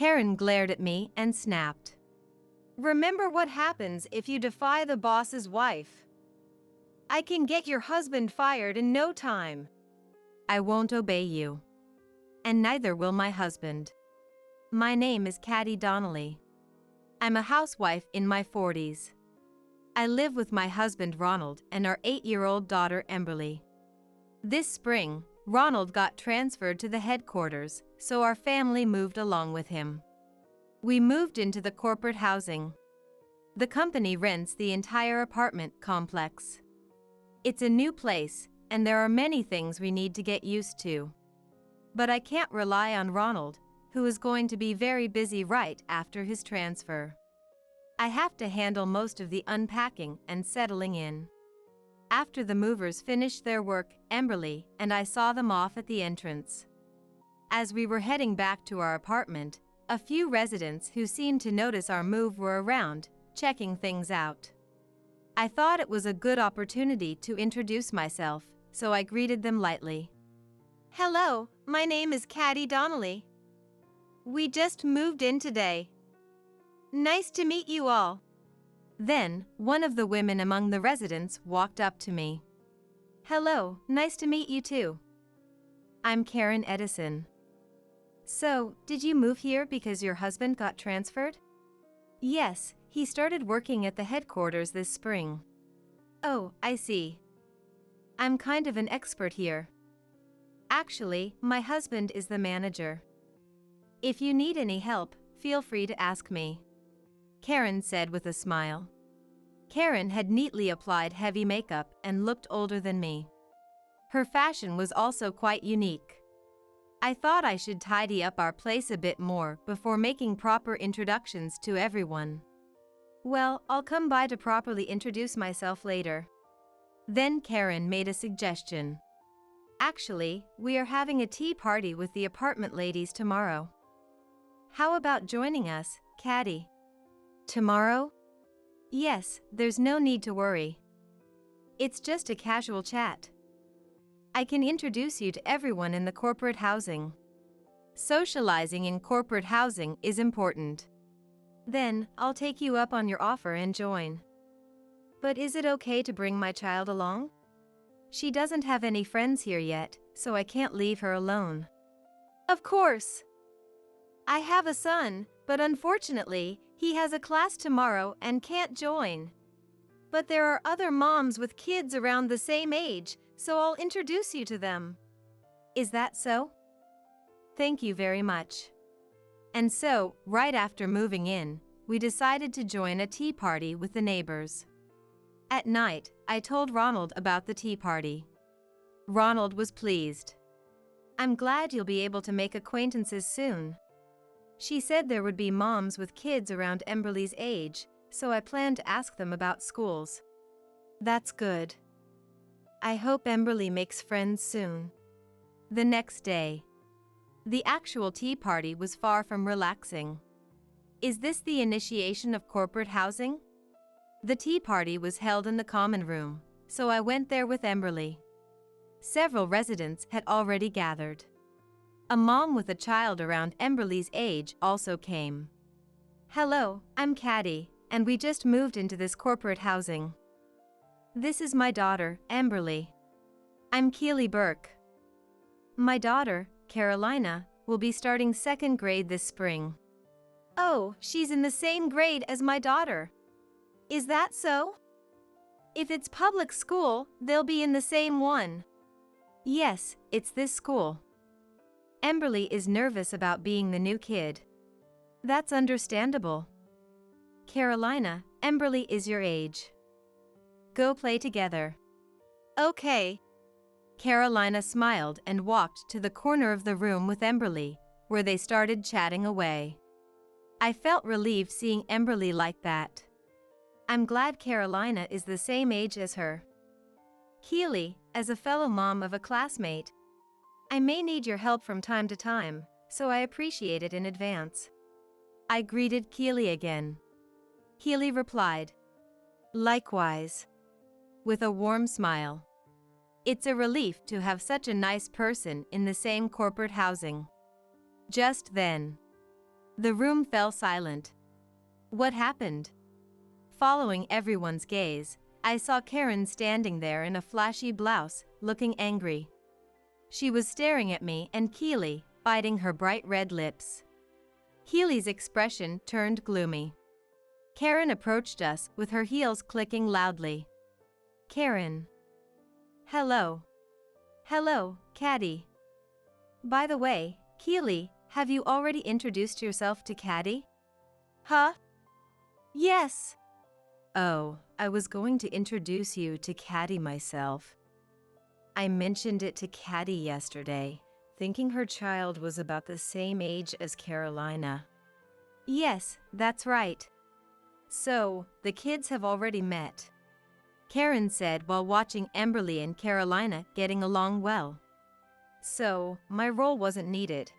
Karen glared at me and snapped. Remember what happens if you defy the boss's wife. I can get your husband fired in no time. I won't obey you. And neither will my husband. My name is Caddy Donnelly. I'm a housewife in my 40s. I live with my husband Ronald and our 8-year-old daughter Emberly. This spring, Ronald got transferred to the headquarters, so our family moved along with him. We moved into the corporate housing. The company rents the entire apartment complex. It's a new place, and there are many things we need to get used to. But I can't rely on Ronald, who is going to be very busy right after his transfer. I have to handle most of the unpacking and settling in. After the movers finished their work, Emberly and I saw them off at the entrance. As we were heading back to our apartment, a few residents who seemed to notice our move were around, checking things out. I thought it was a good opportunity to introduce myself, so I greeted them lightly. Hello, my name is Caddy Donnelly. We just moved in today. Nice to meet you all. Then, one of the women among the residents walked up to me. Hello, nice to meet you too. I'm Karen Edison. So, did you move here because your husband got transferred? Yes, he started working at the headquarters this spring. Oh, I see. I'm kind of an expert here. Actually, my husband is the manager. If you need any help, feel free to ask me. Karen said with a smile. Karen had neatly applied heavy makeup and looked older than me. Her fashion was also quite unique. I thought I should tidy up our place a bit more before making proper introductions to everyone. Well, I'll come by to properly introduce myself later. Then Karen made a suggestion. Actually, we are having a tea party with the apartment ladies tomorrow. How about joining us, Caddy? Tomorrow? Yes, there's no need to worry. It's just a casual chat. I can introduce you to everyone in the corporate housing. Socializing in corporate housing is important. Then, I'll take you up on your offer and join. But is it okay to bring my child along? She doesn't have any friends here yet, so I can't leave her alone. Of course. I have a son, but unfortunately, he has a class tomorrow and can't join. But there are other moms with kids around the same age, so I'll introduce you to them. Is that so? Thank you very much. And so, right after moving in, we decided to join a tea party with the neighbors. At night, I told Ronald about the tea party. Ronald was pleased. I'm glad you'll be able to make acquaintances soon. She said there would be moms with kids around Emberly's age, so I planned to ask them about schools. That's good. I hope Emberly makes friends soon. The next day. The actual tea party was far from relaxing. Is this the initiation of corporate housing? The tea party was held in the common room, so I went there with Emberly. Several residents had already gathered. A mom with a child around Emberly's age also came. Hello, I'm Caddy, and we just moved into this corporate housing. This is my daughter, Emberly. I'm Keely Burke. My daughter, Carolina, will be starting 2nd grade this spring. Oh, she's in the same grade as my daughter. Is that so? If it's public school, they'll be in the same one. Yes, it's this school. Emberly is nervous about being the new kid. That's understandable. Carolina, Emberly is your age. Go play together. Okay. Carolina smiled and walked to the corner of the room with Emberly, where they started chatting away. I felt relieved seeing Emberly like that. I'm glad Carolina is the same age as her. Keely, as a fellow mom of a classmate, I may need your help from time to time, so I appreciate it in advance. I greeted Keely again. Keely replied, likewise, with a warm smile. It's a relief to have such a nice person in the same corporate housing. Just then, The room fell silent. What happened? Following everyone's gaze, I saw Karen standing there in a flashy blouse, looking angry. She was staring at me and Keely, biting her bright red lips. Keely's expression turned gloomy. Karen approached us with her heels clicking loudly. Karen. Hello. Hello, Caddy. By the way, Keely, have you already introduced yourself to Caddy? Huh? Yes. Oh, I was going to introduce you to Caddy myself. I mentioned it to Caddy yesterday, thinking her child was about the same age as Carolina. Yes, that's right. So, the kids have already met. Karen said while watching Emberly and Carolina getting along well. So, my role wasn't needed.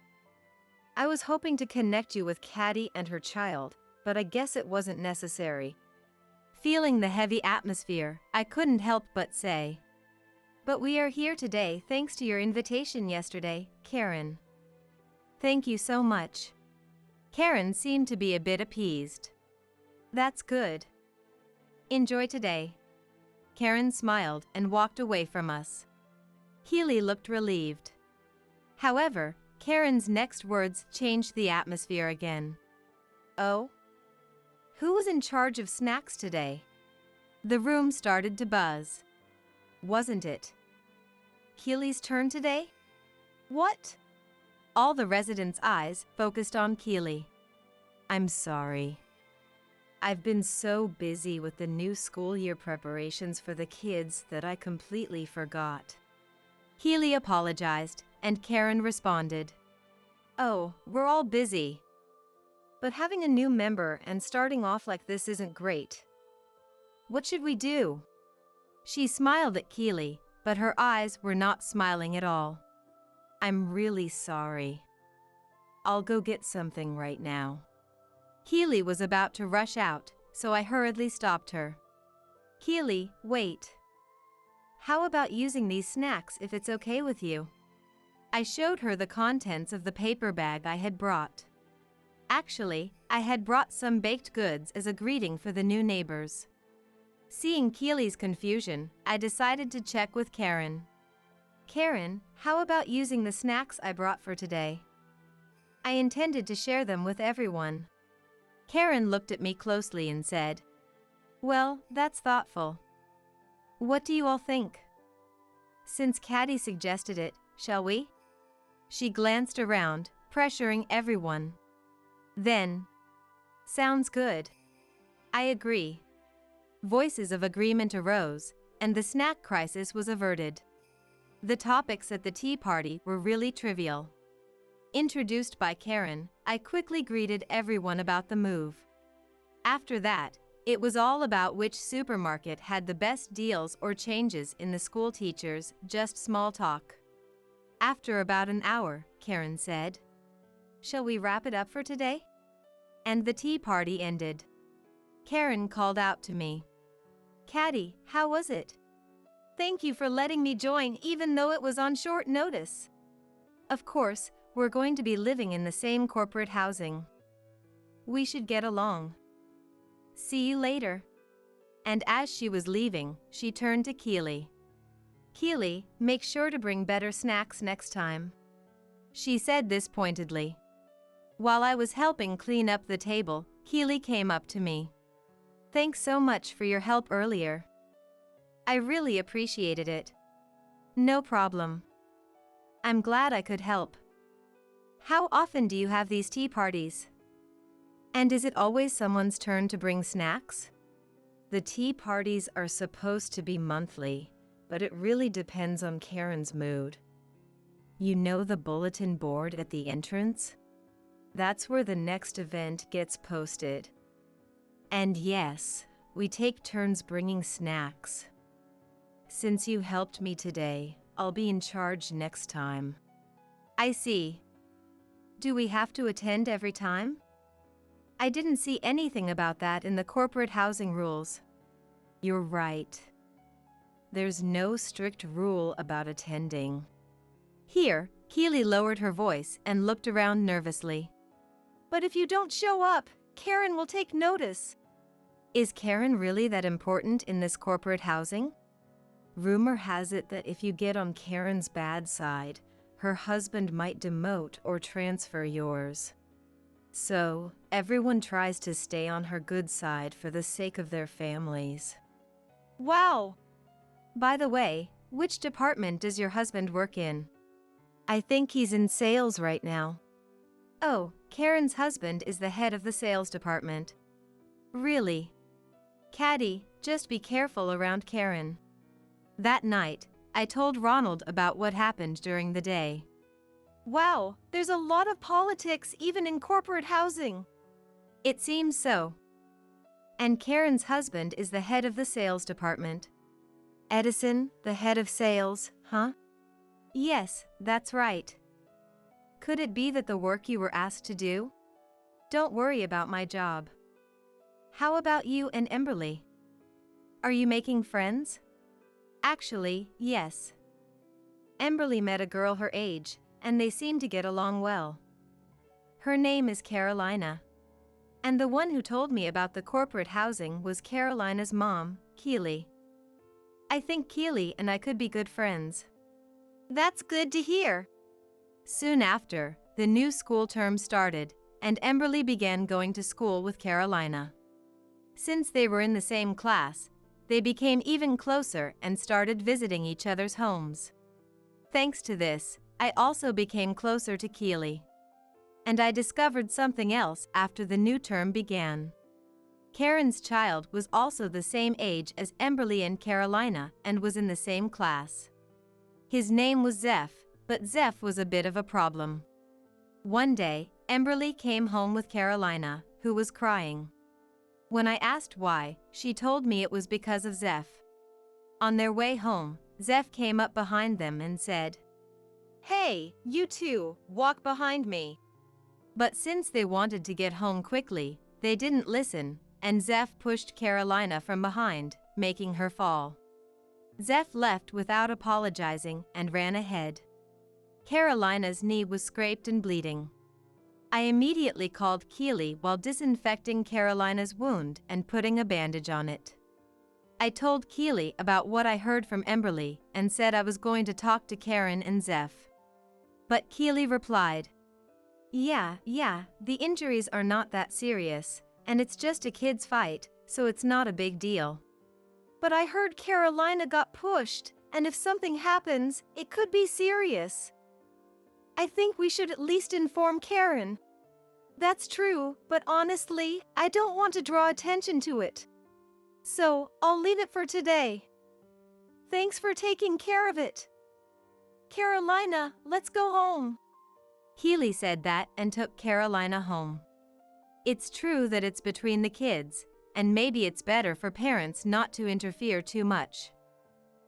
I was hoping to connect you with Caddy and her child, but I guess it wasn't necessary. Feeling the heavy atmosphere, I couldn't help but say. But we are here today thanks to your invitation yesterday, Karen. Thank you so much. Karen seemed to be a bit appeased. That's good. Enjoy today. Karen smiled and walked away from us. Keely looked relieved. However, Karen's next words changed the atmosphere again. Oh? Who was in charge of snacks today? The room started to buzz. Wasn't it Keely's turn today? What? All the residents' eyes focused on Keely. I'm sorry. I've been so busy with the new school year preparations for the kids that I completely forgot. Keely apologized, and Karen responded. Oh, we're all busy. But having a new member and starting off like this isn't great. What should we do? She smiled at Keely, but her eyes were not smiling at all. I'm really sorry. I'll go get something right now. Keely was about to rush out, so I hurriedly stopped her. Keely, wait. How about using these snacks if it's okay with you? I showed her the contents of the paper bag I had brought. Actually, I had brought some baked goods as a greeting for the new neighbors. Seeing Keely's confusion, I decided to check with Karen. Karen, how about using the snacks I brought for today? I intended to share them with everyone. Karen looked at me closely and said, Well, that's thoughtful. What do you all think? Since Caddy suggested it, shall we? She glanced around, pressuring everyone. Then, sounds good. I agree. Voices of agreement arose, and the snack crisis was averted. The topics at the tea party were really trivial. Introduced by Karen, I quickly greeted everyone about the move. After that, it was all about which supermarket had the best deals or changes in the school teachers, just small talk. After about an hour, Karen said, Shall we wrap it up for today? And the tea party ended. Karen called out to me. Caddy, how was it? Thank you for letting me join even though it was on short notice. Of course, we're going to be living in the same corporate housing. We should get along. See you later. And as she was leaving, she turned to Keely. Keely, make sure to bring better snacks next time. She said this pointedly. While I was helping clean up the table, Keely came up to me. Thanks so much for your help earlier. I really appreciated it. No problem. I'm glad I could help. How often do you have these tea parties? And is it always someone's turn to bring snacks? The tea parties are supposed to be monthly, but it really depends on Karen's mood. You know the bulletin board at the entrance? That's where the next event gets posted. And yes, we take turns bringing snacks. Since you helped me today, I'll be in charge next time. I see. Do we have to attend every time? I didn't see anything about that in the corporate housing rules. You're right. There's no strict rule about attending. Here, Keely lowered her voice and looked around nervously. But if you don't show up, Karen will take notice. Is Karen really that important in this corporate housing? Rumor has it that if you get on Karen's bad side, her husband might demote or transfer yours. So, everyone tries to stay on her good side for the sake of their families. Wow! By the way, which department does your husband work in? I think he's in sales right now. Oh, Karen's husband is the head of the sales department. Really? Caddy, just be careful around Karen. That night, I told Ronald about what happened during the day. Wow, there's a lot of politics even in corporate housing. It seems so. And Karen's husband is the head of the sales department. Edison, the head of sales, huh? Yes, that's right. Could it be that the work you were asked to do? Don't worry about my job. How about you and Emberly? Are you making friends? Actually, yes. Emberly met a girl her age, and they seem to get along well. Her name is Carolina. And the one who told me about the corporate housing was Carolina's mom, Keely. I think Keely and I could be good friends. That's good to hear. Soon after, the new school term started, and Emberly began going to school with Carolina. Since they were in the same class, they became even closer and started visiting each other's homes. Thanks to this, I also became closer to Keely. And I discovered something else after the new term began. Karen's child was also the same age as Emberly and Carolina and was in the same class. His name was Zeph, but Zeph was a bit of a problem. One day, Emberly came home with Carolina, who was crying. When I asked why, she told me it was because of Zeph. On their way home, Zeph came up behind them and said, "Hey, you two, walk behind me." But since they wanted to get home quickly, they didn't listen, and Zeph pushed Carolina from behind, making her fall. Zeph left without apologizing and ran ahead. Carolina's knee was scraped and bleeding. I immediately called Keely while disinfecting Carolina's wound and putting a bandage on it. I told Keely about what I heard from Emberly and said I was going to talk to Karen and Zeph. But Keely replied, Yeah, the injuries are not that serious, and it's just a kid's fight, so it's not a big deal. But I heard Carolina got pushed, and if something happens, it could be serious. I think we should at least inform Karen. That's true, but honestly, I don't want to draw attention to it. So, I'll leave it for today. Thanks for taking care of it. Carolina, let's go home. Keely said that and took Carolina home. It's true that it's between the kids, and maybe it's better for parents not to interfere too much.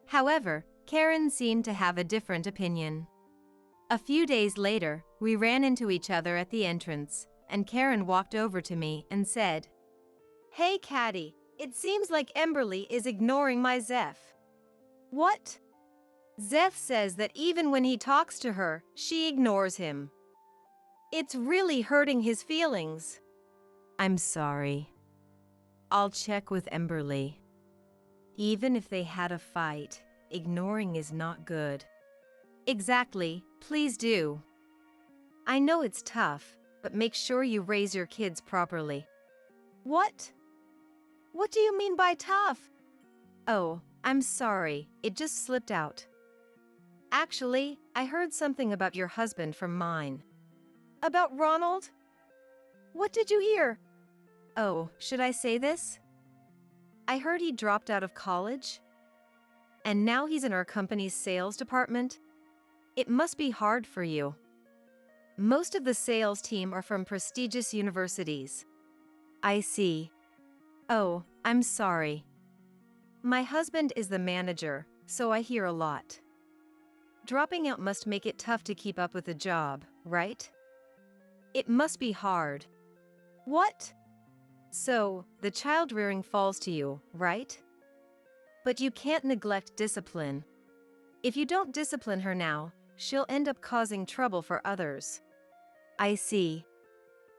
However, Karen seemed to have a different opinion. A few days later, we ran into each other at the entrance, and Karen walked over to me and said, Hey Caddy, it seems like Emberly is ignoring my Zeph. What? Zeph says that even when he talks to her, she ignores him. It's really hurting his feelings. I'm sorry. I'll check with Emberly. Even if they had a fight, ignoring is not good. Exactly, please do. I know it's tough, but make sure you raise your kids properly. What? What do you mean by tough? Oh, I'm sorry, it just slipped out. Actually, I heard something about your husband from mine. About Ronald? What did you hear? Oh, should I say this? I heard he dropped out of college. And now he's in our company's sales department. It must be hard for you. Most of the sales team are from prestigious universities. I see. Oh, I'm sorry. My husband is the manager, so I hear a lot. Dropping out must make it tough to keep up with the job, right? It must be hard. What? So, the child rearing falls to you, right? But you can't neglect discipline. If you don't discipline her now, she'll end up causing trouble for others. I see.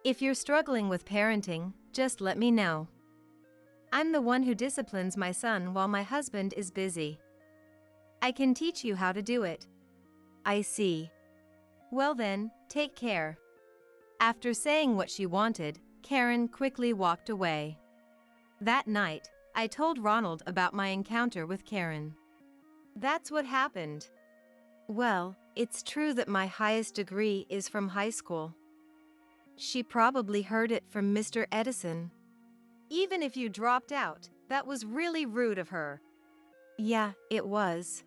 If you're struggling with parenting, just let me know. I'm the one who disciplines my son while my husband is busy. I can teach you how to do it. I see. Well then, take care. After saying what she wanted, Karen quickly walked away. That night, I told Ronald about my encounter with Karen. That's what happened. Well, it's true that my highest degree is from high school. She probably heard it from Mr. Edison. Even if you dropped out, that was really rude of her. Yeah, it was.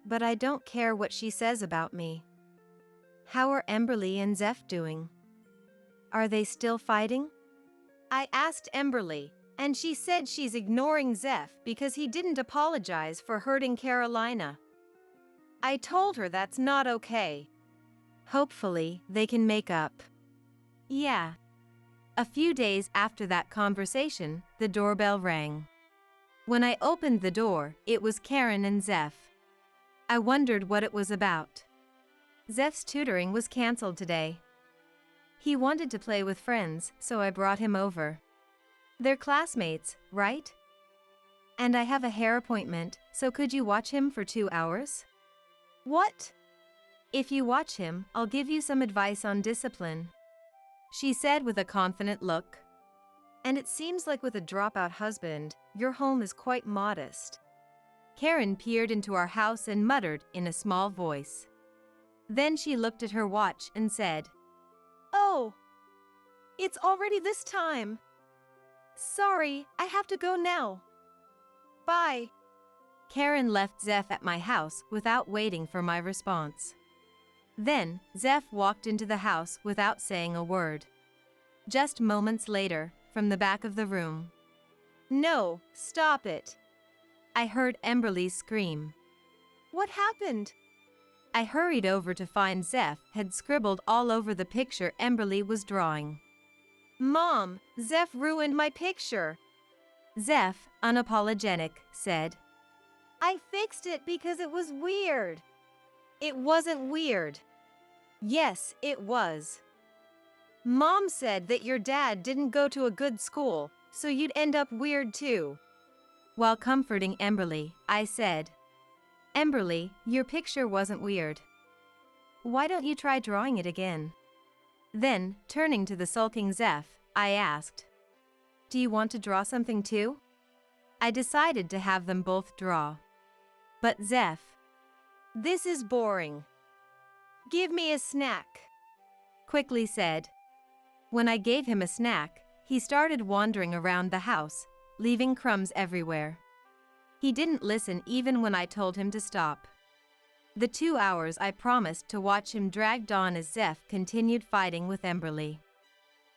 But I don't care what she says about me. How are Emberly and Zeph doing? Are they still fighting? I asked Emberly, and she said she's ignoring Zeph because he didn't apologize for hurting Carolina. I told her that's not okay. Hopefully, they can make up. Yeah. A few days after that conversation, the doorbell rang. When I opened the door, it was Karen and Zeph. I wondered what it was about. Zeph's tutoring was canceled today. He wanted to play with friends, so I brought him over. They're classmates, right? And I have a hair appointment, so could you watch him for 2 hours? What? If you watch him, I'll give you some advice on discipline, she said with a confident look. And it seems like with a dropout husband, your home is quite modest. Karen peered into our house and muttered in a small voice. Then she looked at her watch and said, "Oh, it's already this time. Sorry, I have to go now. Bye." Karen left Zeph at my house without waiting for my response. Then, Zeph walked into the house without saying a word. Just moments later, from the back of the room, "No, stop it." I heard Emberly scream. What happened? I hurried over to find Zeph had scribbled all over the picture Emberly was drawing. Mom, Zeph ruined my picture. Zeph, unapologetic, said, I fixed it because it was weird. It wasn't weird. Yes, it was. Mom said that your dad didn't go to a good school, so you'd end up weird too. While comforting Emberly, I said, Emberly, your picture wasn't weird. Why don't you try drawing it again? Then, turning to the sulking Zeph, I asked, Do you want to draw something too? I decided to have them both draw. But Zeph, this is boring. Give me a snack, quickly said. When I gave him a snack, he started wandering around the house, leaving crumbs everywhere. He didn't listen even when I told him to stop. The 2 hours I promised to watch him dragged on as Zeph continued fighting with Emberly.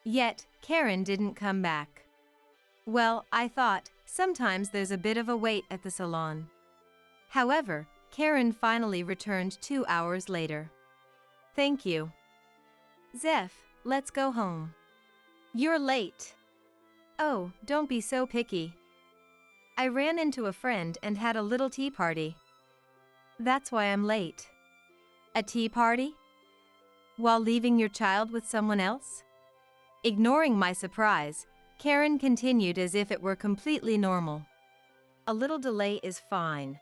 Yet, Karen didn't come back. Well, I thought, sometimes there's a bit of a wait at the salon. However, Karen finally returned 2 hours later. Thank you. Zeph, let's go home. You're late. Oh, don't be so picky. I ran into a friend and had a little tea party. That's why I'm late. A tea party? While leaving your child with someone else? Ignoring my surprise, Karen continued as if it were completely normal. A little delay is fine.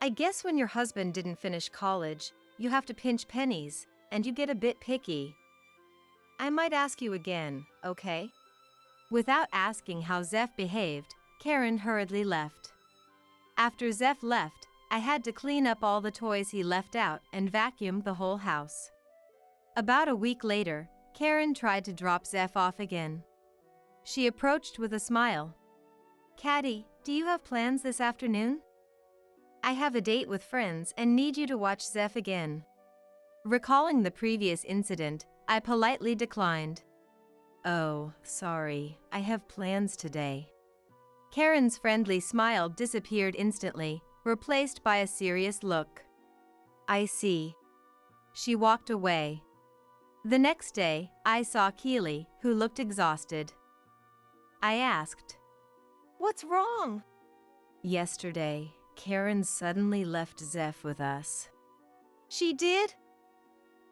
I guess when your husband didn't finish college, you have to pinch pennies, and you get a bit picky. I might ask you again, okay? Without asking how Zeph behaved, Karen hurriedly left. After Zeph left, I had to clean up all the toys he left out and vacuum the whole house. About a week later, Karen tried to drop Zeph off again. She approached with a smile. Caddy, do you have plans this afternoon? I have a date with friends and need you to watch Zeph again. Recalling the previous incident, I politely declined. Oh, sorry, I have plans today. Karen's friendly smile disappeared instantly, replaced by a serious look. I see. She walked away. The next day, I saw Keely, who looked exhausted. I asked, What's wrong? Yesterday, Karen suddenly left Zeph with us. She did?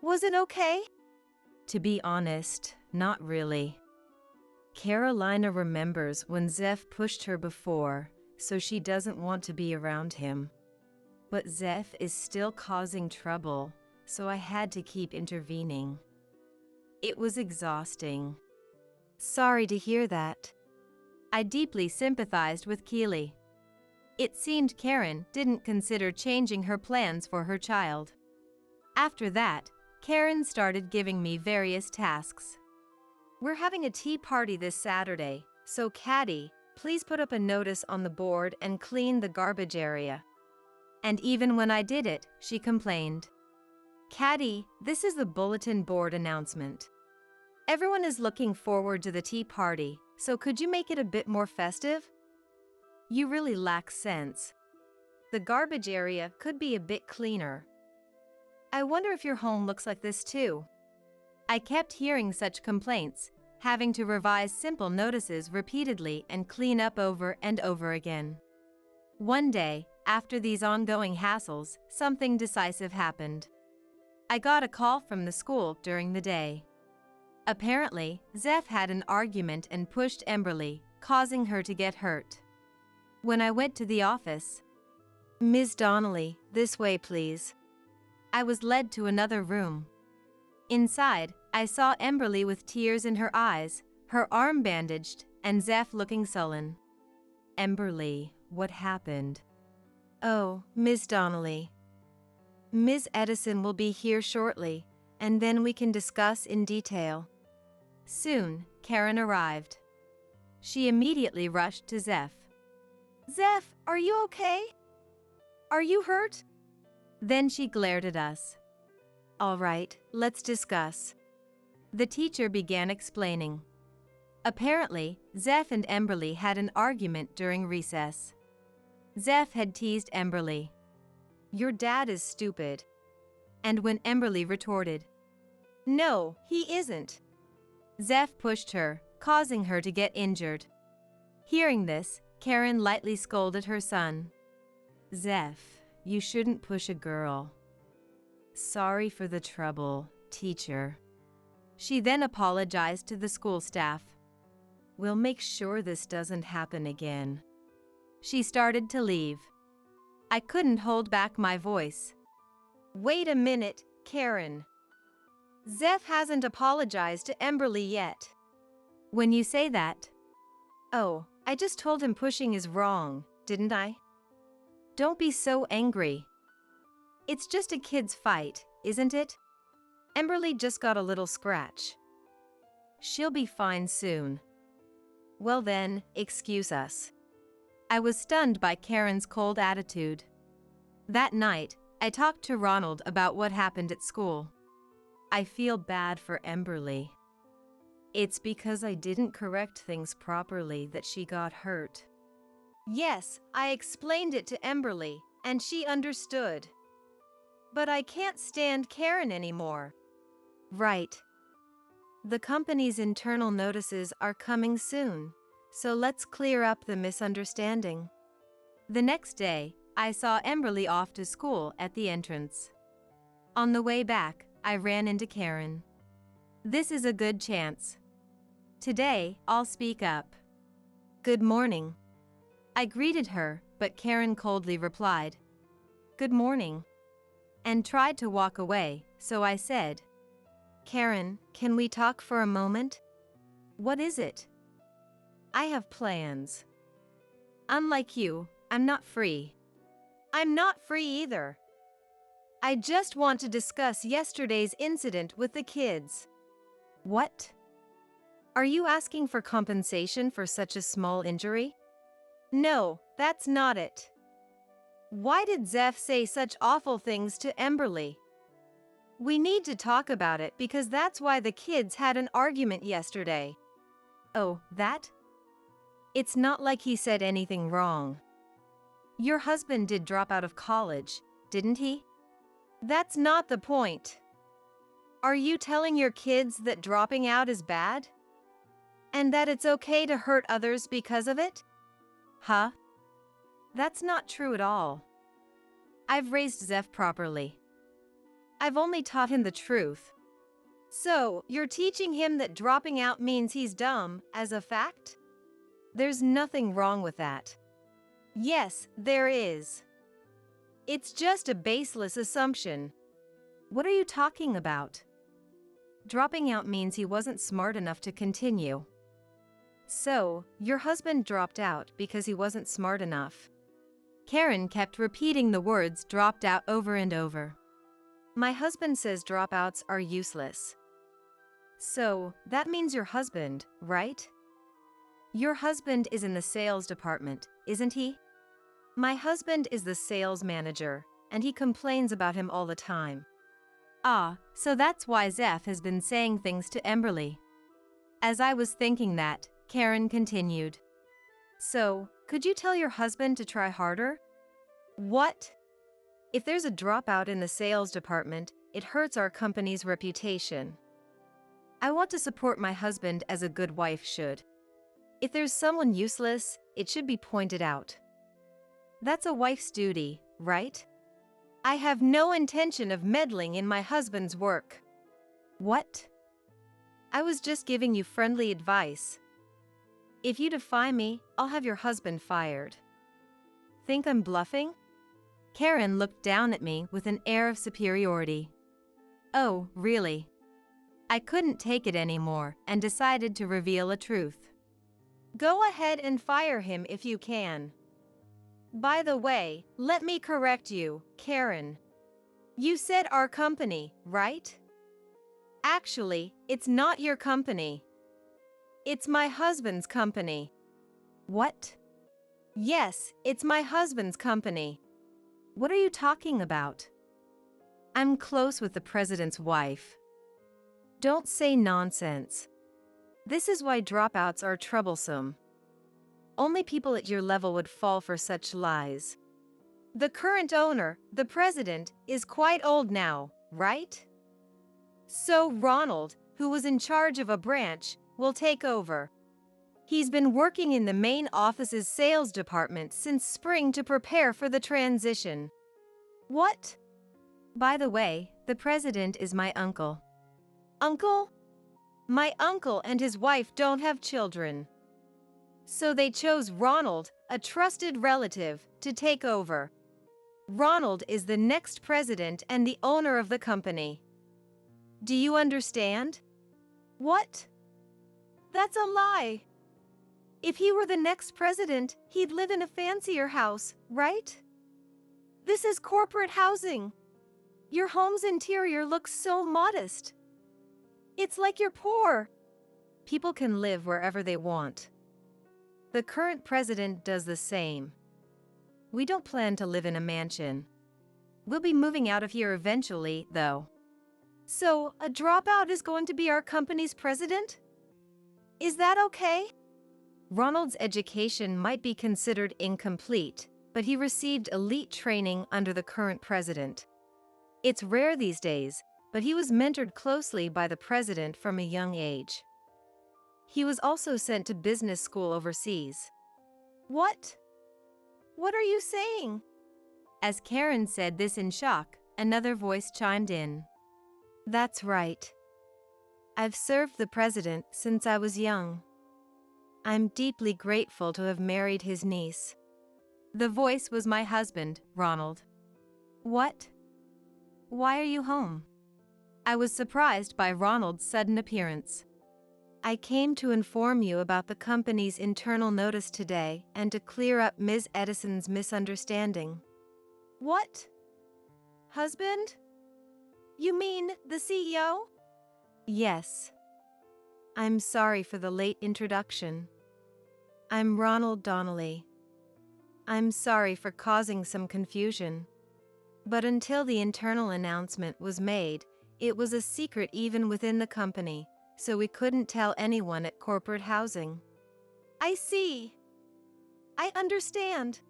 Was it okay? To be honest, not really. Carolina remembers when Zeph pushed her before, so she doesn't want to be around him. But Zeph is still causing trouble, so I had to keep intervening. It was exhausting. Sorry to hear that. I deeply sympathized with Keely. It seemed Karen didn't consider changing her plans for her child. After that, Karen started giving me various tasks. We're having a tea party this Saturday, so Caddy, please put up a notice on the board and clean the garbage area. And even when I did it, she complained. Caddy, this is the bulletin board announcement. Everyone is looking forward to the tea party, so could you make it a bit more festive? You really lack sense. The garbage area could be a bit cleaner. I wonder if your home looks like this too. I kept hearing such complaints, having to revise simple notices repeatedly and clean up over and over again. One day, after these ongoing hassles, something decisive happened. I got a call from the school during the day. Apparently, Zeph had an argument and pushed Emberly, causing her to get hurt. When I went to the office, Ms. Donnelly, this way please. I was led to another room. Inside, I saw Emberly with tears in her eyes, her arm bandaged, and Zeph looking sullen. Emberly, what happened? Oh, Ms. Donnelly. Ms. Edison will be here shortly, and then we can discuss in detail. Soon, Karen arrived. She immediately rushed to Zeph. Zeph, are you okay? Are you hurt? Then she glared at us. All right, let's discuss. The teacher began explaining. Apparently, Zeph and Emberly had an argument during recess. Zeph had teased Emberly. Your dad is stupid. And when Emberly retorted, No, he isn't. Zeph pushed her, causing her to get injured. Hearing this, Karen lightly scolded her son. Zeph, you shouldn't push a girl. Sorry for the trouble, teacher. She then apologized to the school staff. We'll make sure this doesn't happen again. She started to leave. I couldn't hold back my voice. Wait a minute, Karen. Zeph hasn't apologized to Emberly yet. When you say that... Oh, I just told him pushing is wrong, didn't I? Don't be so angry. It's just a kid's fight, isn't it? Emberly just got a little scratch. She'll be fine soon. Well then, excuse us. I was stunned by Karen's cold attitude. That night, I talked to Ronald about what happened at school. I feel bad for Emberly. It's because I didn't correct things properly that she got hurt. Yes, I explained it to Emberly, and she understood. But I can't stand Karen anymore. Right. The company's internal notices are coming soon, so let's clear up the misunderstanding. The next day, I saw Emberly off to school at the entrance. On the way back, I ran into Karen. This is a good chance. Today, I'll speak up. Good morning. I greeted her, but Karen coldly replied, Good morning, and tried to walk away, so I said, Karen, can we talk for a moment? What is it? I have plans. Unlike you, I'm not free. I'm not free either. I just want to discuss yesterday's incident with the kids. What? Are you asking for compensation for such a small injury? No, that's not it. Why did Zeph say such awful things to Emberly? We need to talk about it because that's why the kids had an argument yesterday. Oh, that? It's not like he said anything wrong. Your husband did drop out of college, didn't he? That's not the point. Are you telling your kids that dropping out is bad? And that it's okay to hurt others because of it? Huh? That's not true at all. I've raised Zeph properly. I've only taught him the truth. So, you're teaching him that dropping out means he's dumb, as a fact? There's nothing wrong with that. Yes, there is. It's just a baseless assumption. What are you talking about? Dropping out means he wasn't smart enough to continue. So, your husband dropped out because he wasn't smart enough. Karen kept repeating the words dropped out over and over. My husband says dropouts are useless. So, that means your husband, right? Your husband is in the sales department, isn't he? My husband is the sales manager, and he complains about him all the time. Ah, so that's why Zeph has been saying things to Emberly. As I was thinking that, Karen continued. So, could you tell your husband to try harder? What? If there's a dropout in the sales department, it hurts our company's reputation. I want to support my husband as a good wife should. If there's someone useless, it should be pointed out. That's a wife's duty, right? I have no intention of meddling in my husband's work. What? I was just giving you friendly advice. If you defy me, I'll have your husband fired. Think I'm bluffing? Karen looked down at me with an air of superiority. Oh, really? I couldn't take it anymore and decided to reveal a truth. Go ahead and fire him if you can. By the way, let me correct you, Karen. You said our company, right? Actually, it's not your company. It's my husband's company. What? Yes, it's my husband's company. What are you talking about? I'm close with the president's wife. Don't say nonsense. This is why dropouts are troublesome. Only people at your level would fall for such lies. The current owner, the president, is quite old now, right? So Ronald, who was in charge of a branch, will take over. He's been working in the main office's sales department since spring to prepare for the transition. What? By the way, the president is my uncle. Uncle? My uncle and his wife don't have children. So they chose Ronald, a trusted relative, to take over. Ronald is the next president and the owner of the company. Do you understand? What? That's a lie. If he were the next president, he'd live in a fancier house, right? This is corporate housing. Your home's interior looks so modest. It's like you're poor. People can live wherever they want. The current president does the same. We don't plan to live in a mansion. We'll be moving out of here eventually, though. So, a dropout is going to be our company's president? Is that okay? Ronald's education might be considered incomplete, but he received elite training under the current president. It's rare these days, but he was mentored closely by the president from a young age. He was also sent to business school overseas. What? What are you saying? As Karen said this in shock, another voice chimed in. That's right. I've served the president since I was young. I'm deeply grateful to have married his niece. The voice was my husband, Ronald. What? Why are you home? I was surprised by Ronald's sudden appearance. I came to inform you about the company's internal notice today and to clear up Ms. Edison's misunderstanding. What? Husband? You mean the CEO? Yes. I'm sorry for the late introduction. I'm Ronald Donnelly. I'm sorry for causing some confusion. But until the internal announcement was made, it was a secret even within the company, so we couldn't tell anyone at corporate housing. I see. I understand.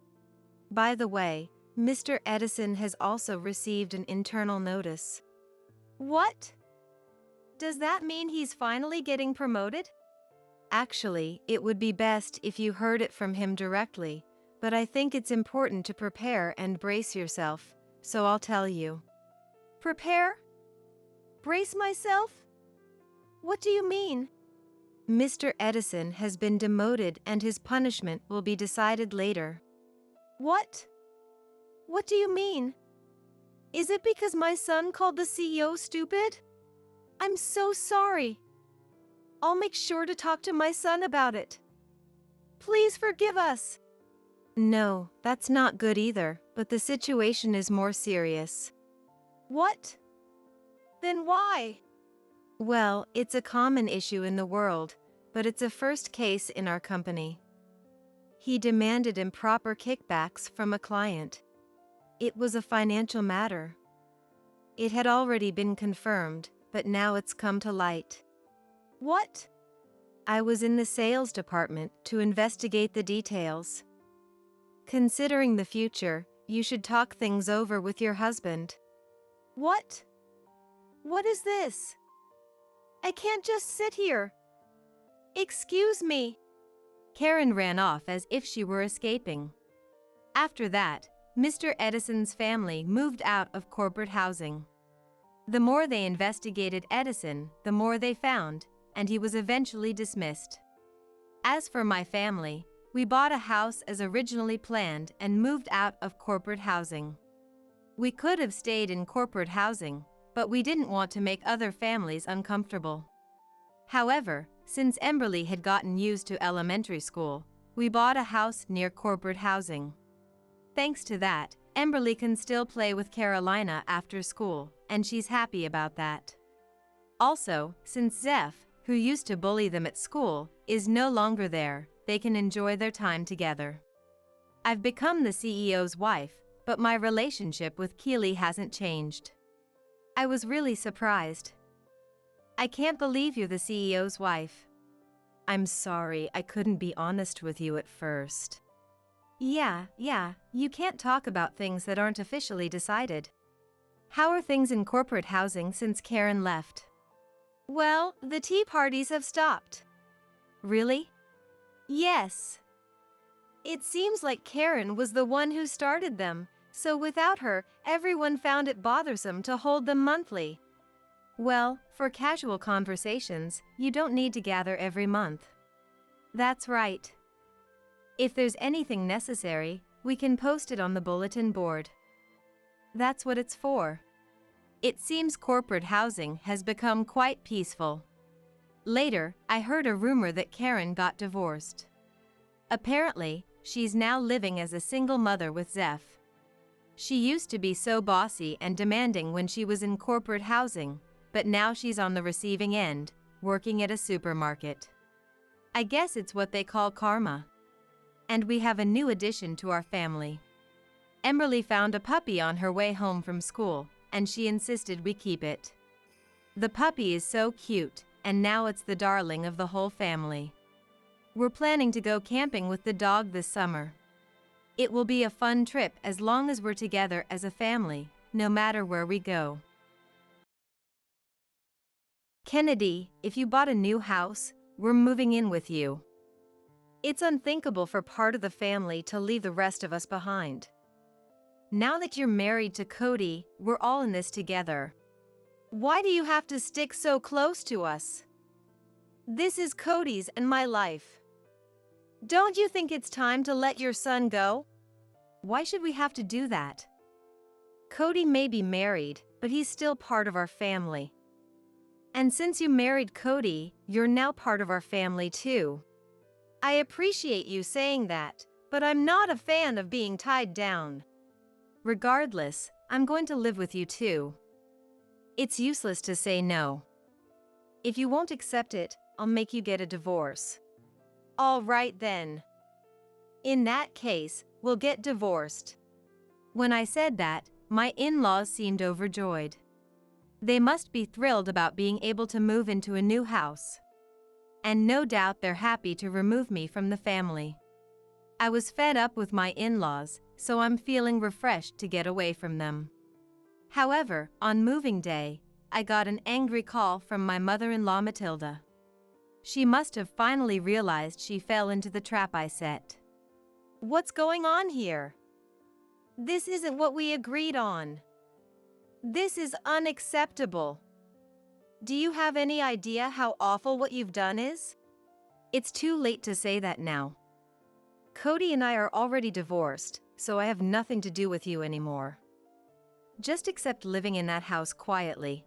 By the way, Mr. Edison has also received an internal notice. What? Does that mean he's finally getting promoted? Actually, it would be best if you heard it from him directly, but I think it's important to prepare and brace yourself, so I'll tell you. Prepare? Brace myself? What do you mean? Mr. Edison has been demoted and his punishment will be decided later. What? What do you mean? Is it because my son called the CEO stupid? I'm so sorry. I'll make sure to talk to my son about it. Please forgive us. No, that's not good either, but the situation is more serious. What? Then why? Well, it's a common issue in the world, but it's a first case in our company. He demanded improper kickbacks from a client. It was a financial matter. It had already been confirmed, but now it's come to light. What? I was in the sales department to investigate the details. Considering the future, you should talk things over with your husband. What? What is this? I can't just sit here. Excuse me. Karen ran off as if she were escaping. After that, Mr. Edison's family moved out of corporate housing. The more they investigated Edison, the more they found, and he was eventually dismissed. As for my family, we bought a house as originally planned and moved out of corporate housing. We could have stayed in corporate housing, but we didn't want to make other families uncomfortable. However, since Emberly had gotten used to elementary school, we bought a house near corporate housing. Thanks to that, Emberly can still play with Carolina after school, and she's happy about that. Also, since Zeph, who used to bully them at school, is no longer there, they can enjoy their time together. I've become the CEO's wife, but my relationship with Keely hasn't changed. I was really surprised. I can't believe you're the CEO's wife. I'm sorry, I couldn't be honest with you at first. Yeah, you can't talk about things that aren't officially decided. How are things in corporate housing since Karen left? Well, the tea parties have stopped. Really? Yes. It seems like Karen was the one who started them, so without her, everyone found it bothersome to hold them monthly. Well, for casual conversations, you don't need to gather every month. That's right. If there's anything necessary, we can post it on the bulletin board. That's what it's for. It seems corporate housing has become quite peaceful. Later, I heard a rumor that Karen got divorced. Apparently, she's now living as a single mother with Zeph. She used to be so bossy and demanding when she was in corporate housing, but now she's on the receiving end, working at a supermarket. I guess it's what they call karma. And we have a new addition to our family. Emberly found a puppy on her way home from school, and she insisted we keep it. The puppy is so cute, and now it's the darling of the whole family. We're planning to go camping with the dog this summer. It will be a fun trip as long as we're together as a family, no matter where we go. Kennedy, if you bought a new house, we're moving in with you. It's unthinkable for part of the family to leave the rest of us behind. Now that you're married to Cody, we're all in this together. Why do you have to stick so close to us? This is Cody's and my life. Don't you think it's time to let your son go? Why should we have to do that? Cody may be married, but he's still part of our family. And since you married Cody, you're now part of our family too. I appreciate you saying that, but I'm not a fan of being tied down. Regardless, I'm going to live with you too. It's useless to say no. If you won't accept it, I'll make you get a divorce. All right then. In that case, we'll get divorced. When I said that, my in-laws seemed overjoyed. They must be thrilled about being able to move into a new house. And no doubt they're happy to remove me from the family. I was fed up with my in-laws, so I'm feeling refreshed to get away from them. However, on moving day, I got an angry call from my mother-in-law Matilda. She must have finally realized she fell into the trap I set. What's going on here? This isn't what we agreed on. This is unacceptable. Do you have any idea how awful what you've done is? It's too late to say that now. Cody and I are already divorced, so I have nothing to do with you anymore. Just accept living in that house quietly.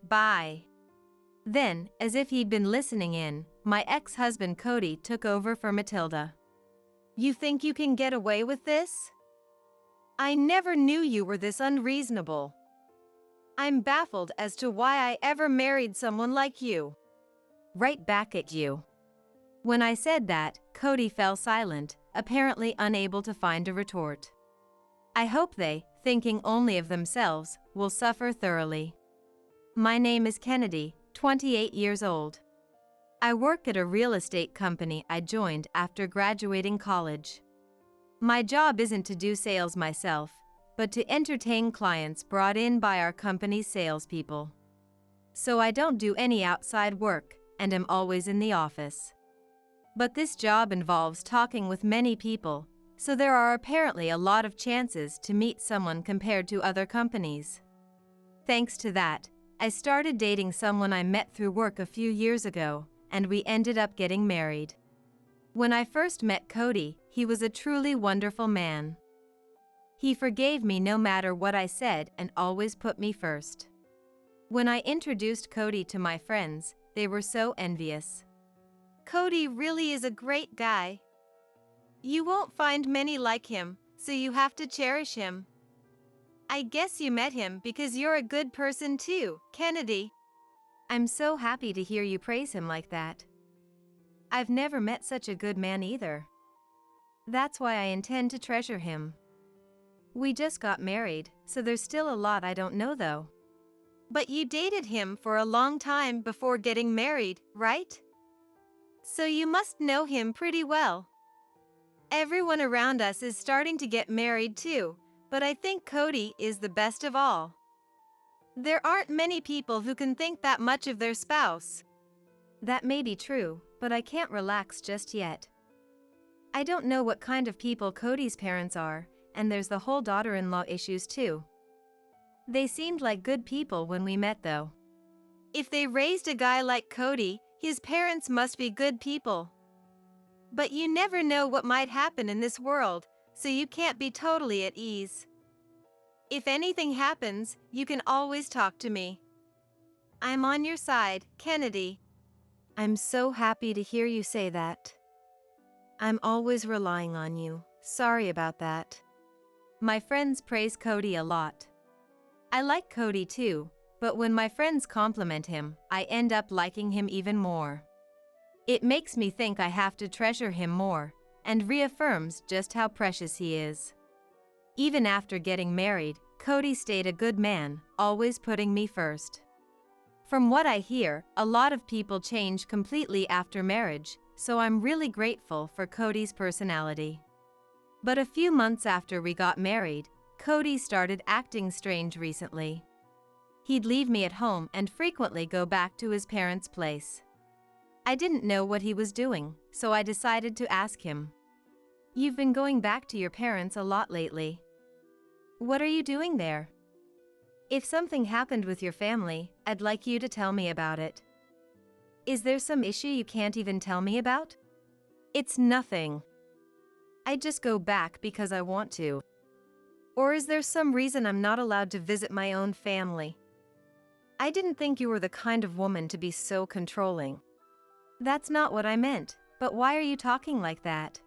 Bye. Then, as if he'd been listening in, my ex-husband Cody took over for Matilda. You think you can get away with this? I never knew you were this unreasonable. I'm baffled as to why I ever married someone like you. Right back at you. When I said that, Cody fell silent, apparently unable to find a retort. I hope they, thinking only of themselves, will suffer thoroughly. My name is Kennedy, 28 years old. I work at a real estate company I joined after graduating college. My job isn't to do sales myself, but to entertain clients brought in by our company's salespeople. So I don't do any outside work, and am always in the office. But this job involves talking with many people, so there are apparently a lot of chances to meet someone compared to other companies. Thanks to that, I started dating someone I met through work a few years ago, and we ended up getting married. When I first met Cody, he was a truly wonderful man. He forgave me no matter what I said and always put me first. When I introduced Cody to my friends, they were so envious. Cody really is a great guy. You won't find many like him, so you have to cherish him. I guess you met him because you're a good person too, Kennedy. I'm so happy to hear you praise him like that. I've never met such a good man either. That's why I intend to treasure him. We just got married, so there's still a lot I don't know though. But you dated him for a long time before getting married, right? So you must know him pretty well. Everyone around us is starting to get married too, but I think Cody is the best of all. There aren't many people who can think that much of their spouse. That may be true, but I can't relax just yet. I don't know what kind of people Cody's parents are, and there's the whole daughter-in-law issues too. They seemed like good people when we met though. If they raised a guy like Cody, his parents must be good people. But you never know what might happen in this world, so you can't be totally at ease. If anything happens, you can always talk to me. I'm on your side, Kennedy. I'm so happy to hear you say that. I'm always relying on you. Sorry about that. My friends praise Cody a lot. I like Cody too, but when my friends compliment him, I end up liking him even more. It makes me think I have to treasure him more, and reaffirms just how precious he is. Even after getting married, Cody stayed a good man, always putting me first. From what I hear, a lot of people change completely after marriage, so I'm really grateful for Cody's personality. But a few months after we got married, Cody started acting strange recently. He'd leave me at home and frequently go back to his parents' place. I didn't know what he was doing, so I decided to ask him. You've been going back to your parents a lot lately. What are you doing there? If something happened with your family, I'd like you to tell me about it. Is there some issue you can't even tell me about? It's nothing. I just go back because I want to. Or is there some reason I'm not allowed to visit my own family? I didn't think you were the kind of woman to be so controlling. That's not what I meant, but why are you talking like that?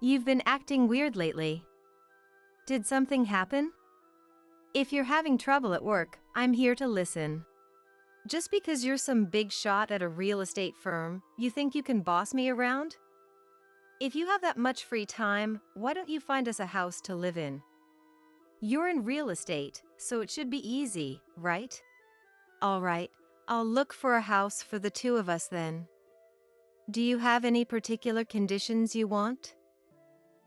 You've been acting weird lately. Did something happen? If you're having trouble at work, I'm here to listen. Just because you're some big shot at a real estate firm, you think you can boss me around? If you have that much free time, why don't you find us a house to live in? You're in real estate, so it should be easy, right? All right, I'll look for a house for the two of us then. Do you have any particular conditions you want?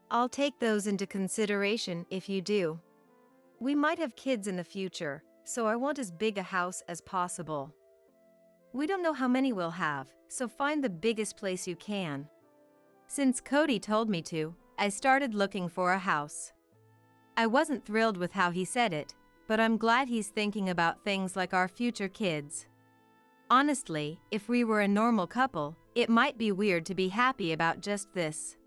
I'll take those into consideration if you do. We might have kids in the future, so I want as big a house as possible. We don't know how many we'll have, so find the biggest place you can. Since Cody told me to, I started looking for a house. I wasn't thrilled with how he said it, but I'm glad he's thinking about things like our future kids. Honestly, if we were a normal couple, it might be weird to be happy about just this.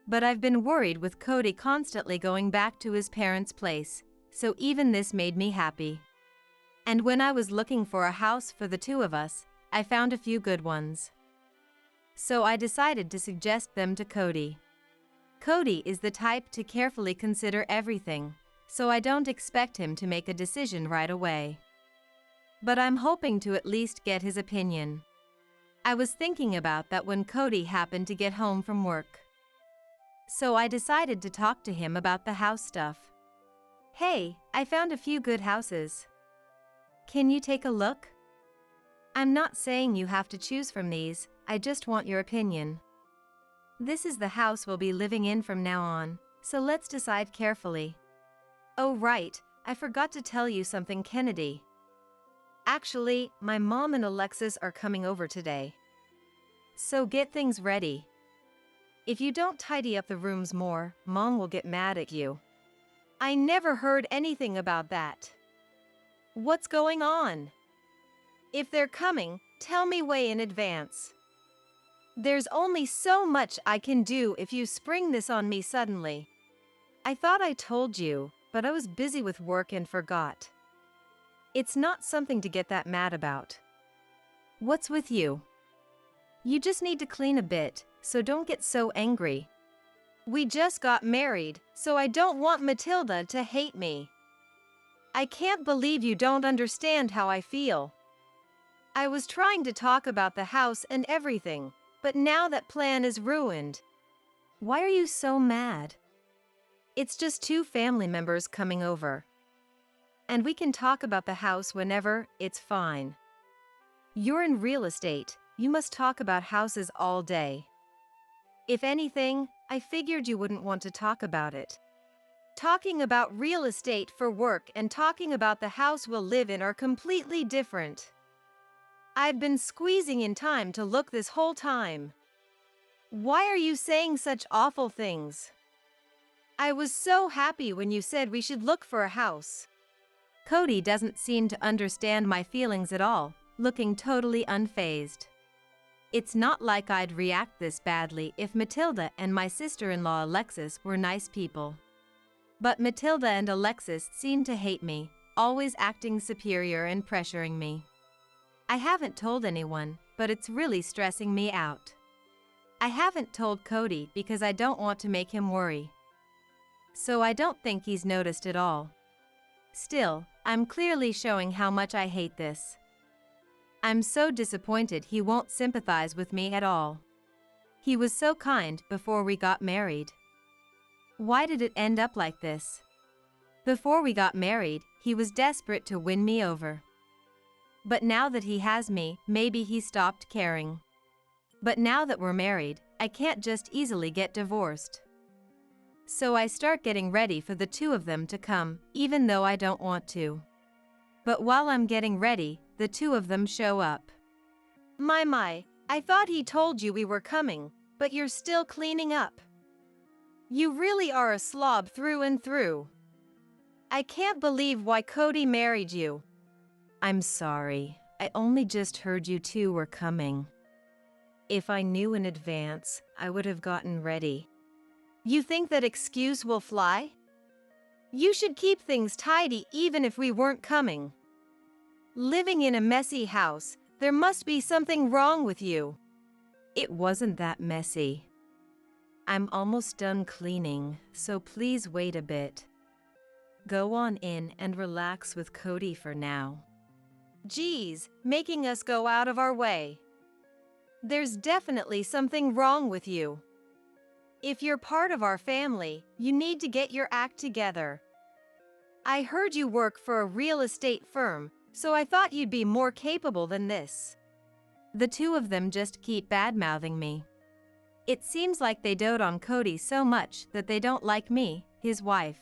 But I've been worried with Cody constantly going back to his parents' place, so even this made me happy. And when I was looking for a house for the two of us, I found a few good ones. So I decided to suggest them to Cody. Cody is the type to carefully consider everything, so I don't expect him to make a decision right away. But I'm hoping to at least get his opinion. I was thinking about that when Cody happened to get home from work. So I decided to talk to him about the house stuff. Hey, I found a few good houses. Can you take a look? I'm not saying you have to choose from these, I just want your opinion. This is the house we'll be living in from now on, so let's decide carefully. Oh right, I forgot to tell you something, Kennedy. Actually, my mom and Alexis are coming over today. So get things ready. If you don't tidy up the rooms more, Mom will get mad at you. I never heard anything about that. What's going on? If they're coming, tell me way in advance. There's only so much I can do if you spring this on me suddenly. I thought I told you, but I was busy with work and forgot. It's not something to get that mad about. What's with you? You just need to clean a bit, so don't get so angry. We just got married, so I don't want Matilda to hate me. I can't believe you don't understand how I feel. I was trying to talk about the house and everything, but now that plan is ruined. Why are you so mad? It's just two family members coming over. And we can talk about the house whenever, it's fine. You're in real estate, you must talk about houses all day. If anything, I figured you wouldn't want to talk about it. Talking about real estate for work and talking about the house we'll live in are completely different. I've been squeezing in time to look this whole time. Why are you saying such awful things? I was so happy when you said we should look for a house. Cody doesn't seem to understand my feelings at all, looking totally unfazed. It's not like I'd react this badly if Matilda and my sister-in-law Alexis were nice people. But Matilda and Alexis seem to hate me, always acting superior and pressuring me. I haven't told anyone, but it's really stressing me out. I haven't told Cody because I don't want to make him worry. So I don't think he's noticed at all. Still, I'm clearly showing how much I hate this. I'm so disappointed he won't sympathize with me at all. He was so kind before we got married. Why did it end up like this? Before we got married, he was desperate to win me over. But now that he has me, maybe he stopped caring. But now that we're married, I can't just easily get divorced. So I start getting ready for the two of them to come, even though I don't want to. But while I'm getting ready, the two of them show up. My, I thought he told you we were coming, but you're still cleaning up. You really are a slob through and through. I can't believe why Cody married you. I'm sorry, I only just heard you two were coming. If I knew in advance, I would have gotten ready. You think that excuse will fly? You should keep things tidy even if we weren't coming. Living in a messy house, there must be something wrong with you. It wasn't that messy. I'm almost done cleaning, so please wait a bit. Go on in and relax with Cody for now. Geez, making us go out of our way. There's definitely something wrong with you. If you're part of our family, you need to get your act together. I heard you work for a real estate firm, so I thought you'd be more capable than this. The two of them just keep bad-mouthing me. It seems like they dote on Cody so much that they don't like me, his wife.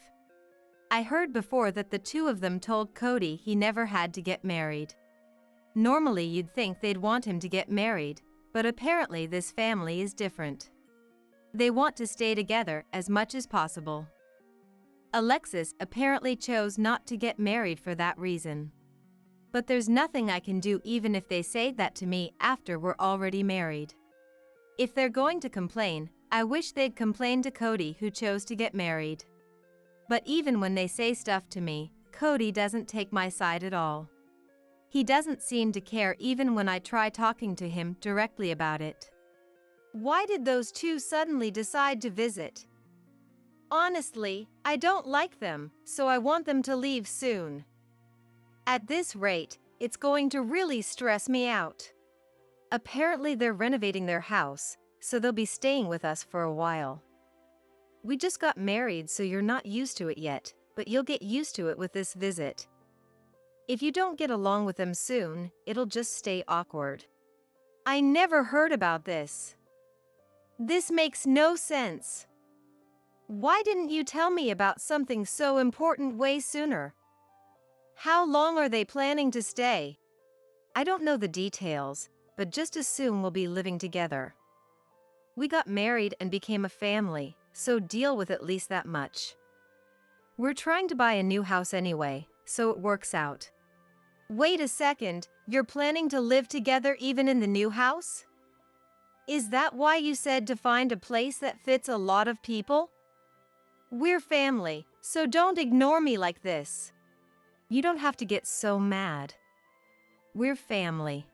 I heard before that the two of them told Cody he never had to get married. Normally you'd think they'd want him to get married, but apparently this family is different. They want to stay together as much as possible. Alexis apparently chose not to get married for that reason. But there's nothing I can do even if they say that to me after we're already married. If they're going to complain, I wish they'd complain to Cody, who chose to get married. But even when they say stuff to me, Cody doesn't take my side at all. He doesn't seem to care even when I try talking to him directly about it. Why did those two suddenly decide to visit? Honestly, I don't like them, so I want them to leave soon. At this rate, it's going to really stress me out. Apparently they're renovating their house, so they'll be staying with us for a while. We just got married, so you're not used to it yet, but you'll get used to it with this visit. If you don't get along with them soon, it'll just stay awkward. I never heard about this. This makes no sense. Why didn't you tell me about something so important way sooner? How long are they planning to stay? I don't know the details, but just assume we'll be living together. We got married and became a family, so deal with at least that much. We're trying to buy a new house anyway, so it works out. Wait a second, you're planning to live together even in the new house? Is that why you said to find a place that fits a lot of people? We're family, so don't ignore me like this. You don't have to get so mad. We're family.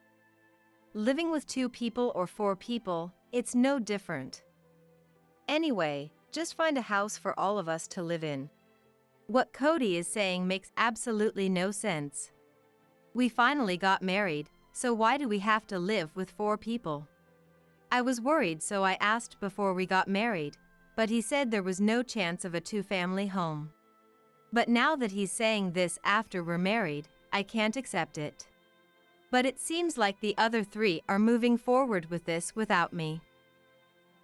Living with 2 people or 4 people, it's no different. Anyway, just find a house for all of us to live in. What Cody is saying makes absolutely no sense. We finally got married, so why do we have to live with 4 people? I was worried, so I asked before we got married, but he said there was no chance of a 2-family home. But now that he's saying this after we're married, I can't accept it. But it seems like the other 3 are moving forward with this without me.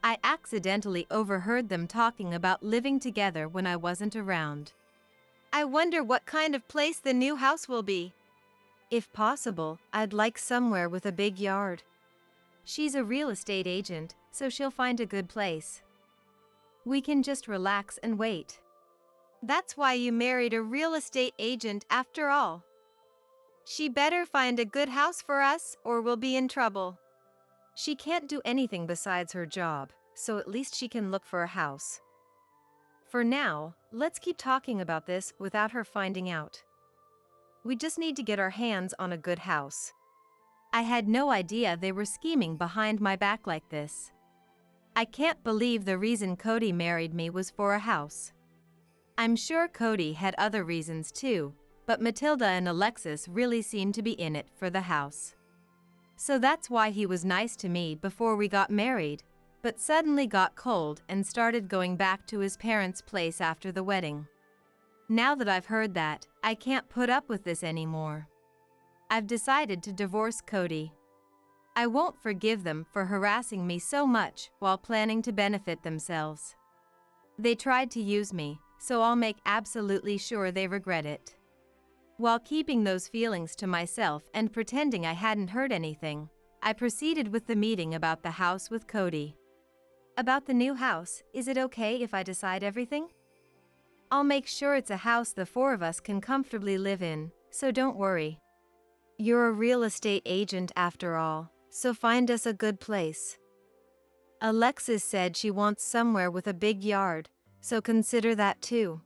I accidentally overheard them talking about living together when I wasn't around. I wonder what kind of place the new house will be. If possible, I'd like somewhere with a big yard. She's a real estate agent, so she'll find a good place. We can just relax and wait. That's why you married a real estate agent after all. She better find a good house for us or we'll be in trouble. She can't do anything besides her job, so at least she can look for a house. For now, let's keep talking about this without her finding out. We just need to get our hands on a good house. I had no idea they were scheming behind my back like this. I can't believe the reason Cody married me was for a house. I'm sure Cody had other reasons too, but Matilda and Alexis really seemed to be in it for the house. So that's why he was nice to me before we got married, but suddenly got cold and started going back to his parents' place after the wedding. Now that I've heard that, I can't put up with this anymore. I've decided to divorce Cody. I won't forgive them for harassing me so much while planning to benefit themselves. They tried to use me, so I'll make absolutely sure they regret it. While keeping those feelings to myself and pretending I hadn't heard anything, I proceeded with the meeting about the house with Cody. About the new house, is it okay if I decide everything? I'll make sure it's a house the 4 of us can comfortably live in, so don't worry. You're a real estate agent after all, so find us a good place. Alexis said she wants somewhere with a big yard, so consider that too.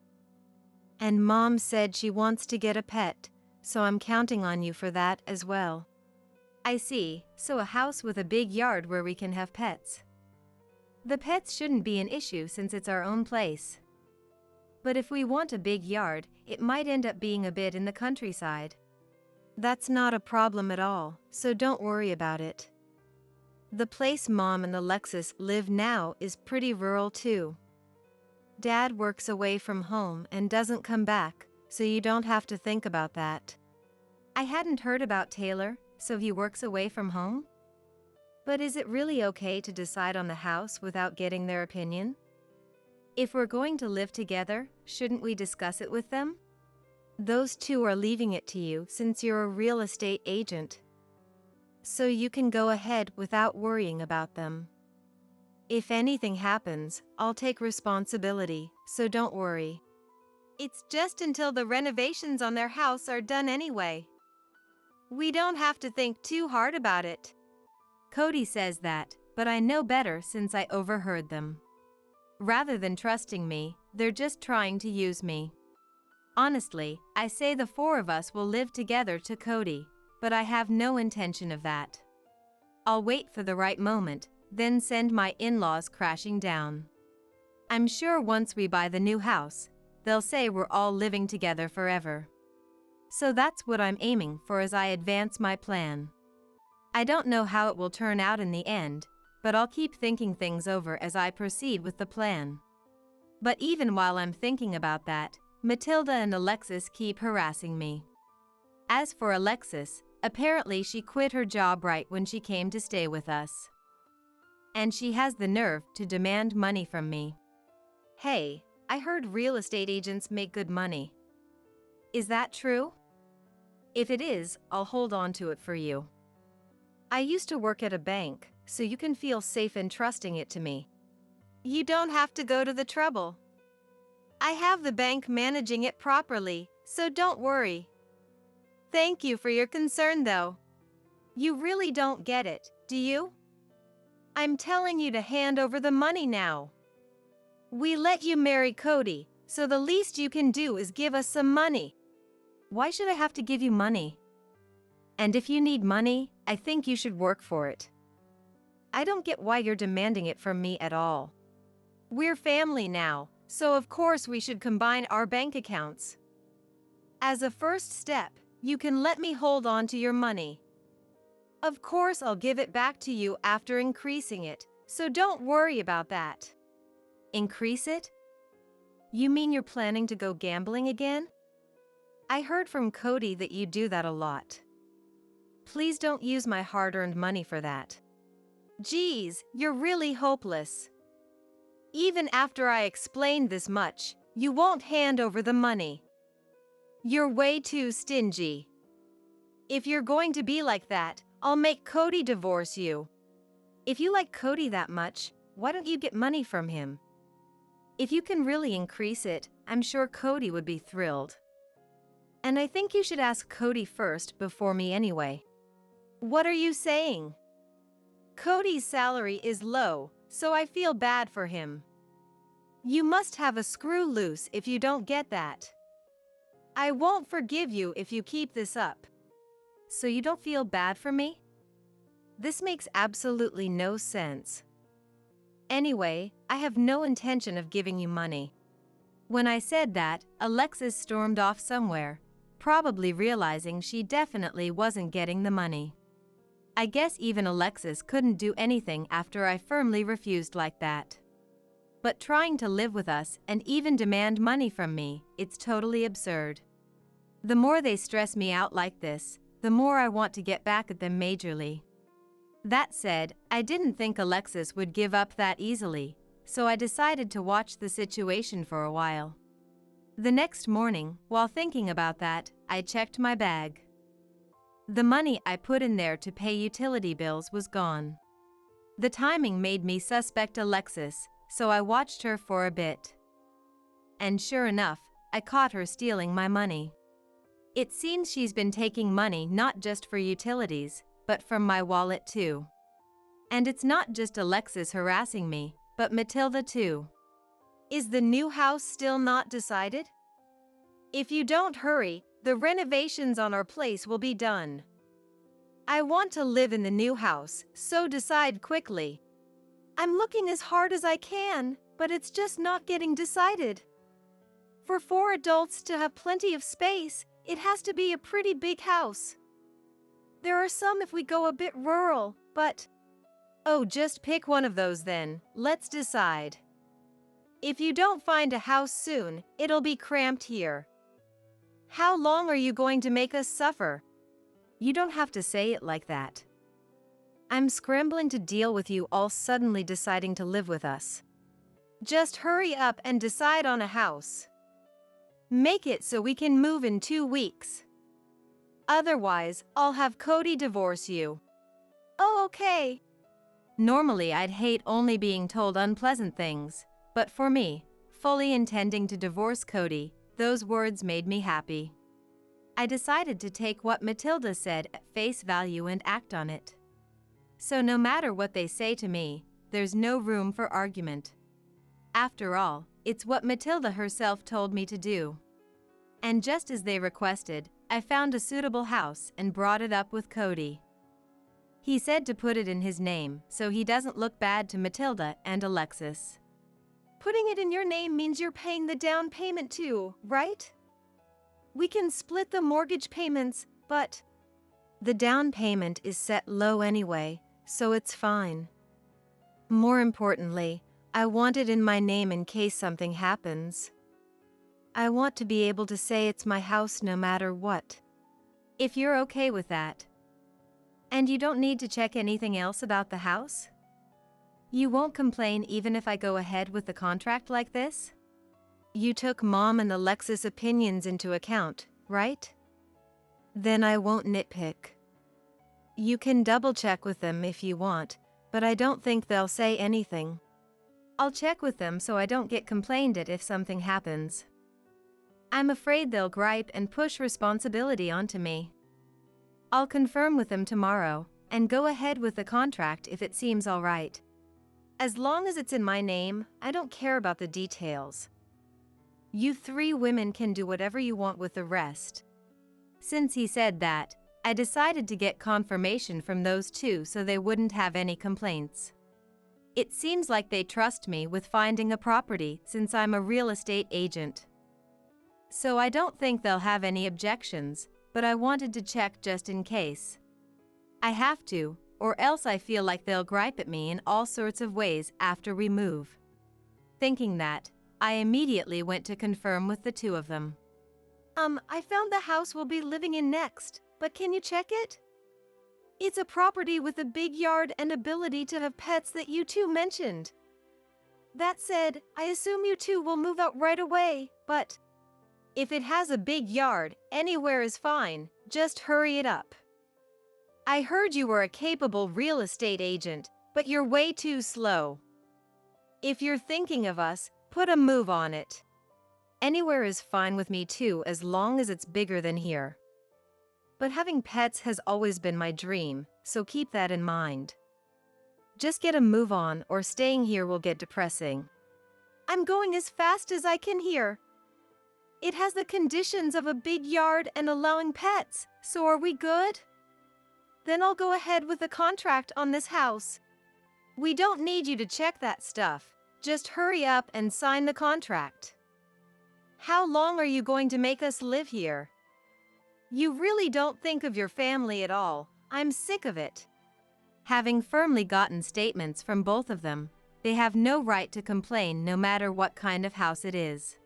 And Mom said she wants to get a pet, so I'm counting on you for that as well. I see, so a house with a big yard where we can have pets. The pets shouldn't be an issue since it's our own place. But if we want a big yard, it might end up being a bit in the countryside. That's not a problem at all, so don't worry about it. The place Mom and Alexis live now is pretty rural too. Dad works away from home and doesn't come back, so you don't have to think about that. I hadn't heard about Taylor, so he works away from home? But is it really okay to decide on the house without getting their opinion? If we're going to live together, shouldn't we discuss it with them? Those 2 are leaving it to you since you're a real estate agent. So you can go ahead without worrying about them. If anything happens, I'll take responsibility, so don't worry. It's just until the renovations on their house are done anyway. We don't have to think too hard about it. Cody says that, but I know better since I overheard them. Rather than trusting me, they're just trying to use me. Honestly, I say the four of us will live together to Cody, but I have no intention of that. I'll wait for the right moment, then send my in-laws crashing down. I'm sure once we buy the new house, they'll say we're all living together forever. So that's what I'm aiming for as I advance my plan. I don't know how it will turn out in the end, but I'll keep thinking things over as I proceed with the plan. But even while I'm thinking about that, Matilda and Alexis keep harassing me. As for Alexis, apparently she quit her job right when she came to stay with us. And she has the nerve to demand money from me. Hey, I heard real estate agents make good money. Is that true? If it is, I'll hold on to it for you. I used to work at a bank, so you can feel safe in trusting it to me. You don't have to go to the trouble. I have the bank managing it properly, so don't worry. Thank you for your concern though. You really don't get it, do you? I'm telling you to hand over the money now. We let you marry Cody, so the least you can do is give us some money. Why should I have to give you money? And if you need money, I think you should work for it. I don't get why you're demanding it from me at all. We're family now, so of course we should combine our bank accounts. As a first step, you can let me hold on to your money. Of course I'll give it back to you after increasing it, so don't worry about that. Increase it? You mean you're planning to go gambling again? I heard from Cody that you do that a lot. Please don't use my hard-earned money for that. Geez, you're really hopeless. Even after I explained this much, you won't hand over the money. You're way too stingy. If you're going to be like that, I'll make Cody divorce you. If you like Cody that much, why don't you get money from him? If you can really increase it, I'm sure Cody would be thrilled. And I think you should ask Cody first before me anyway. What are you saying? Cody's salary is low, so I feel bad for him. You must have a screw loose if you don't get that. I won't forgive you if you keep this up. So you don't feel bad for me? This makes absolutely no sense. Anyway, I have no intention of giving you money. When I said that, Alexis stormed off somewhere, probably realizing she definitely wasn't getting the money. I guess even Alexis couldn't do anything after I firmly refused like that. But trying to live with us and even demand money from me, it's totally absurd. The more they stress me out like this, the more I want to get back at them majorly. That said, I didn't think Alexis would give up that easily, so I decided to watch the situation for a while. The next morning, while thinking about that, I checked my bag. The money I put in there to pay utility bills was gone. The timing made me suspect Alexis, so I watched her for a bit. And sure enough, I caught her stealing my money. It seems she's been taking money not just for utilities, but from my wallet too. And it's not just Alexis harassing me, but Matilda too. Is the new house still not decided? If you don't hurry, the renovations on our place will be done. I want to live in the new house, so decide quickly. I'm looking as hard as I can, but it's just not getting decided. For 4 adults to have plenty of space, it has to be a pretty big house. There are some if we go a bit rural, but... Oh, just pick one of those then, let's decide. If you don't find a house soon, it'll be cramped here. How long are you going to make us suffer? You don't have to say it like that. I'm scrambling to deal with you all suddenly deciding to live with us. Just hurry up and decide on a house. Make it so we can move in 2 weeks. Otherwise, I'll have Cody divorce you. Oh, okay. Normally, I'd hate only being told unpleasant things, but for me, fully intending to divorce Cody, Those words made me happy. I decided to take what Matilda said at face value and act on it. So no matter what they say to me, there's no room for argument. After all, it's what Matilda herself told me to do. And just as they requested, I found a suitable house and brought it up with Cody. He said to put it in his name so he doesn't look bad to Matilda and Alexis. Putting it in your name means you're paying the down payment too, right? We can split the mortgage payments, but the down payment is set low anyway, so it's fine. More importantly, I want it in my name in case something happens. I want to be able to say it's my house no matter what. If you're okay with that. And you don't need to check anything else about the house? You won't complain even if I go ahead with the contract like this? You took Mom and Alexis' opinions into account, right? Then I won't nitpick. You can double-check with them if you want, but I don't think they'll say anything. I'll check with them so I don't get complained at if something happens. I'm afraid they'll gripe and push responsibility onto me. I'll confirm with them tomorrow and go ahead with the contract if it seems all right. As long as it's in my name, I don't care about the details. You 3 women can do whatever you want with the rest. Since he said that, I decided to get confirmation from those 2 so they wouldn't have any complaints. It seems like they trust me with finding a property since I'm a real estate agent. So I don't think they'll have any objections, but I wanted to check just in case. I have to, or else I feel like they'll gripe at me in all sorts of ways after we move. Thinking that, I immediately went to confirm with the 2 of them. I found the house we'll be living in next, but can you check it? It's a property with a big yard and ability to have pets that you 2 mentioned. That said, I assume you 2 will move out right away, but if it has a big yard, anywhere is fine, just hurry it up. I heard you were a capable real estate agent, but you're way too slow. If you're thinking of us, put a move on it. Anywhere is fine with me too as long as it's bigger than here. But having pets has always been my dream, so keep that in mind. Just get a move on or staying here will get depressing. I'm going as fast as I can here. It has the conditions of a big yard and allowing pets, so are we good? Then I'll go ahead with the contract on this house. We don't need you to check that stuff. Just hurry up and sign the contract. How long are you going to make us live here? You really don't think of your family at all. I'm sick of it. Having firmly gotten statements from both of them, they have no right to complain no matter what kind of house it is.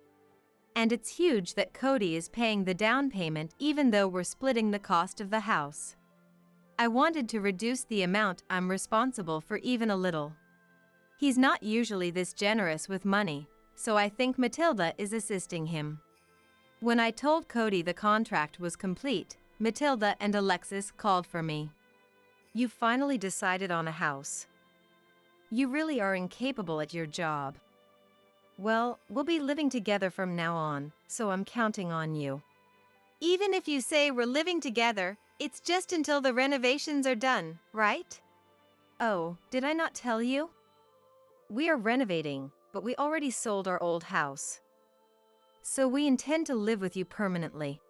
And it's huge that Cody is paying the down payment even though we're splitting the cost of the house. I wanted to reduce the amount I'm responsible for even a little. He's not usually this generous with money, so I think Matilda is assisting him. When I told Cody the contract was complete, Matilda and Alexis called for me. You finally decided on a house. You really are incapable at your job. Well, we'll be living together from now on, so I'm counting on you. Even if you say we're living together, it's just until the renovations are done, right? Oh, did I not tell you? We are renovating, but we already sold our old house. So we intend to live with you permanently.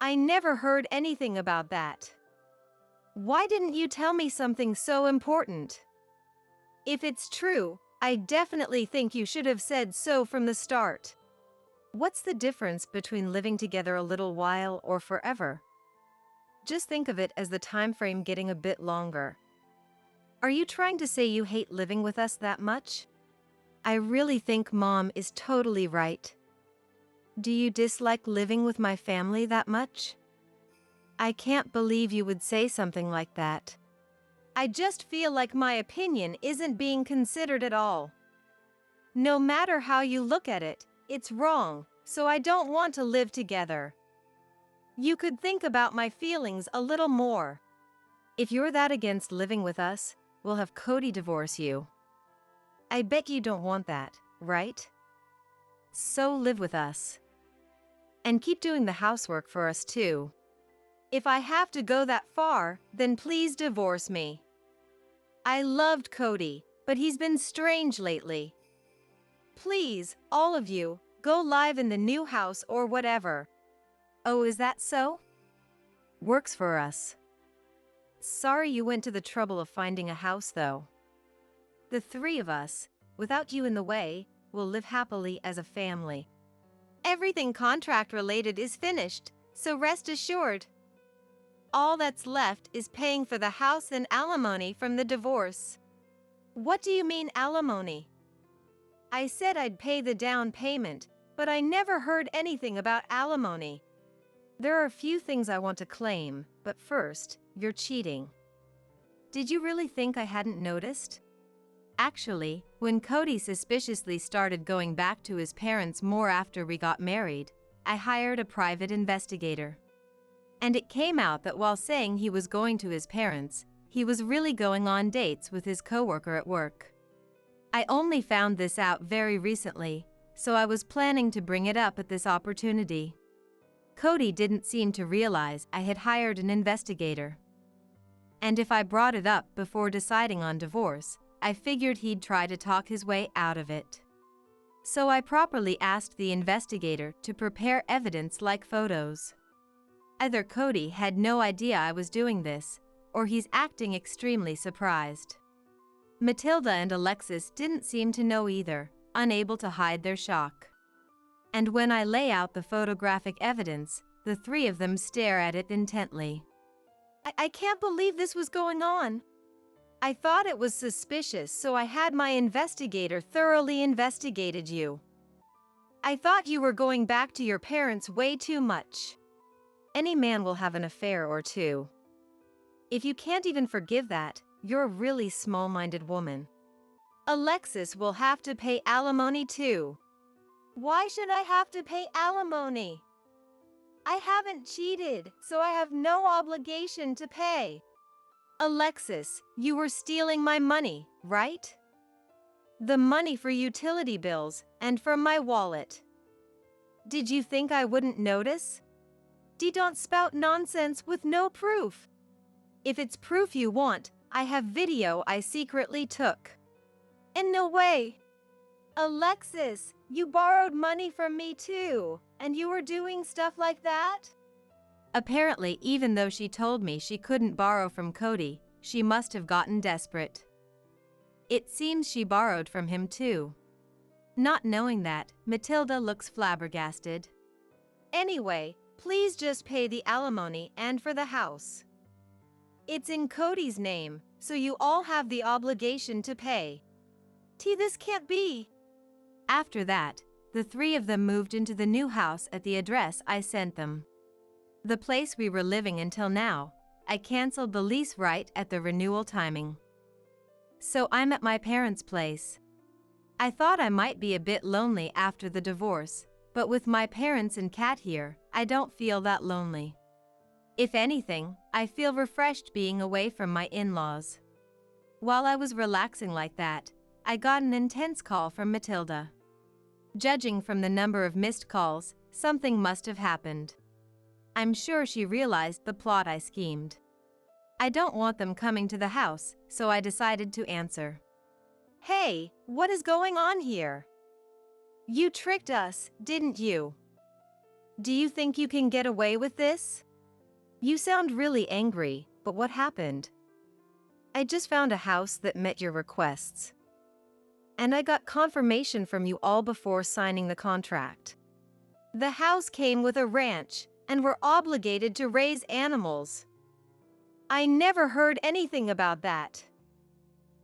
I never heard anything about that. Why didn't you tell me something so important? If it's true, I definitely think you should have said so from the start. What's the difference between living together a little while or forever? Just think of it as the time frame getting a bit longer. Are you trying to say you hate living with us that much? I really think Mom is totally right. Do you dislike living with my family that much? I can't believe you would say something like that. I just feel like my opinion isn't being considered at all. No matter how you look at it, it's wrong, so I don't want to live together. You could think about my feelings a little more. If you're that against living with us, we'll have Cody divorce you. I bet you don't want that, right? So live with us. And keep doing the housework for us too. If I have to go that far, then please divorce me. I loved Cody, but he's been strange lately. Please, all of you, go live in the new house or whatever. Oh, is that so? Works for us. Sorry you went to the trouble of finding a house though. The three of us, without you in the way, will live happily as a family. Everything contract related is finished, so rest assured. All that's left is paying for the house and alimony from the divorce. What do you mean alimony? I said I'd pay the down payment, but I never heard anything about alimony. There are a few things I want to claim, but first, you're cheating. Did you really think I hadn't noticed? Actually, when Cody suspiciously started going back to his parents more after we got married, I hired a private investigator. And it came out that while saying he was going to his parents, he was really going on dates with his coworker at work. I only found this out very recently, so I was planning to bring it up at this opportunity. Cody didn't seem to realize I had hired an investigator. And if I brought it up before deciding on divorce, I figured he'd try to talk his way out of it. So I properly asked the investigator to prepare evidence like photos. Either Cody had no idea I was doing this, or he's acting extremely surprised. Matilda and Alexis didn't seem to know either, unable to hide their shock. And when I lay out the photographic evidence, the three of them stare at it intently. I can't believe this was going on. I thought it was suspicious, so I had my investigator thoroughly investigated you. I thought you were going back to your parents way too much. Any man will have an affair or two. If you can't even forgive that, you're a really small-minded woman. Alexis will have to pay alimony too. Why should I have to pay alimony? I haven't cheated, so I have no obligation to pay. Alexis, you were stealing my money, right? The money for utility bills and from my wallet. Did you think I wouldn't notice? Don't spout nonsense with no proof. If it's proof you want, I have video I secretly took. And no way. Alexis, you borrowed money from me too, and you were doing stuff like that? Apparently, even though she told me she couldn't borrow from Cody, she must have gotten desperate. It seems she borrowed from him too. Not knowing that, Matilda looks flabbergasted. Anyway, please just pay the alimony and for the house. It's in Cody's name, so you all have the obligation to pay. This can't be. After that, the three of them moved into the new house at the address I sent them. The place we were living until now, I canceled the lease right at the renewal timing. So I'm at my parents' place. I thought I might be a bit lonely after the divorce, but with my parents and Kat here, I don't feel that lonely. If anything, I feel refreshed being away from my in-laws. While I was relaxing like that, I got an intense call from Matilda. Judging from the number of missed calls, something must have happened. I'm sure she realized the plot I schemed. I don't want them coming to the house, so I decided to answer. Hey, what is going on here? You tricked us, didn't you? Do you think you can get away with this? You sound really angry, but what happened? I just found a house that met your requests. And I got confirmation from you all before signing the contract. The house came with a ranch, and we're obligated to raise animals. I never heard anything about that.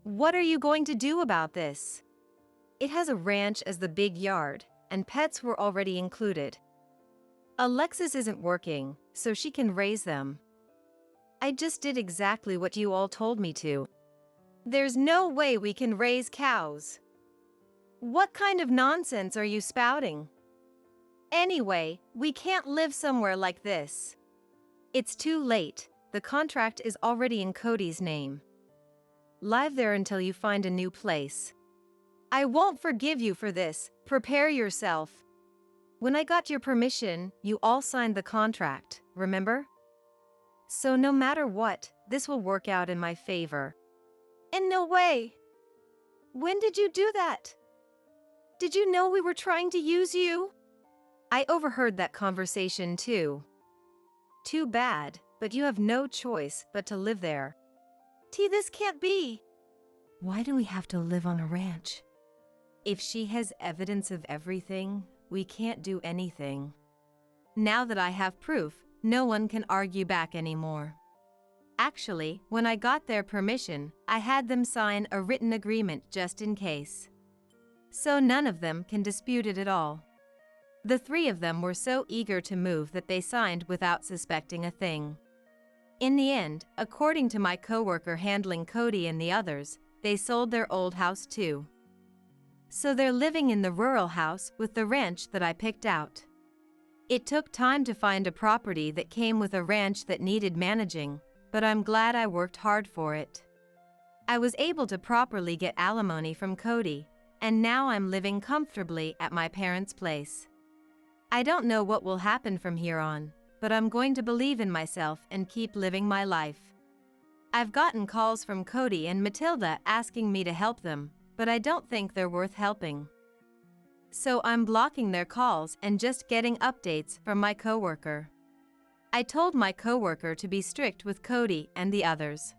What are you going to do about this? It has a ranch as the big yard, and pets were already included. Alexis isn't working, so she can raise them. I just did exactly what you all told me to. There's no way we can raise cows. What kind of nonsense are you spouting? Anyway, we can't live somewhere like this. It's too late, the contract is already in Cody's name. Live there until you find a new place. I won't forgive you for this, prepare yourself. When I got your permission, you all signed the contract, remember? So no matter what, this will work out in my favor. And no way! When did you do that? Did you know we were trying to use you? I overheard that conversation too. Too bad, but you have no choice but to live there. This can't be. Why do we have to live on a ranch? If she has evidence of everything, we can't do anything. Now that I have proof, no one can argue back anymore. Actually, when I got their permission, I had them sign a written agreement just in case. So none of them can dispute it at all. The three of them were so eager to move that they signed without suspecting a thing. In the end, according to my coworker handling Cody and the others, they sold their old house too. So they're living in the rural house with the ranch that I picked out. It took time to find a property that came with a ranch that needed managing, but I'm glad I worked hard for it. I was able to properly get alimony from Cody, and now I'm living comfortably at my parents' place. I don't know what will happen from here on, but I'm going to believe in myself and keep living my life. I've gotten calls from Cody and Matilda asking me to help them, but I don't think they're worth helping. So I'm blocking their calls and just getting updates from my coworker. I told my coworker to be strict with Cody and the others.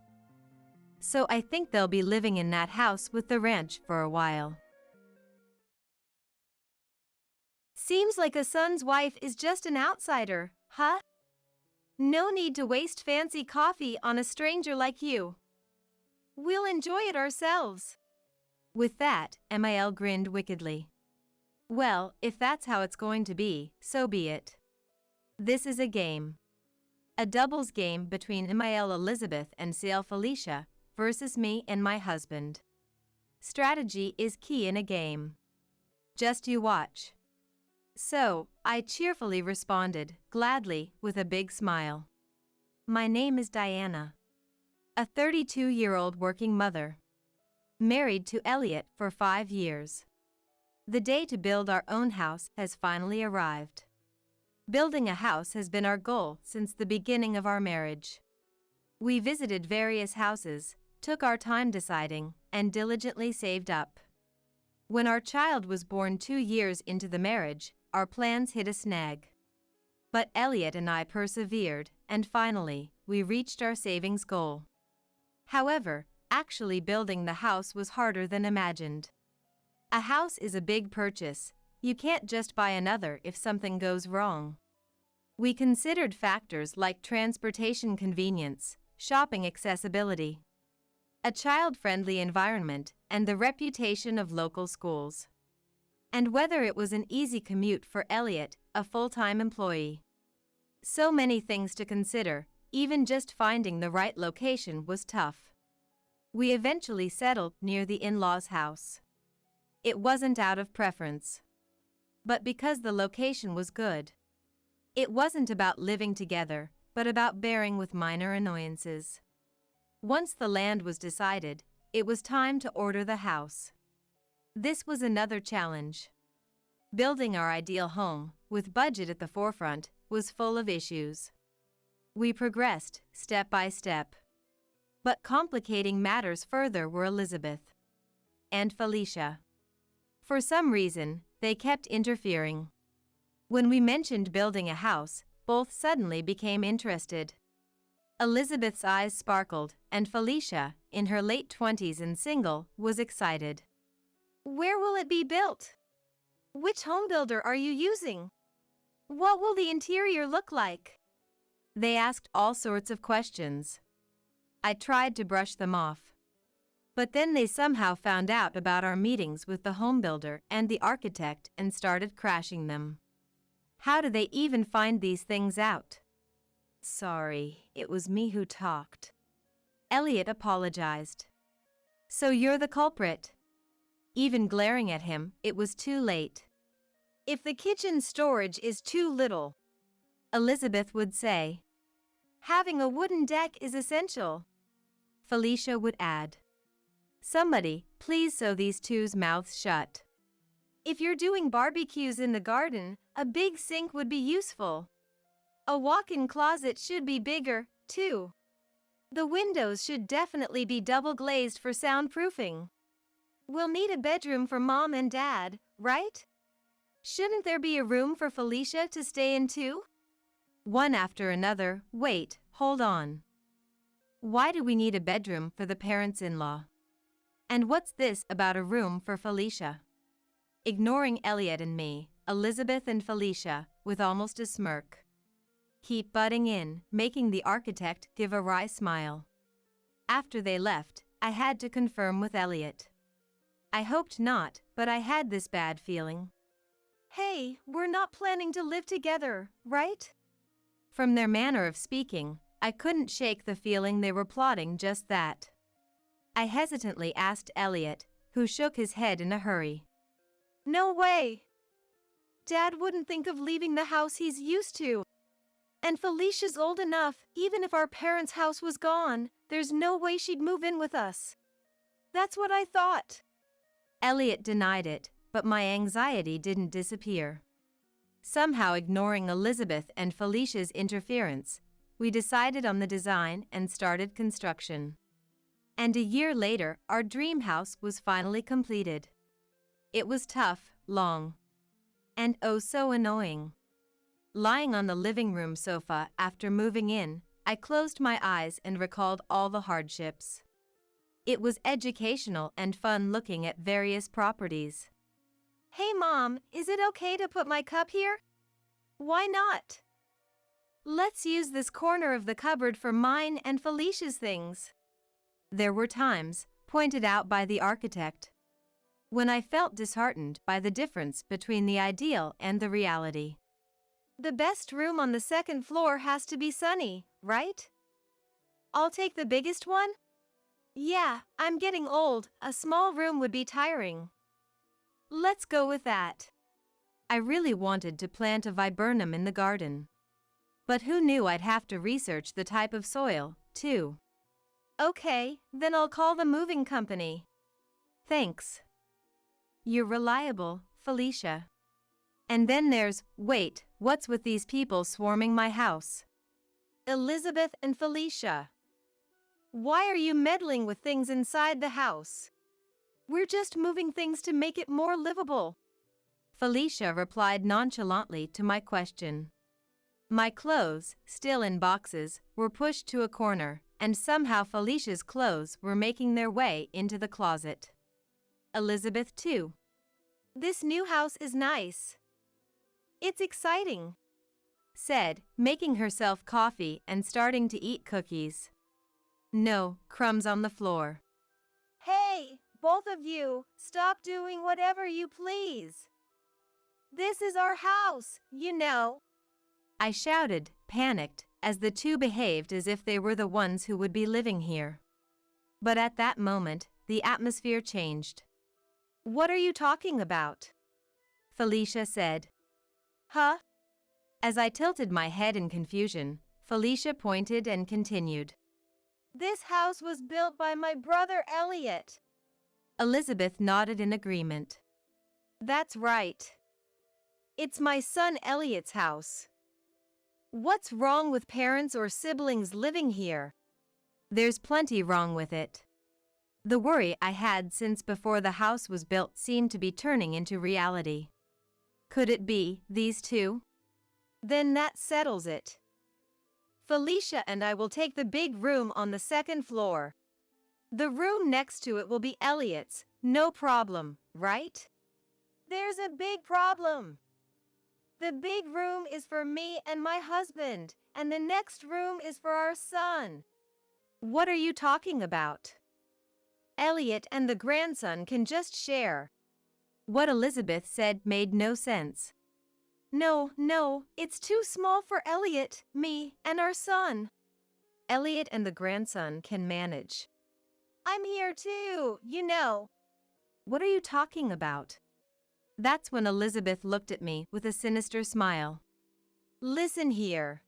So I think they'll be living in that house with the ranch for a while. Seems like a son's wife is just an outsider, huh? No need to waste fancy coffee on a stranger like you. We'll enjoy it ourselves. With that, Emil grinned wickedly. Well, if that's how it's going to be, so be it. This is a game. A doubles game between Emil Elizabeth and Sale Felicia versus me and my husband. Strategy is key in a game. Just you watch. So, I cheerfully responded, gladly, with a big smile. My name is Diana. A 32-year-old working mother. Married to Elliot for 5 years. The day to build our own house has finally arrived. Building a house has been our goal since the beginning of our marriage. We visited various houses, took our time deciding, and diligently saved up. When our child was born 2 years into the marriage, our plans hit a snag. But Elliot and I persevered, and finally, we reached our savings goal. However, actually building the house was harder than imagined. A house is a big purchase. You can't just buy another if something goes wrong. We considered factors like transportation convenience, shopping accessibility, a child-friendly environment, and the reputation of local schools. And whether it was an easy commute for Elliot, a full-time employee. So many things to consider, even just finding the right location was tough. We eventually settled near the in-laws' house. It wasn't out of preference, but because the location was good. It wasn't about living together, but about bearing with minor annoyances. Once the land was decided, it was time to order the house. This was another challenge. Building our ideal home, with budget at the forefront, was full of issues. We progressed, step by step. But complicating matters further were Elizabeth and Felicia. For some reason, they kept interfering. When we mentioned building a house, both suddenly became interested. Elizabeth's eyes sparkled, and Felicia, in her late 20s and single, was excited. Where will it be built? Which home builder are you using? What will the interior look like? They asked all sorts of questions. I tried to brush them off. But then they somehow found out about our meetings with the home builder and the architect and started crashing them. How do they even find these things out? Sorry, it was me who talked. Elliot apologized. So you're the culprit? Even glaring at him, it was too late. If the kitchen storage is too little, Elizabeth would say, having a wooden deck is essential, Felicia would add. Somebody, please sew these two's mouths shut. If you're doing barbecues in the garden, a big sink would be useful. A walk-in closet should be bigger, too. The windows should definitely be double-glazed for soundproofing. We'll need a bedroom for Mom and Dad, right? Shouldn't there be a room for Felicia to stay in too? One after another. Wait, hold on. Why do we need a bedroom for the parents-in-law? And what's this about a room for Felicia? Ignoring Elliot and me, Elizabeth and Felicia, with almost a smirk, keep butting in, making the architect give a wry smile. After they left, I had to confirm with Elliot. I hoped not, but I had this bad feeling. Hey, we're not planning to live together, right? From their manner of speaking, I couldn't shake the feeling they were plotting just that. I hesitantly asked Elliot, who shook his head in a hurry. No way! Dad wouldn't think of leaving the house he's used to. And Felicia's old enough, even if our parents' house was gone, there's no way she'd move in with us. That's what I thought. Elliot denied it, but my anxiety didn't disappear. Somehow ignoring Elizabeth and Felicia's interference, we decided on the design and started construction. And a year later, our dream house was finally completed. It was tough, long, and oh so annoying. Lying on the living room sofa after moving in, I closed my eyes and recalled all the hardships. It was educational and fun looking at various properties. Hey Mom, is it okay to put my cup here? Why not? Let's use this corner of the cupboard for mine and Felicia's things. There were times, pointed out by the architect, when I felt disheartened by the difference between the ideal and the reality. The best room on the second floor has to be sunny, right? I'll take the biggest one? Yeah, I'm getting old, a small room would be tiring. Let's go with that. I really wanted to plant a viburnum in the garden. But who knew I'd have to research the type of soil, too. Okay, then I'll call the moving company. Thanks. You're reliable, Felicia. And then there's, wait, what's with these people swarming my house? Elizabeth and Felicia. Why are you meddling with things inside the house? We're just moving things to make it more livable. Felicia replied nonchalantly to my question. My clothes, still in boxes, were pushed to a corner, and somehow Felicia's clothes were making their way into the closet. Elizabeth too. This new house is nice. It's exciting, said, making herself coffee and starting to eat cookies. No, crumbs on the floor. Hey, both of you, stop doing whatever you please. This is our house, you know. I shouted, panicked, as the two behaved as if they were the ones who would be living here. But at that moment, the atmosphere changed. What are you talking about? Felicia said. Huh? As I tilted my head in confusion, Felicia pointed and continued. This house was built by my brother Elliot. Elizabeth nodded in agreement. That's right. It's my son Elliot's house. What's wrong with parents or siblings living here? There's plenty wrong with it. The worry I had since before the house was built seemed to be turning into reality. Could it be these two? Then that settles it. Felicia and I will take the big room on the second floor. The room next to it will be Elliot's, no problem, right? There's a big problem. The big room is for me and my husband, and the next room is for our son. What are you talking about? Elliot and the grandson can just share. What Elizabeth said made no sense. No, it's too small for Elliot, me, and our son. Elliot and the grandson can manage. I'm here too, you know. What are you talking about? That's when Elizabeth looked at me with a sinister smile. Listen here.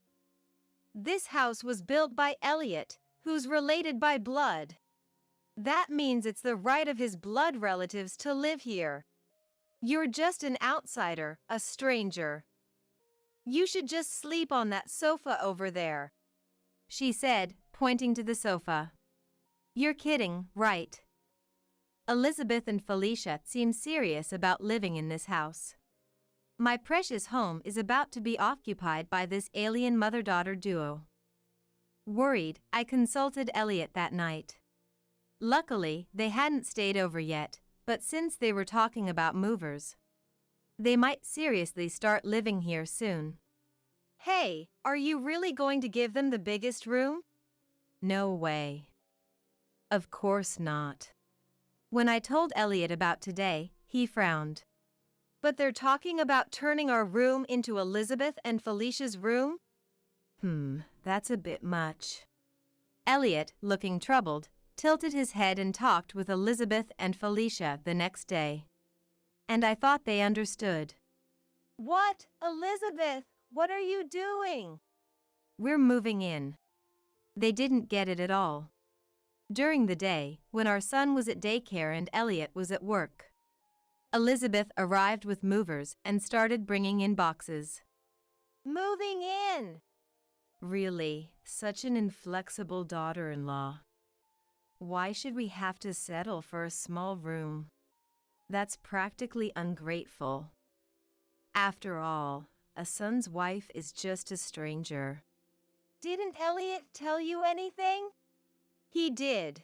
This house was built by Elliot, who's related by blood. That means it's the right of his blood relatives to live here. You're just an outsider, a stranger. You should just sleep on that sofa over there, she said, pointing to the sofa. You're kidding, right? Elizabeth and Felicia seem serious about living in this house. My precious home is about to be occupied by this alien mother-daughter duo. Worried, I consulted Elliot that night. Luckily, they hadn't stayed over yet, but since they were talking about movers, they might seriously start living here soon. Hey, are you really going to give them the biggest room? No way. Of course not. When I told Elliot about today, he frowned. But they're talking about turning our room into Elizabeth and Felicia's room? That's a bit much. Elliot, looking troubled, tilted his head and talked with Elizabeth and Felicia the next day. And I thought they understood. What, Elizabeth? What are you doing? We're moving in. They didn't get it at all. During the day, when our son was at daycare and Elliot was at work, Elizabeth arrived with movers and started bringing in boxes. Moving in! Really, such an inflexible daughter-in-law. Why should we have to settle for a small room? That's practically ungrateful. After all, a son's wife is just a stranger. Didn't Elliot tell you anything? He did.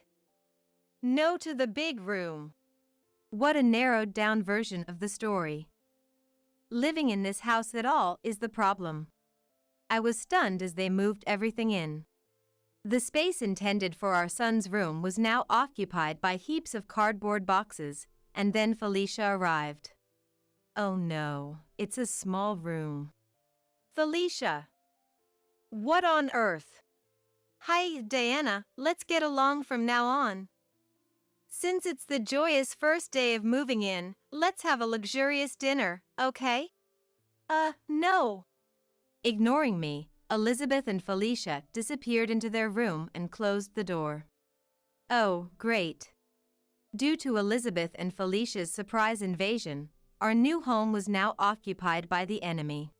No to the big room. What a narrowed-down version of the story. Living in this house at all is the problem. I was stunned as they moved everything in. The space intended for our son's room was now occupied by heaps of cardboard boxes, and then Felicia arrived. Oh no, it's a small room. Felicia! What on earth? Hi, Diana, let's get along from now on. Since it's the joyous first day of moving in, let's have a luxurious dinner, okay? No. Ignoring me, Elizabeth and Felicia disappeared into their room and closed the door. Oh, great. Due to Elizabeth and Felicia's surprise invasion, our new home was now occupied by the enemy.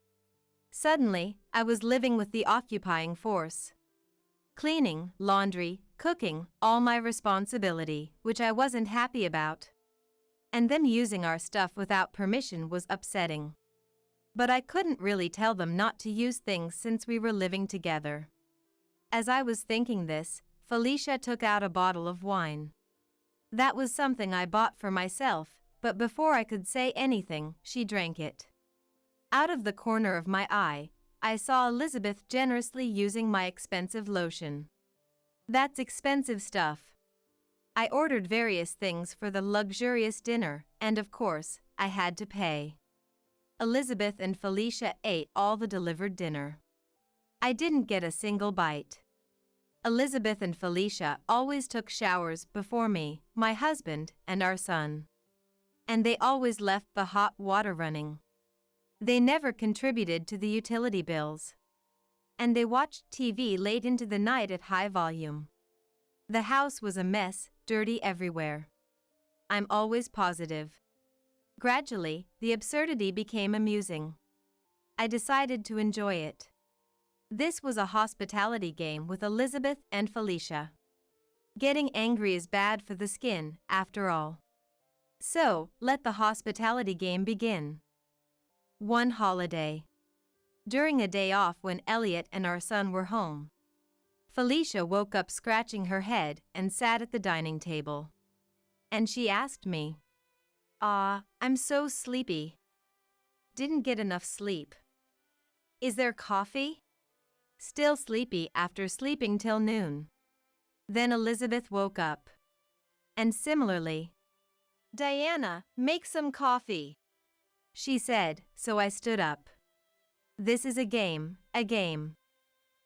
Suddenly, I was living with the occupying force. Cleaning, laundry, cooking, all my responsibility, which I wasn't happy about. And them using our stuff without permission was upsetting. But I couldn't really tell them not to use things since we were living together. As I was thinking this, Felicia took out a bottle of wine. That was something I bought for myself, but before I could say anything, she drank it. Out of the corner of my eye, I saw Elizabeth generously using my expensive lotion. That's expensive stuff. I ordered various things for the luxurious dinner, and of course, I had to pay. Elizabeth and Felicia ate all the delivered dinner. I didn't get a single bite. Elizabeth and Felicia always took showers before me, my husband, and our son. And they always left the hot water running. They never contributed to the utility bills. And they watched TV late into the night at high volume. The house was a mess, dirty everywhere. I'm always positive. Gradually, the absurdity became amusing. I decided to enjoy it. This was a hospitality game with Elizabeth and Felicia. Getting angry is bad for the skin, after all. So, let the hospitality game begin. One holiday. During a day off when Elliot and our son were home, Felicia woke up scratching her head and sat at the dining table. And she asked me, I'm so sleepy. Didn't get enough sleep. Is there coffee? Still sleepy after sleeping till noon. Then Elizabeth woke up. And similarly, Diana, make some coffee, she said, so I stood up. This is a game, a game.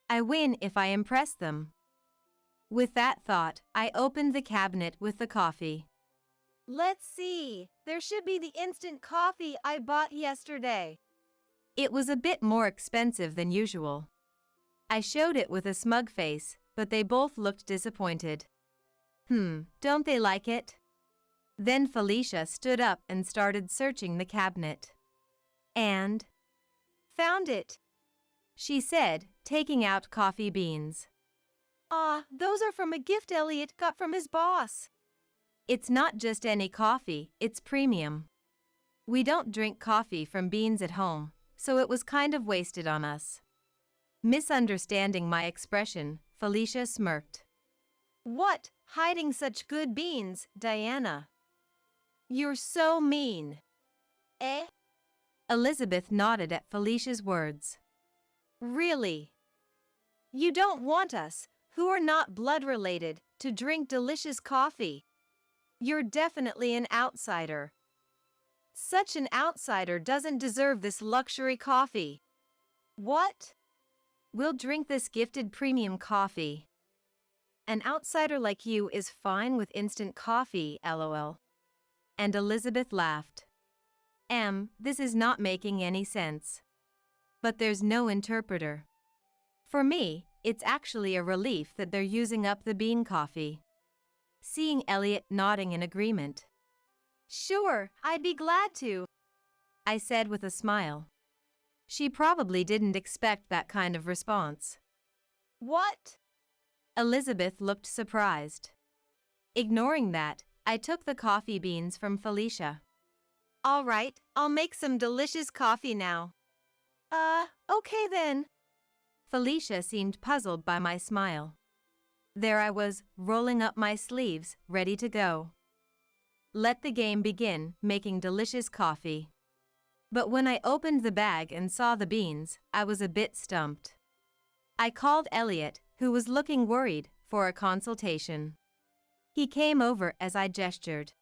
I win if I impress them. With that thought, I opened the cabinet with the coffee. Let's see, there should be the instant coffee I bought yesterday. It was a bit more expensive than usual. I showed it with a smug face, but they both looked disappointed. Don't they like it? Then Felicia stood up and started searching the cabinet. And Found it. she said, taking out coffee beans. Ah, those are from a gift Elliot got from his boss. It's not just any coffee, it's premium. We don't drink coffee from beans at home, so it was kind of wasted on us. Misunderstanding my expression, Felicia smirked. What? Hiding such good beans, Diana? You're so mean. Eh? Elizabeth nodded at Felicia's words. Really? You don't want us, who are not blood related, to drink delicious coffee. You're definitely an outsider. Such an outsider doesn't deserve this luxury coffee. What? We'll drink this gifted premium coffee. An outsider like you is fine with instant coffee, lol. And Elizabeth laughed. This is not making any sense. But there's no interpreter. For me, it's actually a relief that they're using up the bean coffee. Seeing Elliot nodding in agreement. Sure, I'd be glad to, I said with a smile. She probably didn't expect that kind of response. What? Elizabeth looked surprised. Ignoring that, I took the coffee beans from Felicia. All right, I'll make some delicious coffee now. Okay then. Felicia seemed puzzled by my smile. There I was, rolling up my sleeves, ready to go. Let the game begin, making delicious coffee. But when I opened the bag and saw the beans, I was a bit stumped. I called Elliot, who was looking worried, for a consultation. He came over as I gestured.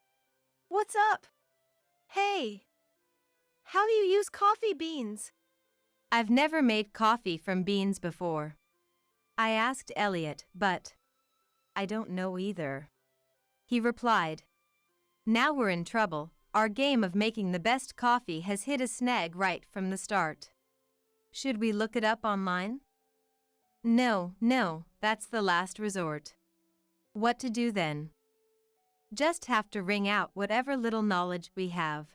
What's up? Hey. How do you use coffee beans? I've never made coffee from beans before. I asked Elliot, but I don't know either. He replied. Now we're in trouble. Our game of making the best coffee has hit a snag right from the start. Should we look it up online? No, that's the last resort. What to do then? Just have to wring out whatever little knowledge we have.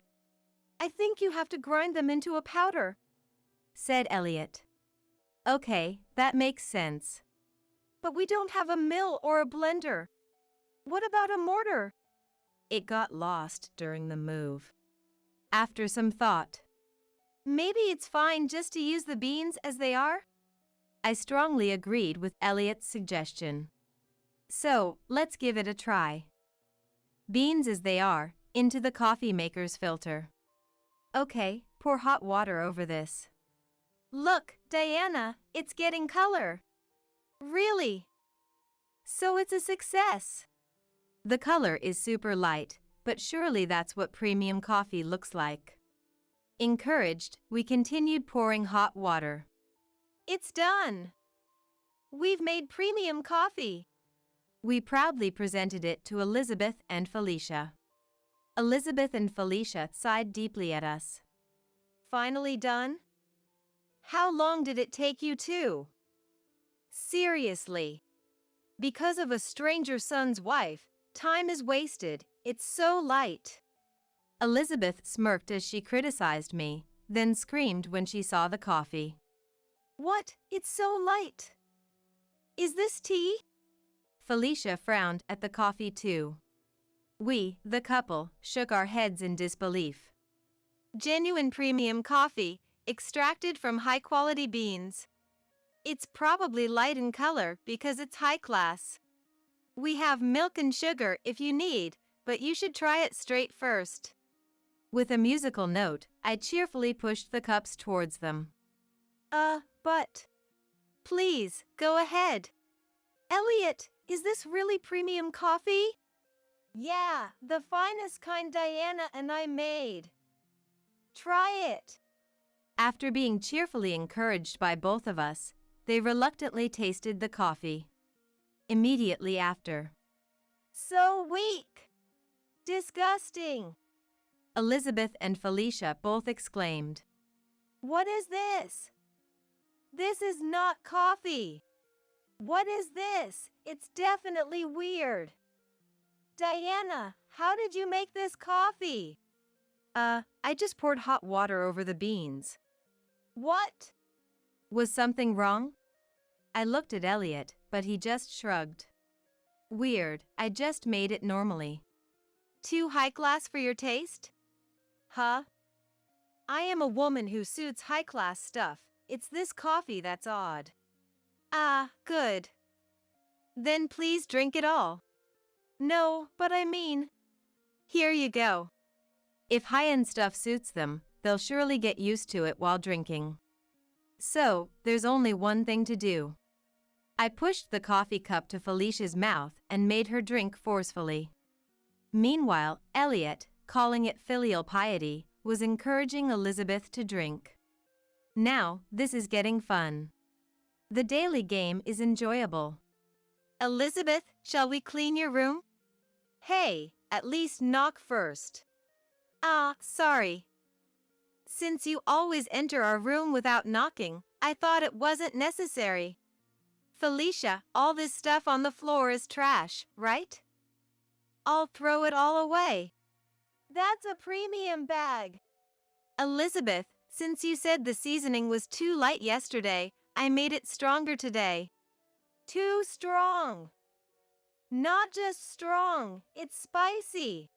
I think you have to grind them into a powder, said Elliot. Okay, that makes sense. But we don't have a mill or a blender. What about a mortar? It got lost during the move. After some thought. Maybe it's fine just to use the beans as they are? I strongly agreed with Elliot's suggestion. So, let's give it a try. Beans as they are, into the coffee maker's filter. Okay, pour hot water over this. Look, Diana, it's getting color. Really? So it's a success. The color is super light, but surely that's what premium coffee looks like. Encouraged, we continued pouring hot water. It's done. We've made premium coffee. We proudly presented it to Elizabeth and Felicia. Elizabeth and Felicia sighed deeply at us. Finally done? How long did it take you to? Seriously. Because of a stranger son's wife, time is wasted. It's so light. Elizabeth smirked as she criticized me, then screamed when she saw the coffee. What? It's so light. Is this tea? Felicia frowned at the coffee too. We, the couple, shook our heads in disbelief. Genuine premium coffee, extracted from high-quality beans. It's probably light in color because it's high class. We have milk and sugar if you need, but you should try it straight first. With a musical note, I cheerfully pushed the cups towards them. But... Please, go ahead. Elliot, is this really premium coffee? Yeah, the finest kind Diana and I made. Try it. After being cheerfully encouraged by both of us, they reluctantly tasted the coffee. Immediately after. So weak. Disgusting. Elizabeth and Felicia both exclaimed. What is this? This is not coffee. What is this? It's definitely weird. Diana, how did you make this coffee? I just poured hot water over the beans. What? Was something wrong? I looked at Elliot, but he just shrugged. Weird, I just made it normally. Too high class for your taste? Huh? I am a woman who suits high-class stuff. It's this coffee that's odd. Ah, good. Then please drink it all. No, but I mean... Here you go. If high-end stuff suits them, they'll surely get used to it while drinking. So, there's only one thing to do. I pushed the coffee cup to Felicia's mouth and made her drink forcefully. Meanwhile, Elliot, calling it filial piety, was encouraging Elizabeth to drink. Now, this is getting fun. The daily game is enjoyable. Elizabeth, shall we clean your room? Hey, at least knock first. Ah, sorry. Since you always enter our room without knocking, I thought it wasn't necessary. Felicia, all this stuff on the floor is trash, right? I'll throw it all away. That's a premium bag. Elizabeth, since you said the seasoning was too light yesterday, I made it stronger today. Too strong. Not just strong, it's spicy.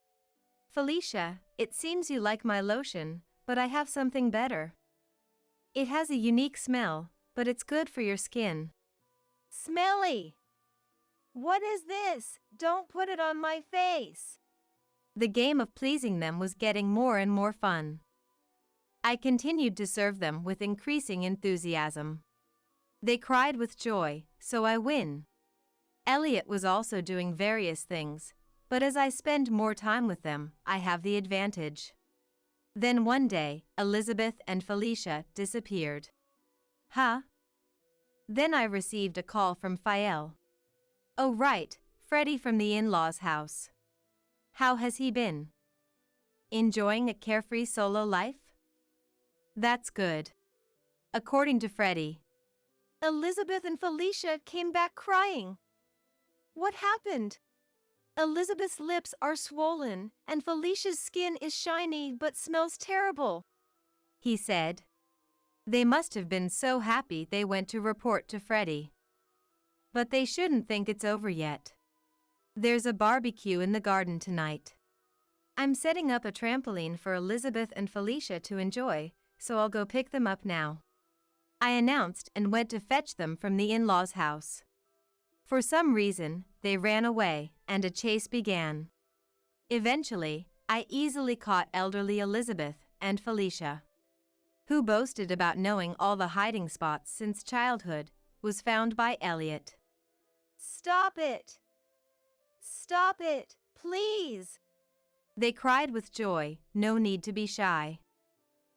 Felicia, it seems you like my lotion, but I have something better. It has a unique smell, but it's good for your skin. Smelly. What is this? Don't put it on my face. The game of pleasing them was getting more and more fun. I continued to serve them with increasing enthusiasm. They cried with joy, so I win. Elliot was also doing various things, but as I spend more time with them, I have the advantage. Then one day, Elizabeth and Felicia disappeared. Huh? Then I received a call from Fael. Oh right, Freddie from the in-laws' house. How has he been? Enjoying a carefree solo life? That's good. According to Freddie, Elizabeth and Felicia came back crying. What happened? Elizabeth's lips are swollen, and Felicia's skin is shiny but smells terrible, he said. They must have been so happy they went to report to Freddie. But they shouldn't think it's over yet. There's a barbecue in the garden tonight. I'm setting up a trampoline for Elizabeth and Felicia to enjoy, so I'll go pick them up now. I announced and went to fetch them from the in-laws' house. For some reason, they ran away, and a chase began. Eventually, I easily caught elderly Elizabeth and Felicia, who boasted about knowing all the hiding spots since childhood, was found by Elliot. Stop it! Stop it, please! They cried with joy, no need to be shy.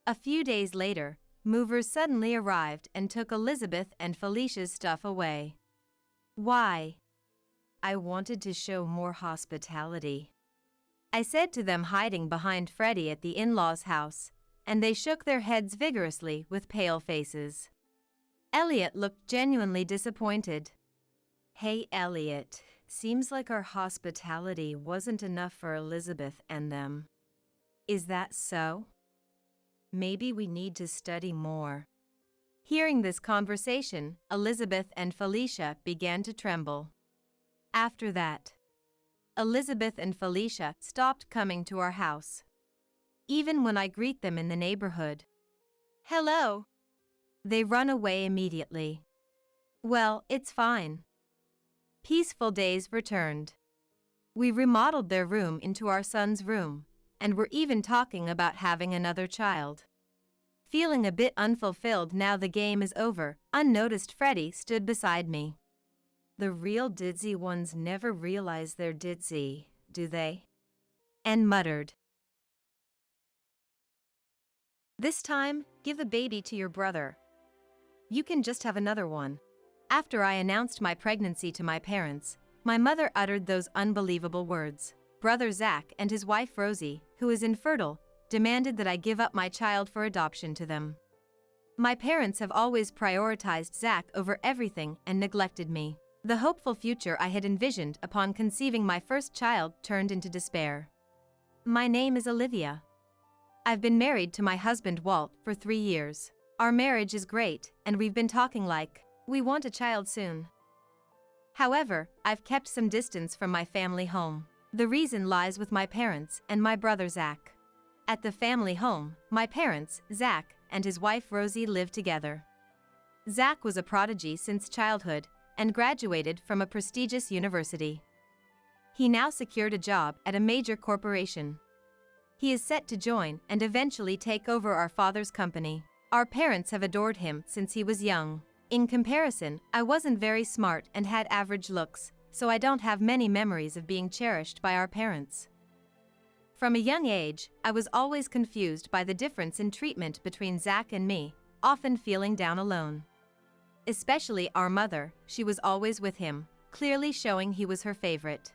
A few days later, movers suddenly arrived and took Elizabeth and Felicia's stuff away. Why? I wanted to show more hospitality, I said to them hiding behind Freddie at the in-laws' house, and they shook their heads vigorously with pale faces. Elliot looked genuinely disappointed. Hey Elliot, seems like our hospitality wasn't enough for Elizabeth and them. Is that so? Maybe we need to study more. Hearing this conversation, Elizabeth and Felicia began to tremble. After that, Elizabeth and Felicia stopped coming to our house. Even when I greet them in the neighborhood, hello, they run away immediately. Well, it's fine. Peaceful days returned. We remodeled their room into our son's room, and were even talking about having another child. Feeling a bit unfulfilled now the game is over, unnoticed Freddie stood beside me. The real ditzy ones never realize they're ditzy, do they? And muttered. This time, give the baby to your brother. You can just have another one. After I announced my pregnancy to my parents, my mother uttered those unbelievable words. Brother Zach and his wife Rosie, who is infertile, demanded that I give up my child for adoption to them. My parents have always prioritized Zach over everything and neglected me. The hopeful future I had envisioned upon conceiving my first child turned into despair. My name is Olivia. I've been married to my husband Walt for 3 years. Our marriage is great, and we've been talking like we want a child soon. However, I've kept some distance from my family home. The reason lies with my parents and my brother Zach. At the family home, my parents, Zach, and his wife Rosie live together. Zach was a prodigy since childhood and graduated from a prestigious university. He now secured a job at a major corporation. He is set to join and eventually take over our father's company. Our parents have adored him since he was young. In comparison, I wasn't very smart and had average looks, so I don't have many memories of being cherished by our parents. From a young age, I was always confused by the difference in treatment between Zach and me, often feeling down alone. Especially our mother, she was always with him, clearly showing he was her favorite.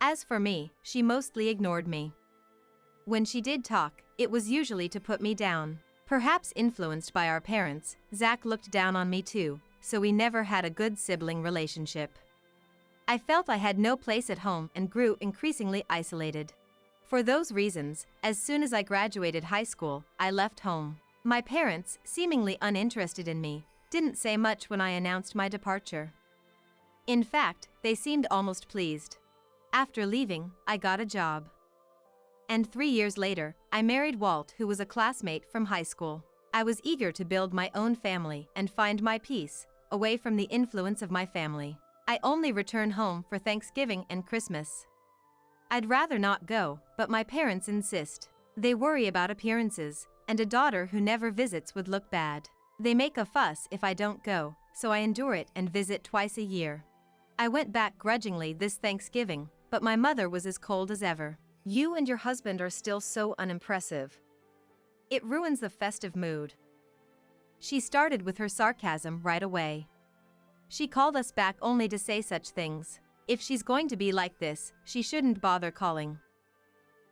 As for me, she mostly ignored me. When she did talk, it was usually to put me down. Perhaps influenced by our parents, Zach looked down on me too, so we never had a good sibling relationship. I felt I had no place at home and grew increasingly isolated. For those reasons, as soon as I graduated high school, I left home. My parents, seemingly uninterested in me, didn't say much when I announced my departure. In fact, they seemed almost pleased. After leaving, I got a job. And 3 years later, I married Walt, who was a classmate from high school. I was eager to build my own family and find my peace, away from the influence of my family. I only return home for Thanksgiving and Christmas. I'd rather not go, but my parents insist. They worry about appearances, and a daughter who never visits would look bad. They make a fuss if I don't go, so I endure it and visit twice a year. I went back grudgingly this Thanksgiving, but my mother was as cold as ever. You and your husband are still so unimpressive. It ruins the festive mood. She started with her sarcasm right away. She called us back only to say such things. If she's going to be like this, she shouldn't bother calling.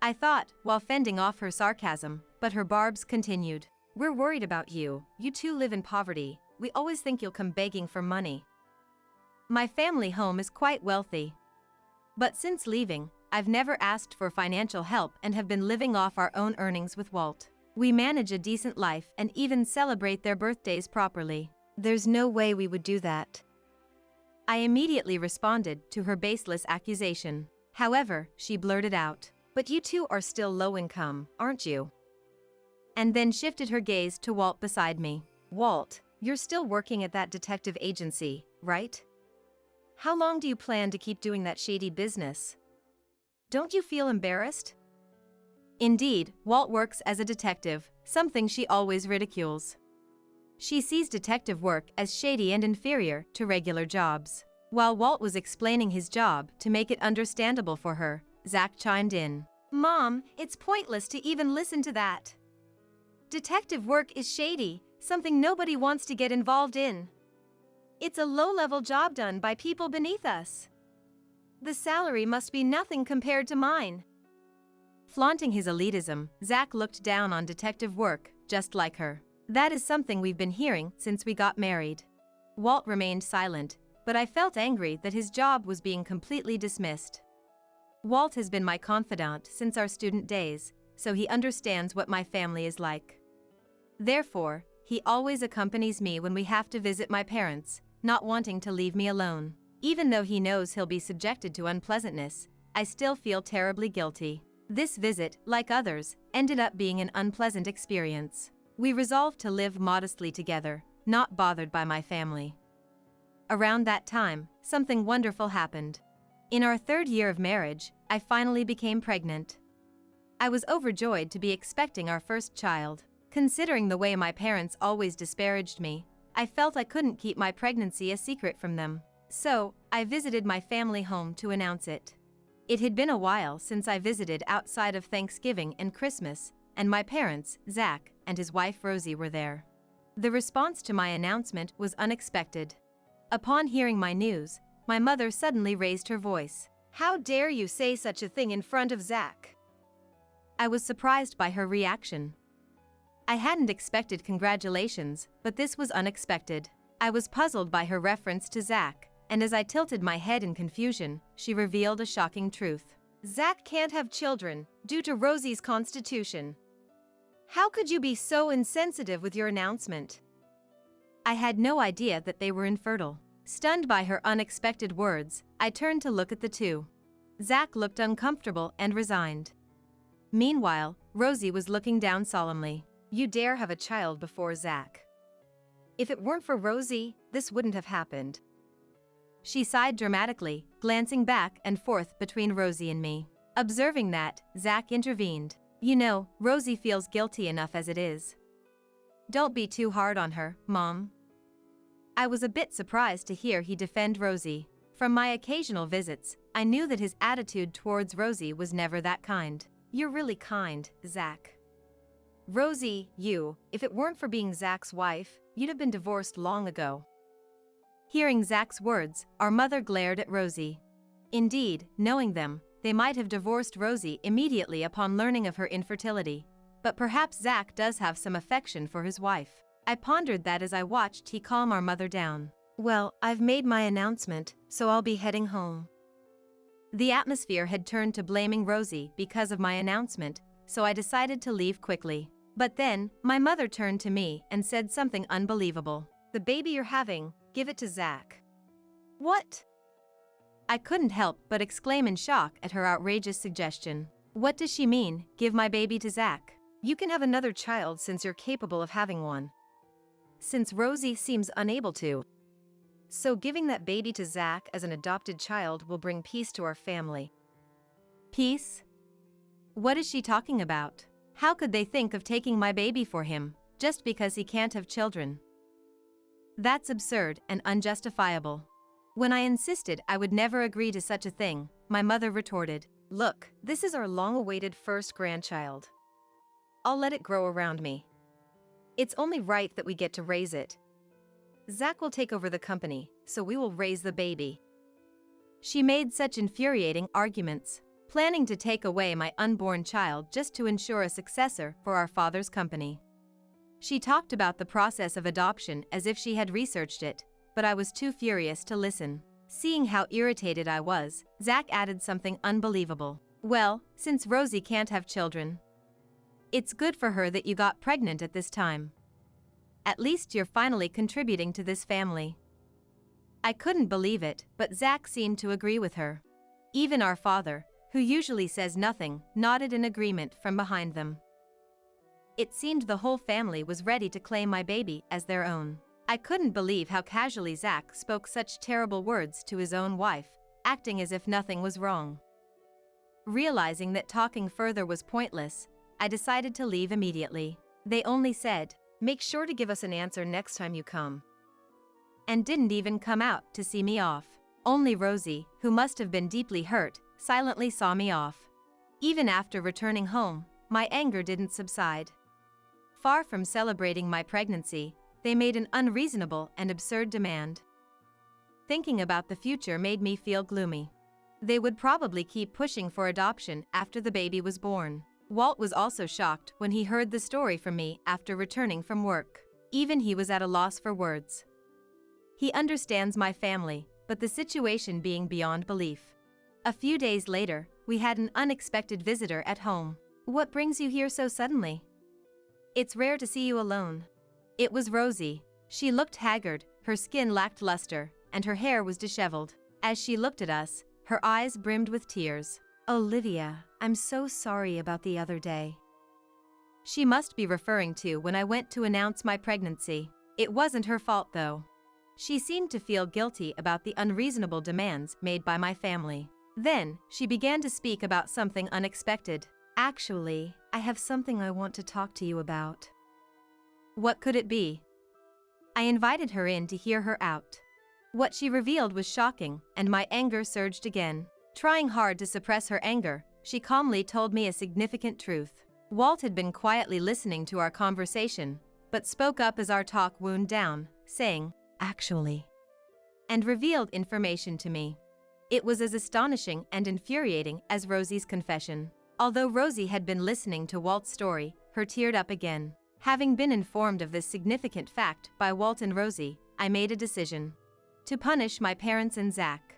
I thought, while fending off her sarcasm, but her barbs continued. We're worried about you. You two live in poverty. We always think you'll come begging for money. My family home is quite wealthy. But since leaving, I've never asked for financial help and have been living off our own earnings with Walt. We manage a decent life and even celebrate their birthdays properly. There's no way we would do that. I immediately responded to her baseless accusation. However, she blurted out, "But you two are still low income, aren't you?" And then shifted her gaze to Walt beside me. "Walt, you're still working at that detective agency, right? How long do you plan to keep doing that shady business? Don't you feel embarrassed?" Indeed, Walt works as a detective, something she always ridicules. She sees detective work as shady and inferior to regular jobs. While Walt was explaining his job to make it understandable for her, Zach chimed in. "Mom, it's pointless to even listen to that. Detective work is shady, something nobody wants to get involved in. It's a low-level job done by people beneath us. The salary must be nothing compared to mine." Flaunting his elitism, Zach looked down on detective work, just like her. That is something we've been hearing since we got married. Walt remained silent, but I felt angry that his job was being completely dismissed. Walt has been my confidant since our student days, so he understands what my family is like. Therefore, he always accompanies me when we have to visit my parents, not wanting to leave me alone. Even though he knows he'll be subjected to unpleasantness, I still feel terribly guilty. This visit, like others, ended up being an unpleasant experience. We resolved to live modestly together, not bothered by my family. Around that time, something wonderful happened. In our 3rd year of marriage, I finally became pregnant. I was overjoyed to be expecting our first child. Considering the way my parents always disparaged me, I felt I couldn't keep my pregnancy a secret from them. So, I visited my family home to announce it. It had been a while since I visited outside of Thanksgiving and Christmas, and my parents, Zach, and his wife Rosie were there. The response to my announcement was unexpected. Upon hearing my news, my mother suddenly raised her voice. "How dare you say such a thing in front of Zach?" I was surprised by her reaction. I hadn't expected congratulations, but this was unexpected. I was puzzled by her reference to Zach, and as I tilted my head in confusion, she revealed a shocking truth. Zach can't have children due to Rosie's constitution. How could you be so insensitive with your announcement? I had no idea that they were infertile. Stunned by her unexpected words, I turned to look at the two. Zach looked uncomfortable and resigned. Meanwhile, Rosie was looking down solemnly. You dare have a child before Zach. If it weren't for Rosie, this wouldn't have happened. She sighed dramatically, glancing back and forth between Rosie and me. Observing that, Zach intervened. You know, Rosie feels guilty enough as it is. Don't be too hard on her, Mom. I was a bit surprised to hear he defend Rosie. From my occasional visits, I knew that his attitude towards Rosie was never that kind. You're really kind, Zach. Rosie, if it weren't for being Zach's wife, you'd have been divorced long ago. Hearing Zach's words, our mother glared at Rosie. Indeed, knowing them, they might have divorced Rosie immediately upon learning of her infertility. But perhaps Zach does have some affection for his wife. I pondered that as I watched he calm our mother down. Well, I've made my announcement, so I'll be heading home. The atmosphere had turned to blaming Rosie because of my announcement, so I decided to leave quickly. But then, my mother turned to me and said something unbelievable. The baby you're having, give it to Zach. What? I couldn't help but exclaim in shock at her outrageous suggestion. What does she mean, give my baby to Zach? You can have another child since you're capable of having one. Since Rosie seems unable to. So giving that baby to Zach as an adopted child will bring peace to our family. Peace? What is she talking about? How could they think of taking my baby for him, just because he can't have children? That's absurd and unjustifiable. When I insisted I would never agree to such a thing, my mother retorted, Look, this is our long-awaited first grandchild. I'll let it grow around me. It's only right that we get to raise it. Zach will take over the company, so we will raise the baby. She made such infuriating arguments, planning to take away my unborn child just to ensure a successor for our father's company. She talked about the process of adoption as if she had researched it, but I was too furious to listen. Seeing how irritated I was, Zach added something unbelievable. Well, since Rosie can't have children, it's good for her that you got pregnant at this time. At least you're finally contributing to this family. I couldn't believe it, but Zach seemed to agree with her. Even our father, who usually says nothing, nodded in agreement from behind them. It seemed the whole family was ready to claim my baby as their own. I couldn't believe how casually Zach spoke such terrible words to his own wife, acting as if nothing was wrong. Realizing that talking further was pointless, I decided to leave immediately. They only said, Make sure to give us an answer next time you come. And didn't even come out to see me off. Only Rosie, who must have been deeply hurt, silently saw me off. Even after returning home, my anger didn't subside. Far from celebrating my pregnancy, they made an unreasonable and absurd demand. Thinking about the future made me feel gloomy. They would probably keep pushing for adoption after the baby was born. Walt was also shocked when he heard the story from me after returning from work. Even he was at a loss for words. He understands my family, but the situation being beyond belief. A few days later, we had an unexpected visitor at home. What brings you here so suddenly? It's rare to see you alone. It was Rosie. She looked haggard, her skin lacked luster, and her hair was disheveled. As she looked at us, her eyes brimmed with tears. Olivia, I'm so sorry about the other day. She must be referring to when I went to announce my pregnancy. It wasn't her fault though. She seemed to feel guilty about the unreasonable demands made by my family. Then, she began to speak about something unexpected. Actually, I have something I want to talk to you about. What could it be? I invited her in to hear her out. What she revealed was shocking, and my anger surged again. Trying hard to suppress her anger, she calmly told me a significant truth. Walt had been quietly listening to our conversation, but spoke up as our talk wound down, saying, Actually, and revealed information to me. It was as astonishing and infuriating as Rosie's confession. Although Rosie had been listening to Walt's story, her teared up again. Having been informed of this significant fact by Walt and Rosie, I made a decision. to punish my parents and Zach.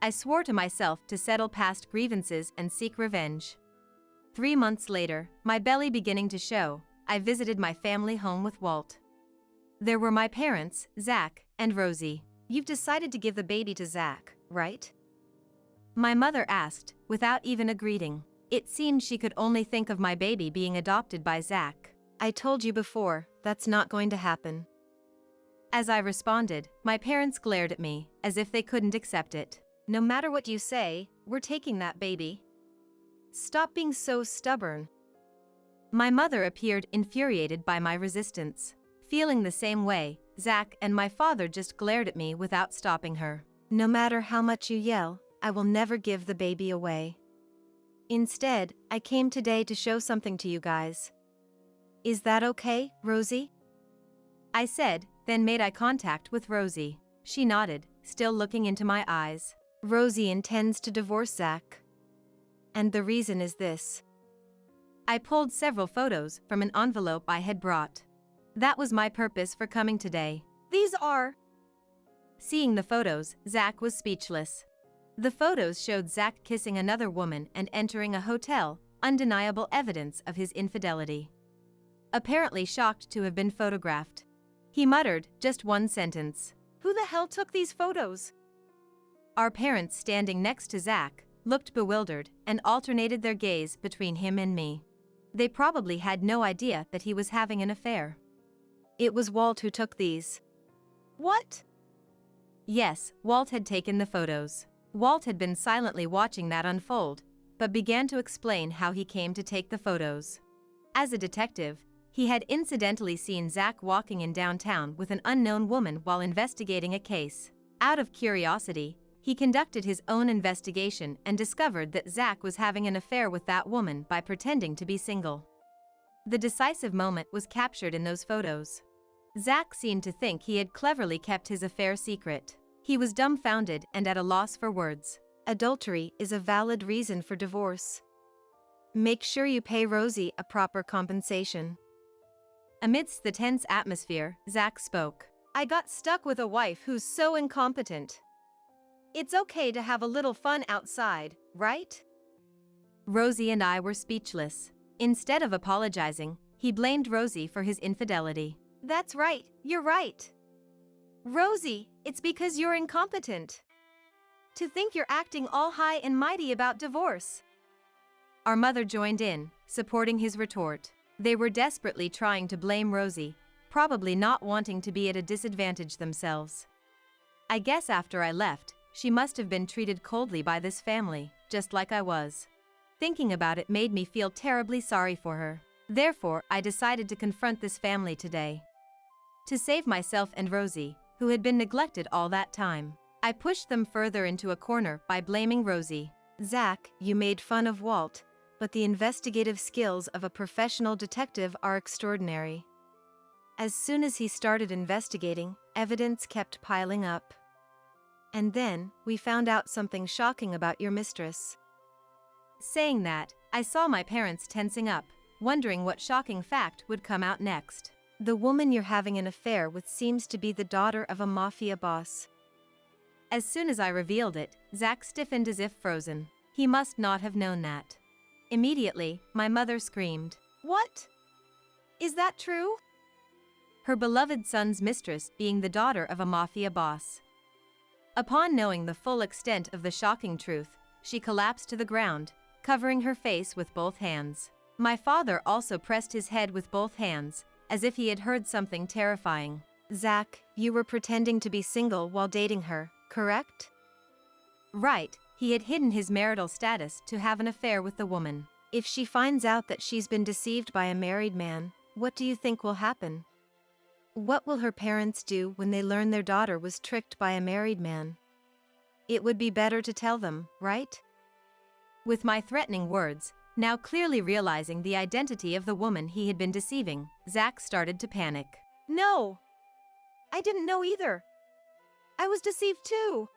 I swore to myself to settle past grievances and seek revenge. 3 months later, my belly beginning to show, I visited my family home with Walt. There were my parents, Zach, and Rosie. You've decided to give the baby to Zach, right? My mother asked, without even a greeting. It seemed she could only think of my baby being adopted by Zach. I told you before, that's not going to happen. As I responded, my parents glared at me, as if they couldn't accept it. No matter what you say, we're taking that baby. Stop being so stubborn. My mother appeared infuriated by my resistance. Feeling the same way, Zach and my father just glared at me without stopping her. No matter how much you yell, I will never give the baby away. Instead, I came today to show something to you guys. Is that okay, Rosie? I said, then made eye contact with Rosie. She nodded, still looking into my eyes. Rosie intends to divorce Zach. And the reason is this. I pulled several photos from an envelope I had brought. That was my purpose for coming today. These are... Seeing the photos, Zach was speechless. The photos showed Zach kissing another woman and entering a hotel, undeniable evidence of his infidelity. Apparently shocked to have been photographed. He muttered just one sentence. Who the hell took these photos? Our parents, standing next to Zach, looked bewildered and alternated their gaze between him and me. They probably had no idea that he was having an affair. It was Walt who took these. What? Yes, Walt had taken the photos. Walt had been silently watching that unfold, but began to explain how he came to take the photos. As a detective, he had incidentally seen Zach walking in downtown with an unknown woman while investigating a case. Out of curiosity, he conducted his own investigation and discovered that Zach was having an affair with that woman by pretending to be single. The decisive moment was captured in those photos. Zach seemed to think he had cleverly kept his affair secret. He was dumbfounded and at a loss for words. Adultery is a valid reason for divorce. Make sure you pay Rosie a proper compensation. Amidst the tense atmosphere, Zach spoke. I got stuck with a wife who's so incompetent. It's okay to have a little fun outside, right? Rosie and I were speechless. Instead of apologizing, he blamed Rosie for his infidelity. That's right, you're right. Rosie, it's because you're incompetent. To think you're acting all high and mighty about divorce. Our mother joined in, supporting his retort. They were desperately trying to blame Rosie, probably not wanting to be at a disadvantage themselves. I guess after I left, she must have been treated coldly by this family, just like I was. Thinking about it made me feel terribly sorry for her. Therefore, I decided to confront this family today. To save myself and Rosie, who had been neglected all that time, I pushed them further into a corner by blaming Rosie. Zach, you made fun of Walt, but the investigative skills of a professional detective are extraordinary. As soon as he started investigating, evidence kept piling up. And then, we found out something shocking about your mistress. Saying that, I saw my parents tensing up, wondering what shocking fact would come out next. The woman you're having an affair with seems to be the daughter of a mafia boss. As soon as I revealed it, Zach stiffened as if frozen. He must not have known that. Immediately, my mother screamed. What? Is that true? Her beloved son's mistress being the daughter of a mafia boss. Upon knowing the full extent of the shocking truth, she collapsed to the ground, covering her face with both hands. My father also pressed his head with both hands, as if he had heard something terrifying. Zach, you were pretending to be single while dating her, correct? Right, he had hidden his marital status to have an affair with the woman. If she finds out that she's been deceived by a married man, what do you think will happen? What will her parents do when they learn their daughter was tricked by a married man? It would be better to tell them, right? With my threatening words, now clearly realizing the identity of the woman he had been deceiving, Zach started to panic. No! I didn't know either. I was deceived too.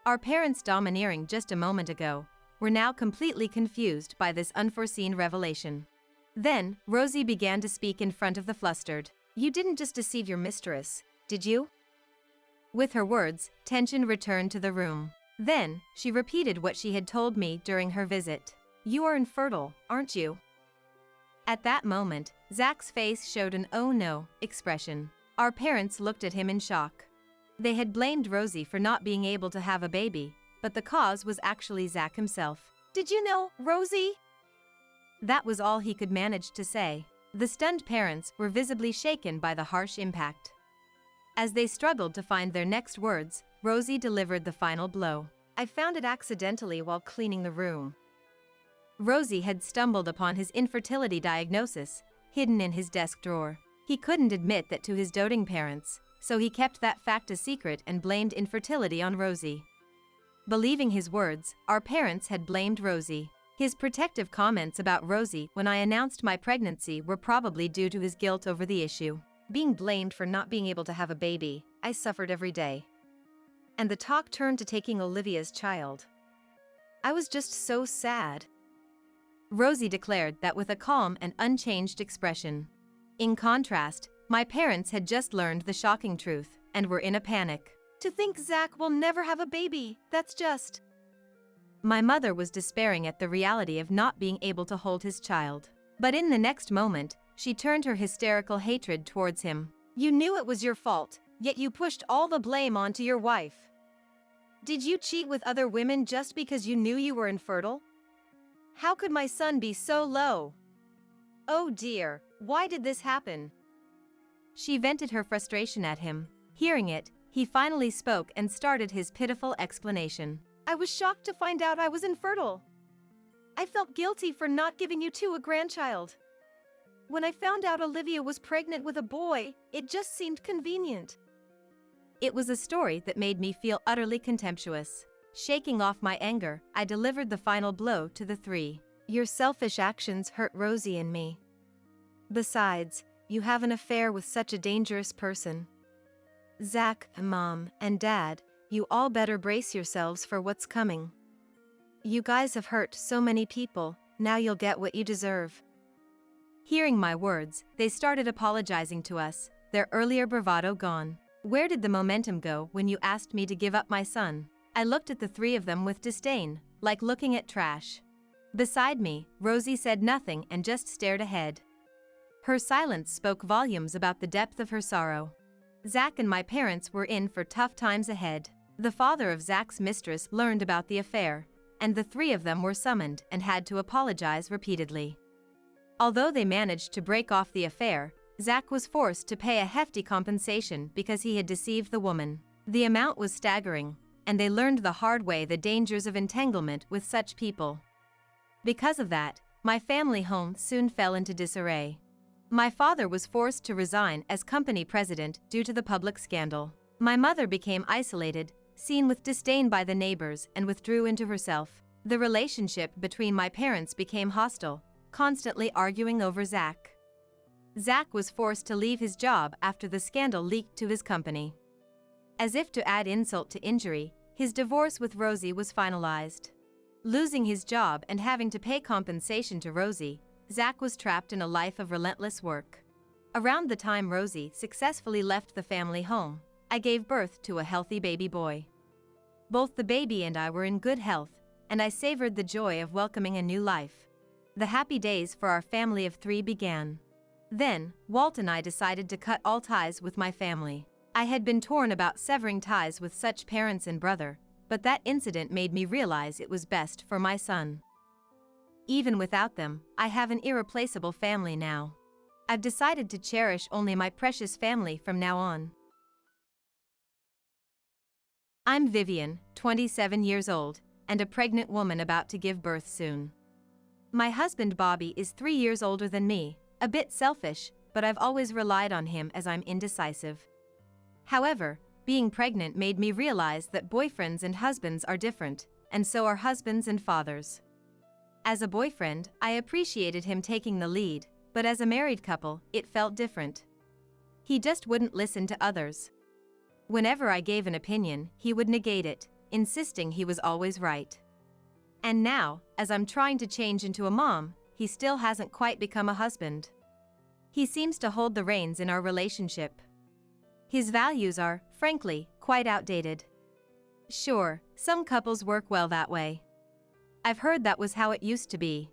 Our parents, domineering just a moment ago, were now completely confused by this unforeseen revelation. Then, Rosie began to speak in front of the flustered. You didn't just deceive your mistress, did you? With her words, tension returned to the room. Then, she repeated what she had told me during her visit. "You are infertile, aren't you?" At that moment, Zach's face showed an "oh no" expression. Our parents looked at him in shock. They had blamed Rosie for not being able to have a baby, but the cause was actually Zach himself. "Did you know, Rosie?" That was all he could manage to say. The stunned parents were visibly shaken by the harsh impact. As they struggled to find their next words, Rosie delivered the final blow. "I found it accidentally while cleaning the room." Rosie had stumbled upon his infertility diagnosis, hidden in his desk drawer. He couldn't admit that to his doting parents, so he kept that fact a secret and blamed infertility on Rosie. Believing his words, our parents had blamed Rosie. His protective comments about Rosie when I announced my pregnancy were probably due to his guilt over the issue. Being blamed for not being able to have a baby, I suffered every day. And the talk turned to taking Olivia's child. I was just so sad. Rosie declared that with a calm and unchanged expression. In contrast, my parents had just learned the shocking truth and were in a panic. "To think Zach will never have a baby, that's just..." My mother was despairing at the reality of not being able to hold his child. But in the next moment, she turned her hysterical hatred towards him. "You knew it was your fault, yet you pushed all the blame onto your wife. Did you cheat with other women just because you knew you were infertile? How could my son be so low? Oh dear, why did this happen?" She vented her frustration at him. Hearing it, he finally spoke and started his pitiful explanation. "I was shocked to find out I was infertile. I felt guilty for not giving you two a grandchild. When I found out Olivia was pregnant with a boy, it just seemed convenient." It was a story that made me feel utterly contemptuous. Shaking off my anger, I delivered the final blow to the three. "Your selfish actions hurt Rosie and me. Besides, you have an affair with such a dangerous person. Zach, Mom, and Dad, you all better brace yourselves for what's coming. You guys have hurt so many people, now you'll get what you deserve." Hearing my words, they started apologizing to us, their earlier bravado gone. Where did the momentum go when you asked me to give up my son? I looked at the three of them with disdain, like looking at trash. Beside me, Rosie said nothing and just stared ahead. Her silence spoke volumes about the depth of her sorrow. Zach and my parents were in for tough times ahead. The father of Zach's mistress learned about the affair, and the three of them were summoned and had to apologize repeatedly. Although they managed to break off the affair, Zach was forced to pay a hefty compensation because he had deceived the woman. The amount was staggering, and they learned the hard way the dangers of entanglement with such people. Because of that, my family home soon fell into disarray. My father was forced to resign as company president due to the public scandal. My mother became isolated, seen with disdain by the neighbors, and withdrew into herself. The relationship between my parents became hostile, constantly arguing over Zach. Zach was forced to leave his job after the scandal leaked to his company. As if to add insult to injury, his divorce with Rosie was finalized. Losing his job and having to pay compensation to Rosie, Zach was trapped in a life of relentless work. Around the time Rosie successfully left the family home, I gave birth to a healthy baby boy. Both the baby and I were in good health, and I savored the joy of welcoming a new life. The happy days for our family of three began. Then, Walt and I decided to cut all ties with my family. I had been torn about severing ties with such parents and brother, but that incident made me realize it was best for my son. Even without them, I have an irreplaceable family now. I've decided to cherish only my precious family from now on. I'm Vivian, 27 years old, and a pregnant woman about to give birth soon. My husband Bobby is 3 years older than me, a bit selfish, but I've always relied on him as I'm indecisive. However, being pregnant made me realize that boyfriends and husbands are different, and so are husbands and fathers. As a boyfriend, I appreciated him taking the lead, but as a married couple, it felt different. He just wouldn't listen to others. Whenever I gave an opinion, he would negate it, insisting he was always right. And now, as I'm trying to change into a mom, he still hasn't quite become a husband. He seems to hold the reins in our relationship. His values are, frankly, quite outdated. Sure, some couples work well that way. I've heard that was how it used to be.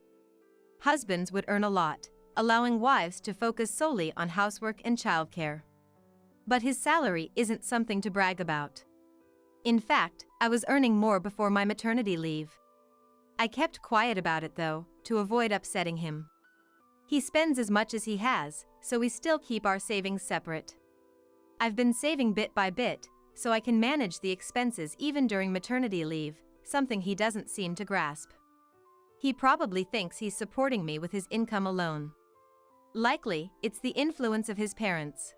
Husbands would earn a lot, allowing wives to focus solely on housework and childcare. But his salary isn't something to brag about. In fact, I was earning more before my maternity leave. I kept quiet about it though, to avoid upsetting him. He spends as much as he has, so we still keep our savings separate. I've been saving bit by bit, so I can manage the expenses even during maternity leave, something he doesn't seem to grasp. He probably thinks he's supporting me with his income alone. Likely, it's the influence of his parents.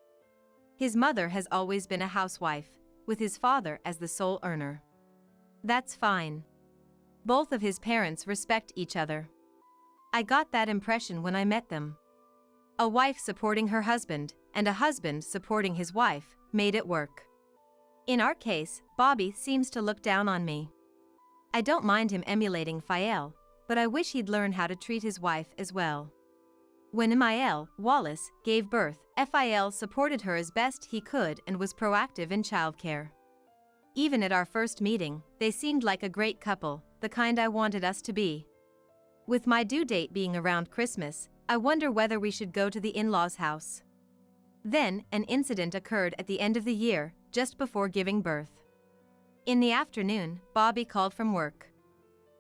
His mother has always been a housewife, with his father as the sole earner. That's fine. Both of his parents respect each other. I got that impression when I met them. A wife supporting her husband, and a husband supporting his wife, made it work. In our case, Bobby seems to look down on me. I don't mind him emulating Fael, but I wish he'd learn how to treat his wife as well. When Emael, Wallace, gave birth, Fael supported her as best he could and was proactive in childcare. Even at our first meeting, they seemed like a great couple, the kind I wanted us to be. With my due date being around Christmas, I wonder whether we should go to the in-laws' house. Then, an incident occurred at the end of the year, just before giving birth. In the afternoon, Bobby called from work.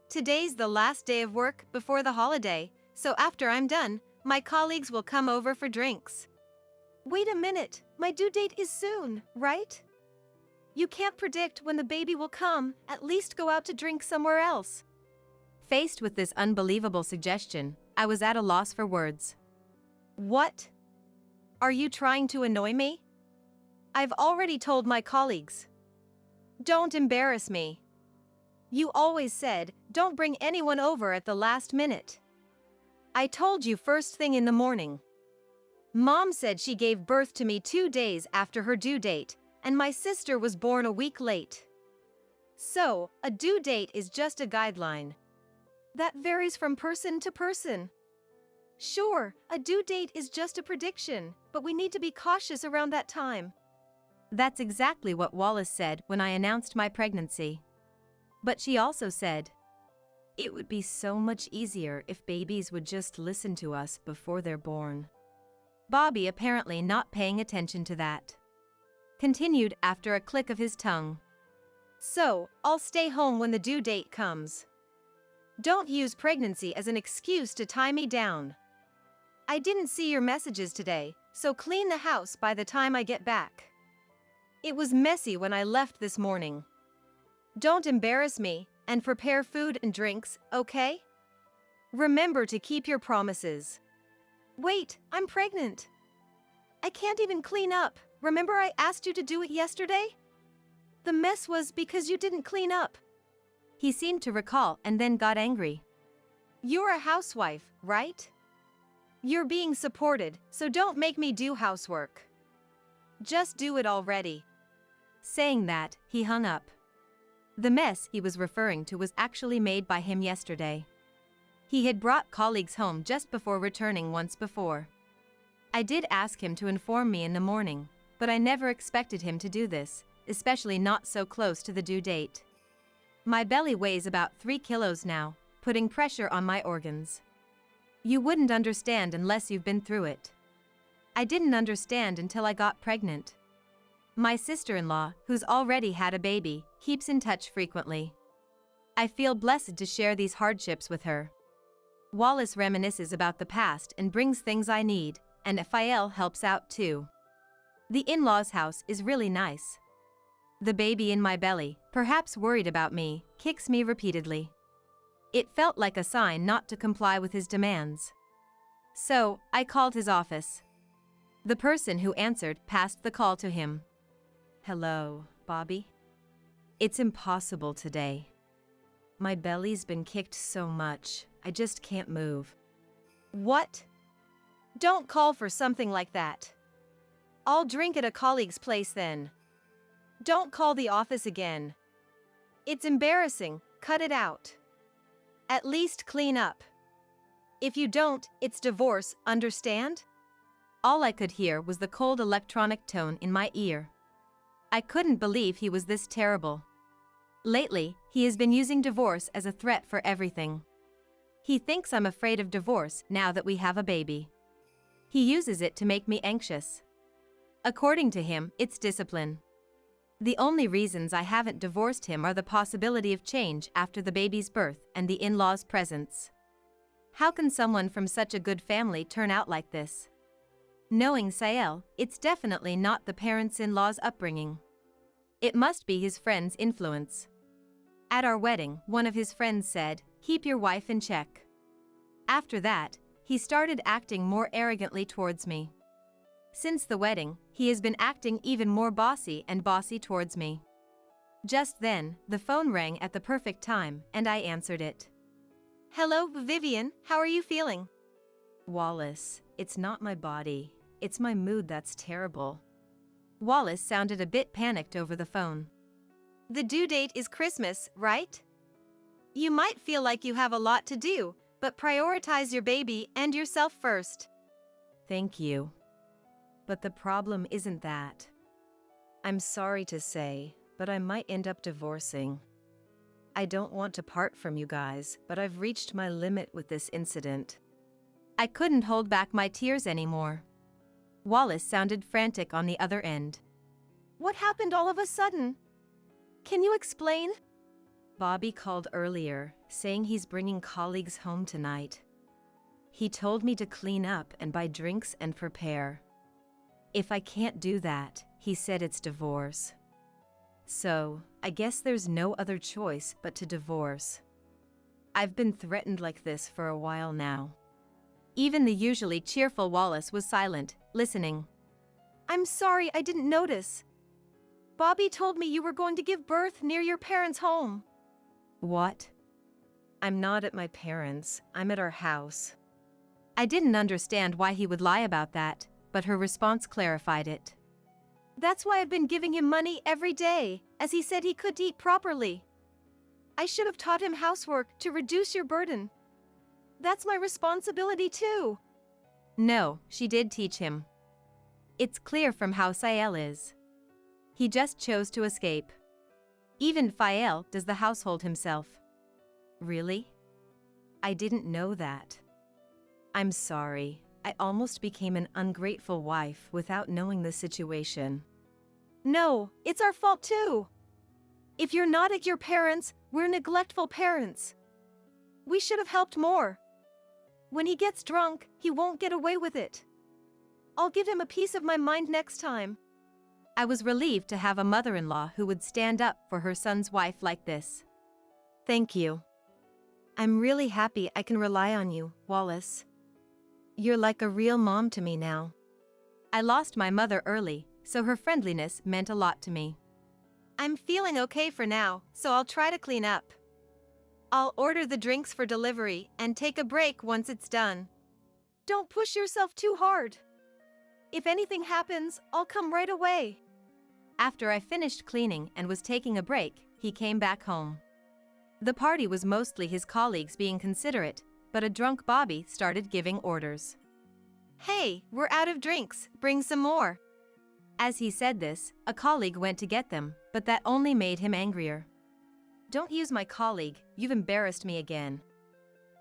Today's the last day of work before the holiday, so after I'm done, my colleagues will come over for drinks. Wait a minute, my due date is soon, right? You can't predict when the baby will come, at least go out to drink somewhere else. Faced with this unbelievable suggestion, I was at a loss for words. What? Are you trying to annoy me? I've already told my colleagues. Don't embarrass me. You always said, don't bring anyone over at the last minute. I told you first thing in the morning. Mom said she gave birth to me 2 days after her due date, and my sister was born a week late. So, a due date is just a guideline. That varies from person to person. Sure, a due date is just a prediction, but we need to be cautious around that time. That's exactly what Wallace said when I announced my pregnancy. But she also said, it would be so much easier if babies would just listen to us before they're born. Bobby apparently not paying attention to that. Continued after a click of his tongue. So, I'll stay home when the due date comes. Don't use pregnancy as an excuse to tie me down. I didn't see your messages today, so clean the house by the time I get back. It was messy when I left this morning. Don't embarrass me, and prepare food and drinks, okay? Remember to keep your promises. Wait, I'm pregnant. I can't even clean up. Remember I asked you to do it yesterday? The mess was because you didn't clean up. He seemed to recall and then got angry. You're a housewife, right? You're being supported, so don't make me do housework. Just do it already. Saying that, he hung up. The mess he was referring to was actually made by him yesterday. He had brought colleagues home just before returning once before. I did ask him to inform me in the morning, but I never expected him to do this, especially not so close to the due date. My belly weighs about 3 kilos now, putting pressure on my organs. You wouldn't understand unless you've been through it. I didn't understand until I got pregnant. My sister-in-law, who's already had a baby, keeps in touch frequently. I feel blessed to share these hardships with her. Wallace reminisces about the past and brings things I need, and Fael helps out too. The in-laws' house is really nice. The baby in my belly, perhaps worried about me, kicks me repeatedly. It felt like a sign not to comply with his demands. So, I called his office. The person who answered passed the call to him. Hello, Bobby? It's impossible today. My belly's been kicked so much, I just can't move. What? Don't call for something like that. I'll drink at a colleague's place then. Don't call the office again. It's embarrassing, cut it out. At least clean up. If you don't, it's divorce, understand? All I could hear was the cold electronic tone in my ear. I couldn't believe he was this terrible. Lately, he has been using divorce as a threat for everything. He thinks I'm afraid of divorce now that we have a baby. He uses it to make me anxious. According to him, it's discipline. The only reasons I haven't divorced him are the possibility of change after the baby's birth and the in-laws' presence. How can someone from such a good family turn out like this? Knowing Sael, it's definitely not the parents-in-law's upbringing. It must be his friend's influence. At our wedding, one of his friends said, "Keep your wife in check." After that, he started acting more arrogantly towards me. Since the wedding, he has been acting even more bossy towards me. Just then, the phone rang at the perfect time, and I answered it. Hello, Vivian, how are you feeling? Wallace, it's not my body, it's my mood that's terrible. Wallace sounded a bit panicked over the phone. The due date is Christmas, right? You might feel like you have a lot to do, but prioritize your baby and yourself first. Thank you. But the problem isn't that. I'm sorry to say, but I might end up divorcing. I don't want to part from you guys, but I've reached my limit with this incident. I couldn't hold back my tears anymore. Wallace sounded frantic on the other end. What happened all of a sudden? Can you explain? Bobby called earlier, saying he's bringing colleagues home tonight. He told me to clean up and buy drinks and prepare. If I can't do that, he said it's divorce. So, I guess there's no other choice but to divorce. I've been threatened like this for a while now. Even the usually cheerful Wallace was silent, listening. I'm sorry, I didn't notice. Bobby told me you were going to give birth near your parents' home. What? I'm not at my parents', I'm at our house. I didn't understand why he would lie about that, but her response clarified it. That's why I've been giving him money every day, as he said he could eat properly. I should have taught him housework to reduce your burden. That's my responsibility too. No, she did teach him. It's clear from how Sael is. He just chose to escape. Even Fael does the household himself. Really? I didn't know that. I'm sorry. I almost became an ungrateful wife without knowing the situation. No, it's our fault too. If you're not at your parents', we're neglectful parents. We should have helped more. When he gets drunk, he won't get away with it. I'll give him a piece of my mind next time. I was relieved to have a mother-in-law who would stand up for her son's wife like this. Thank you. I'm really happy I can rely on you, Wallace. You're like a real mom to me now. I lost my mother early, so her friendliness meant a lot to me. I'm feeling okay for now, so I'll try to clean up. I'll order the drinks for delivery and take a break once it's done. Don't push yourself too hard. If anything happens, I'll come right away. After I finished cleaning and was taking a break, he came back home. The party was mostly his colleagues being considerate, but a drunk Bobby started giving orders. Hey, we're out of drinks, bring some more. As he said this, a colleague went to get them, but that only made him angrier. Don't use my colleague, you've embarrassed me again.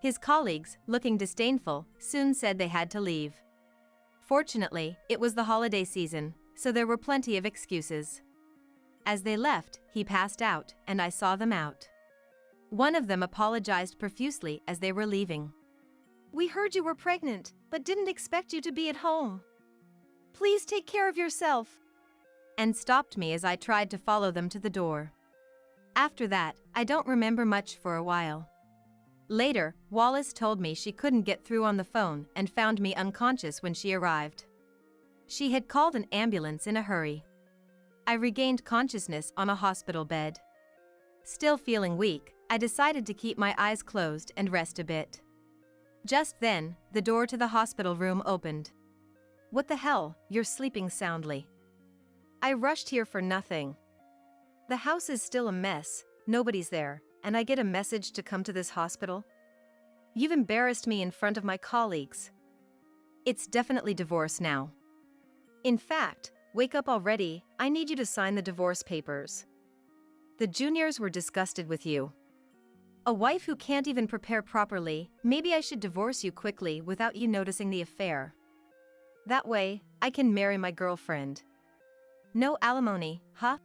His colleagues, looking disdainful, soon said they had to leave. Fortunately, it was the holiday season, so there were plenty of excuses. As they left, he passed out, and I saw them out. One of them apologized profusely as they were leaving. We heard you were pregnant, but didn't expect you to be at home. Please take care of yourself. And stopped me as I tried to follow them to the door. After that, I don't remember much for a while. Later, Wallace told me she couldn't get through on the phone and found me unconscious when she arrived. She had called an ambulance in a hurry. I regained consciousness on a hospital bed. Still feeling weak, I decided to keep my eyes closed and rest a bit. Just then, the door to the hospital room opened. What the hell, you're sleeping soundly. I rushed here for nothing. The house is still a mess, nobody's there, and I get a message to come to this hospital? You've embarrassed me in front of my colleagues. It's definitely divorce now. In fact, Wake up already, I need you to sign the divorce papers. The juniors were disgusted with you. A wife who can't even prepare properly, maybe I should divorce you quickly without you noticing the affair. That way, I can marry my girlfriend. No alimony, huh?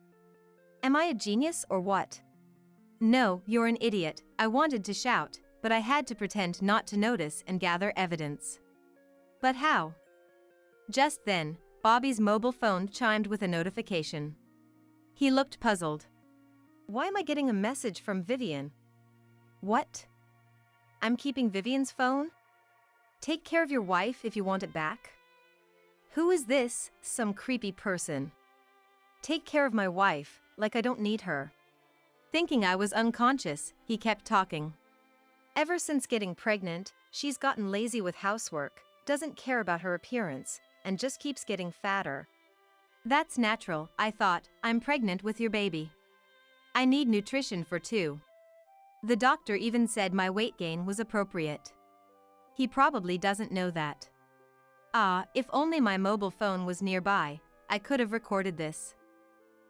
Am I a genius or what? No, you're an idiot, I wanted to shout, but I had to pretend not to notice and gather evidence. But how? Just then, Bobby's mobile phone chimed with a notification. He looked puzzled. Why am I getting a message from Vivian? What? I'm keeping Vivian's phone? Take care of your wife if you want it back? Who is this, some creepy person? Take care of my wife, like I don't need her. Thinking I was unconscious, he kept talking. Ever since getting pregnant, she's gotten lazy with housework, doesn't care about her appearance, and just keeps getting fatter. That's natural, I thought, I'm pregnant with your baby. I need nutrition for two. The doctor even said my weight gain was appropriate. He probably doesn't know that. Ah, if only my mobile phone was nearby, I could have recorded this.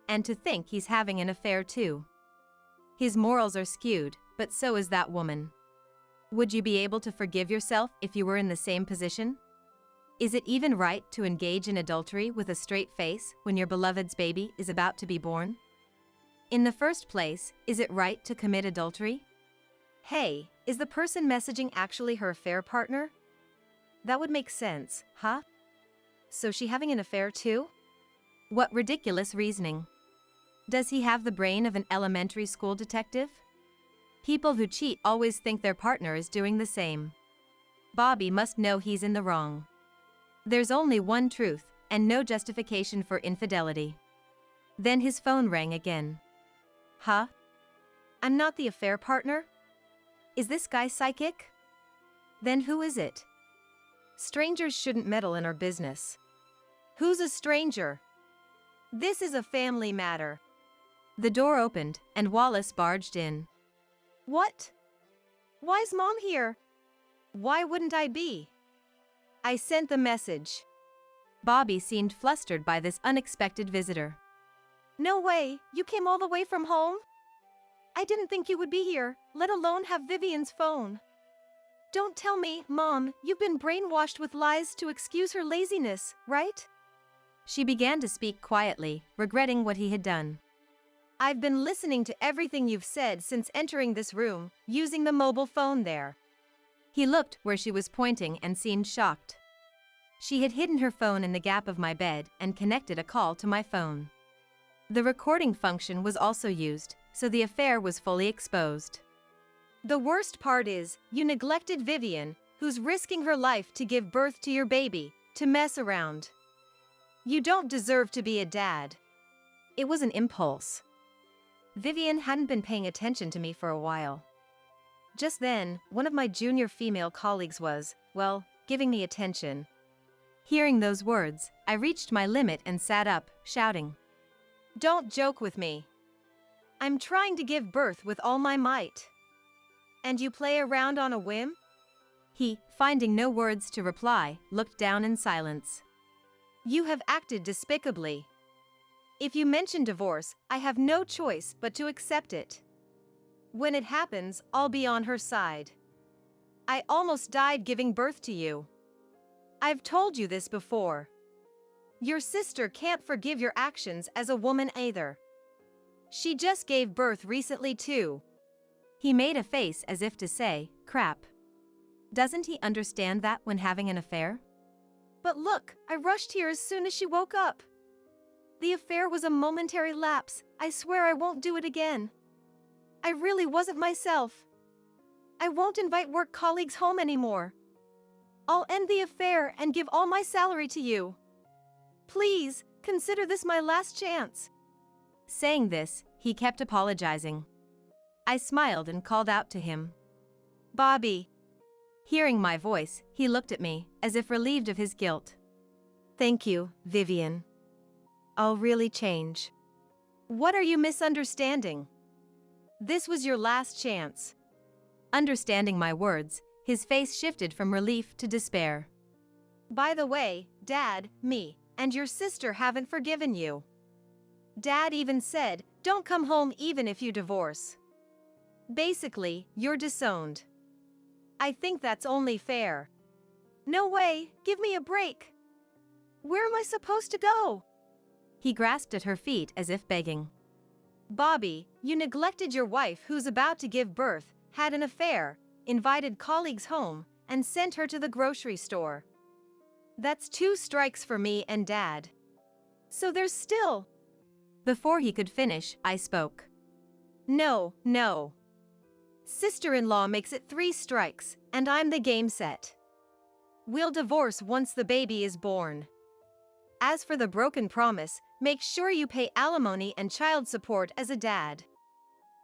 And to think he's having an affair too. His morals are skewed, but so is that woman. Would you be able to forgive yourself if you were in the same position? Is it even right to engage in adultery with a straight face when your beloved's baby is about to be born? In the first place, is it right to commit adultery? Hey, is the person messaging actually her affair partner? That would make sense, huh? So she having an affair too? What ridiculous reasoning. Does he have the brain of an elementary school detective? People who cheat always think their partner is doing the same. Bobby must know he's in the wrong. There's only one truth, and no justification for infidelity. Then his phone rang again. Huh? I'm not the affair partner? Is this guy psychic? Then who is it? Strangers shouldn't meddle in our business. Who's a stranger? This is a family matter. The door opened, and Wallace barged in. What? Why's Mom here? Why wouldn't I be? I sent the message. Bobby seemed flustered by this unexpected visitor. No way, you came all the way from home? I didn't think you would be here, let alone have Vivian's phone. Don't tell me, Mom, you've been brainwashed with lies to excuse her laziness, right? She began to speak quietly, regretting what he had done. I've been listening to everything you've said since entering this room, using the mobile phone there. He looked where she was pointing and seemed shocked. She had hidden her phone in the gap of my bed and connected a call to my phone. The recording function was also used, so the affair was fully exposed. The worst part is, you neglected Vivian, who's risking her life to give birth to your baby, to mess around. You don't deserve to be a dad. It was an impulse. Vivian hadn't been paying attention to me for a while. Just then, one of my junior female colleagues was, well, giving me attention. Hearing those words, I reached my limit and sat up, shouting. Don't joke with me. I'm trying to give birth with all my might. And you play around on a whim? He, finding no words to reply, looked down in silence. You have acted despicably. If you mention divorce, I have no choice but to accept it. When it happens, I'll be on her side. I almost died giving birth to you. I've told you this before. Your sister can't forgive your actions as a woman either. She just gave birth recently too. He made a face as if to say, crap. Doesn't he understand that when having an affair? But look, I rushed here as soon as she woke up. The affair was a momentary lapse. I swear I won't do it again. I really wasn't myself. I won't invite work colleagues home anymore. I'll end the affair and give all my salary to you. Please, consider this my last chance. Saying this, he kept apologizing. I smiled and called out to him. Bobby. Hearing my voice, he looked at me, as if relieved of his guilt. Thank you, Vivian. I'll really change. What are you misunderstanding? This was your last chance. Understanding my words, his face shifted from relief to despair. By the way, Dad, me, and your sister haven't forgiven you. Dad even said, don't come home even if you divorce. Basically, you're disowned. I think that's only fair. No way, give me a break. Where am I supposed to go? He grasped at her feet as if begging. Bobby, you neglected your wife who's about to give birth, had an affair, invited colleagues home, and sent her to the grocery store. That's 2 strikes for me and Dad. So there's still... Before he could finish, I spoke. No. Sister-in-law makes it 3 strikes, and I'm the game set. We'll divorce once the baby is born. As for the broken promise, make sure you pay alimony and child support as a dad.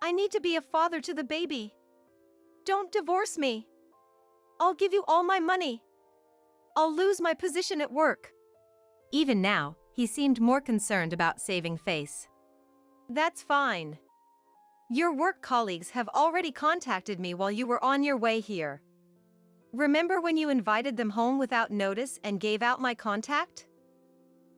I need to be a father to the baby. Don't divorce me. I'll give you all my money. I'll lose my position at work. Even now, he seemed more concerned about saving face. That's fine. Your work colleagues have already contacted me while you were on your way here. Remember when you invited them home without notice and gave out my contact?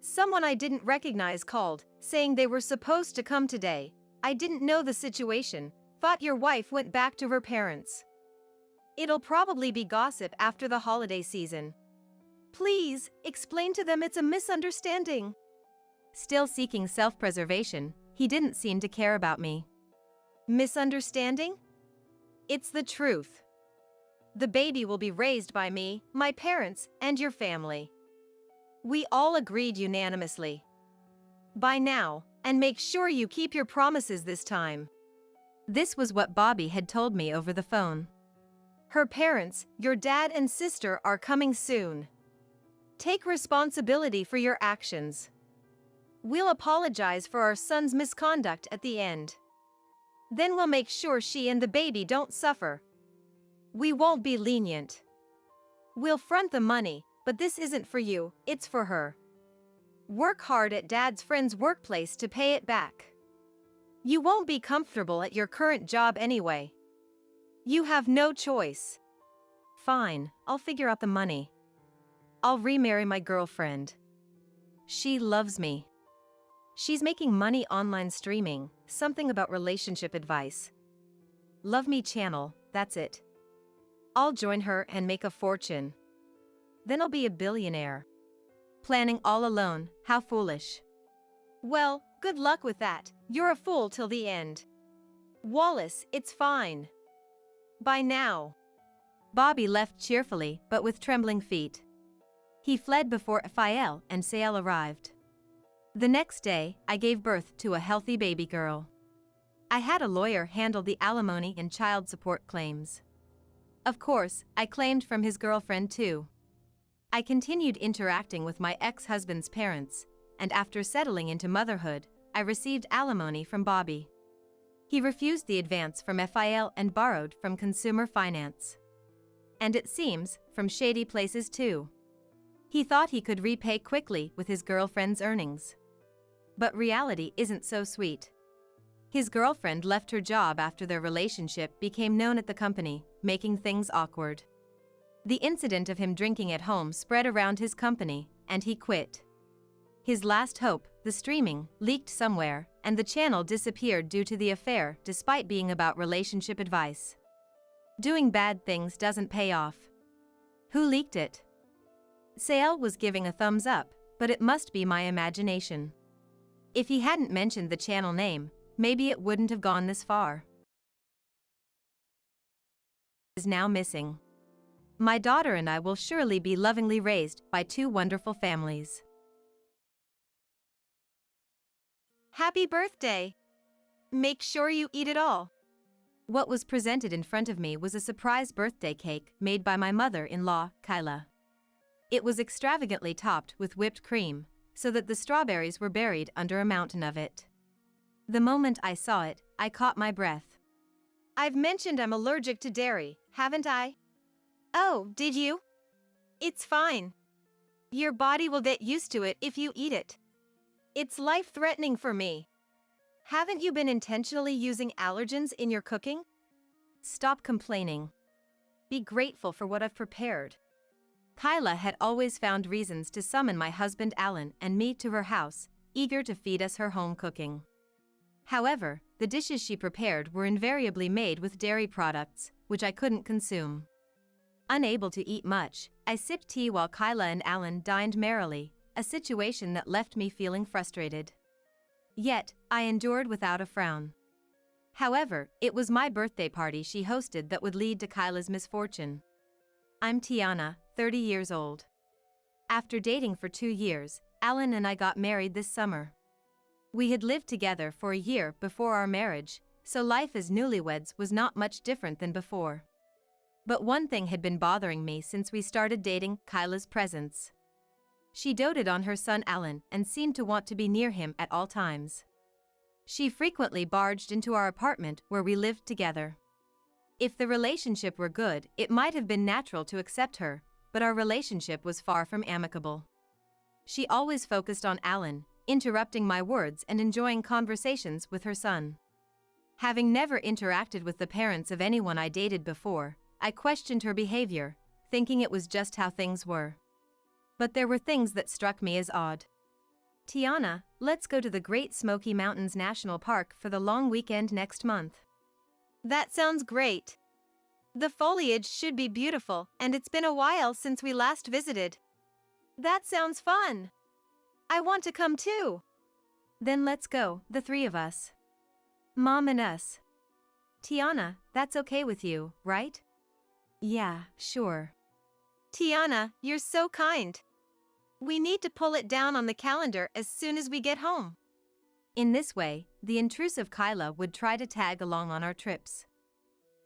Someone I didn't recognize called, saying they were supposed to come today. I didn't know the situation, thought your wife went back to her parents. It'll probably be gossip after the holiday season. Please, explain to them it's a misunderstanding. Still seeking self-preservation, he didn't seem to care about me. Misunderstanding? It's the truth. The baby will be raised by me, my parents, and your family. We all agreed unanimously. By now, and make sure you keep your promises this time. This was what Bobby had told me over the phone. Her parents, your dad and sister, are coming soon. Take responsibility for your actions. We'll apologize for our son's misconduct at the end. Then we'll make sure she and the baby don't suffer. We won't be lenient. We'll front the money, but this isn't for you, it's for her. Work hard at Dad's friend's workplace to pay it back. You won't be comfortable at your current job anyway. You have no choice. Fine, I'll figure out the money. I'll remarry my girlfriend. She loves me. She's making money online streaming, something about relationship advice. Love Me channel, that's it. I'll join her and make a fortune. Then I'll be a billionaire. Planning all alone, how foolish. Well, good luck with that, you're a fool till the end. Wallace, it's fine. Bye now. Bobby left cheerfully, but with trembling feet. He fled before Raphael and Sael arrived. The next day, I gave birth to a healthy baby girl. I had a lawyer handle the alimony and child support claims. Of course, I claimed from his girlfriend too. I continued interacting with my ex-husband's parents, and after settling into motherhood, I received alimony from Bobby. He refused the advance from Raphael and borrowed from consumer finance. And it seems, from shady places too. He thought he could repay quickly with his girlfriend's earnings. But reality isn't so sweet. His girlfriend left her job after their relationship became known at the company, making things awkward. The incident of him drinking at home spread around his company, and he quit. His last hope, the streaming, leaked somewhere, and the channel disappeared due to the affair despite being about relationship advice. Doing bad things doesn't pay off. Who leaked it? Sael was giving a thumbs up, but it must be my imagination. If he hadn't mentioned the channel name, maybe it wouldn't have gone this far. Is now missing. My daughter and I will surely be lovingly raised by 2 wonderful families. Happy birthday! Make sure you eat it all. What was presented in front of me was a surprise birthday cake made by my mother-in-law, Kyla. It was extravagantly topped with whipped cream, so that the strawberries were buried under a mountain of it. The moment I saw it, I caught my breath. I've mentioned I'm allergic to dairy, haven't I? Oh, did you? It's fine. Your body will get used to it if you eat it. It's life-threatening for me. Haven't you been intentionally using allergens in your cooking? Stop complaining. Be grateful for what I've prepared. Kyla had always found reasons to summon my husband Alan and me to her house, eager to feed us her home cooking. However, the dishes she prepared were invariably made with dairy products, which I couldn't consume. Unable to eat much, I sipped tea while Kyla and Alan dined merrily, a situation that left me feeling frustrated. Yet, I endured without a frown. However, it was my birthday party she hosted that would lead to Kyla's misfortune. I'm Tiana, 30 years old. After dating for 2 years, Alan and I got married this summer. We had lived together for a year before our marriage, so life as newlyweds was not much different than before. But one thing had been bothering me since we started dating: Kyla's presence. She doted on her son Alan and seemed to want to be near him at all times. She frequently barged into our apartment where we lived together. If the relationship were good, it might have been natural to accept her, but our relationship was far from amicable. She always focused on Alan, interrupting my words and enjoying conversations with her son. Having never interacted with the parents of anyone I dated before, I questioned her behavior, thinking it was just how things were. But there were things that struck me as odd. Tiana, let's go to the Great Smoky Mountains National Park for the long weekend next month. That sounds great. The foliage should be beautiful, and it's been a while since we last visited. That sounds fun. I want to come too. Then let's go, the 3 of us. Mom and us. Tiana, that's okay with you, right? Yeah, sure. Tiana, you're so kind. We need to pull it down on the calendar as soon as we get home. In this way, the intrusive Kyla would try to tag along on our trips.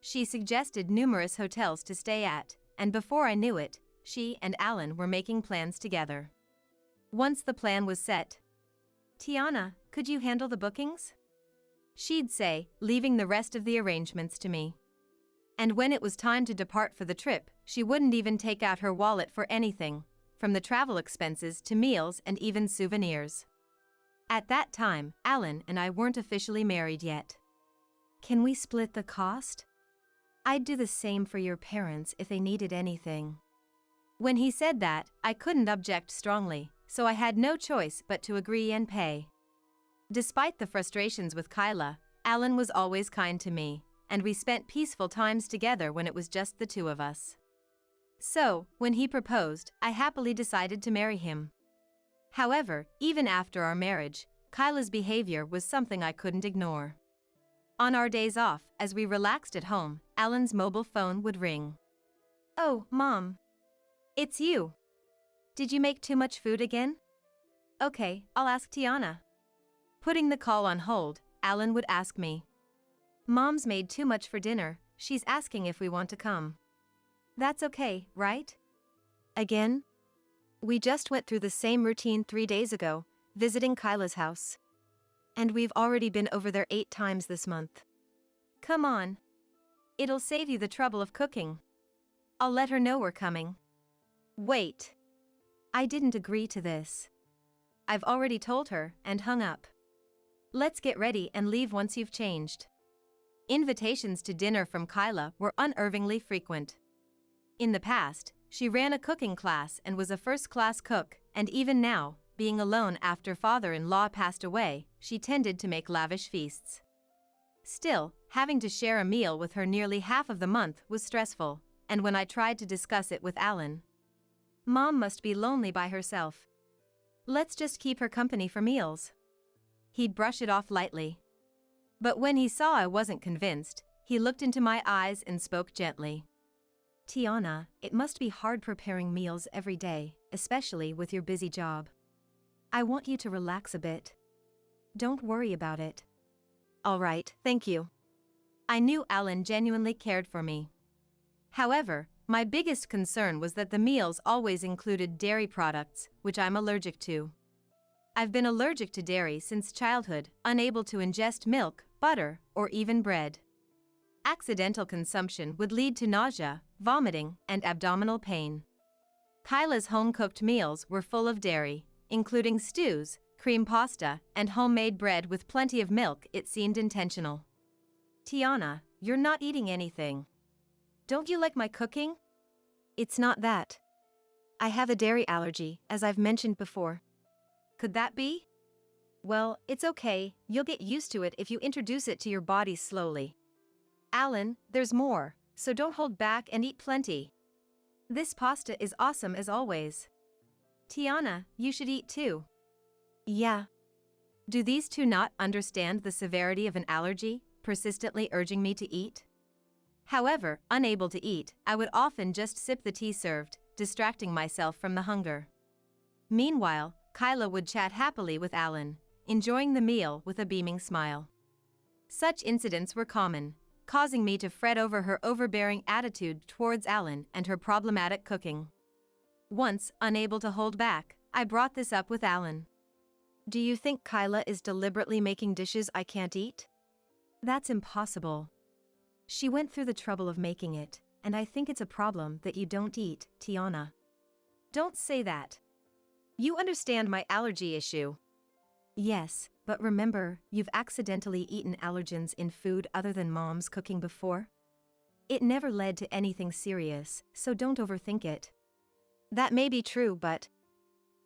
She suggested numerous hotels to stay at, and before I knew it, she and Alan were making plans together. Once the plan was set, Tiana, could you handle the bookings? She'd say, leaving the rest of the arrangements to me. And when it was time to depart for the trip, she wouldn't even take out her wallet for anything, from the travel expenses to meals and even souvenirs. At that time, Alan and I weren't officially married yet. Can we split the cost? I'd do the same for your parents if they needed anything. When he said that, I couldn't object strongly, so I had no choice but to agree and pay. Despite the frustrations with Kyla, Alan was always kind to me, and we spent peaceful times together when it was just the 2 of us. So, when he proposed, I happily decided to marry him. However, even after our marriage, Kyla's behavior was something I couldn't ignore. On our days off, as we relaxed at home, Alan's mobile phone would ring. Oh, Mom. It's you. Did you make too much food again? Okay, I'll ask Tiana. Putting the call on hold, Alan would ask me. Mom's made too much for dinner, she's asking if we want to come. That's okay, right? Again? We just went through the same routine 3 days ago, visiting Kyla's house. And we've already been over there 8 times this month. Come on. It'll save you the trouble of cooking. I'll let her know we're coming. Wait. I didn't agree to this. I've already told her and hung up. Let's get ready and leave once you've changed. Invitations to dinner from Kyla were unnervingly frequent. In the past, she ran a cooking class and was a first-class cook, and even now, being alone after father-in-law passed away, she tended to make lavish feasts. Still, having to share a meal with her nearly half of the month was stressful, and when I tried to discuss it with Alan, Mom must be lonely by herself. Let's just keep her company for meals. He'd brush it off lightly. But when he saw I wasn't convinced, he looked into my eyes and spoke gently. Tiana, it must be hard preparing meals every day, especially with your busy job. I want you to relax a bit. Don't worry about it. All right, thank you. I knew Alan genuinely cared for me. However, my biggest concern was that the meals always included dairy products, which I'm allergic to. I've been allergic to dairy since childhood, unable to ingest milk, butter, or even bread. Accidental consumption would lead to nausea, vomiting, and abdominal pain. Kyla's home-cooked meals were full of dairy, including stews, cream pasta, and homemade bread with plenty of milk. It seemed intentional. Tiana, you're not eating anything. Don't you like my cooking? It's not that. I have a dairy allergy, as I've mentioned before. Could that be? Well, it's okay, you'll get used to it if you introduce it to your body slowly. Alan, there's more, so don't hold back and eat plenty. This pasta is awesome as always. Tiana, you should eat too. Yeah. Do these two not understand the severity of an allergy, persistently urging me to eat? However, unable to eat, I would often just sip the tea served, distracting myself from the hunger. Meanwhile, Kyla would chat happily with Alan, enjoying the meal with a beaming smile. Such incidents were common, causing me to fret over her overbearing attitude towards Alan and her problematic cooking. Once, unable to hold back, I brought this up with Alan. Do you think Kyla is deliberately making dishes I can't eat? That's impossible. She went through the trouble of making it, and I think it's a problem that you don't eat, Tiana. Don't say that. You understand my allergy issue. Yes, but remember, you've accidentally eaten allergens in food other than Mom's cooking before? It never led to anything serious, so don't overthink it. That may be true, but...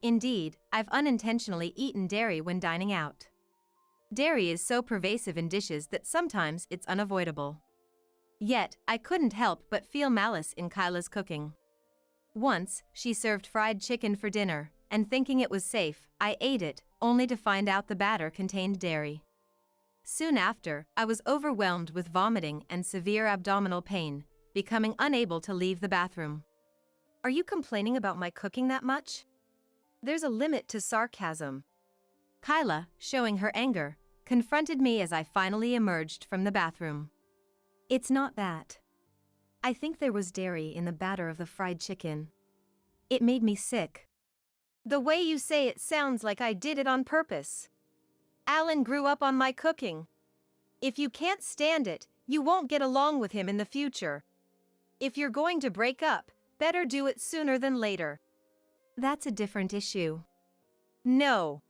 Indeed, I've unintentionally eaten dairy when dining out. Dairy is so pervasive in dishes that sometimes it's unavoidable. Yet, I couldn't help but feel malice in Kyla's cooking. Once, she served fried chicken for dinner, and thinking it was safe, I ate it, only to find out the batter contained dairy. Soon after, I was overwhelmed with vomiting and severe abdominal pain, becoming unable to leave the bathroom. Are you complaining about my cooking that much? There's a limit to sarcasm. Kyla, showing her anger, confronted me as I finally emerged from the bathroom. It's not that. I think there was dairy in the batter of the fried chicken. It made me sick. The way you say it sounds like I did it on purpose. Alan grew up on my cooking. If you can't stand it, you won't get along with him in the future. If you're going to break up, better do it sooner than later. That's a different issue. No.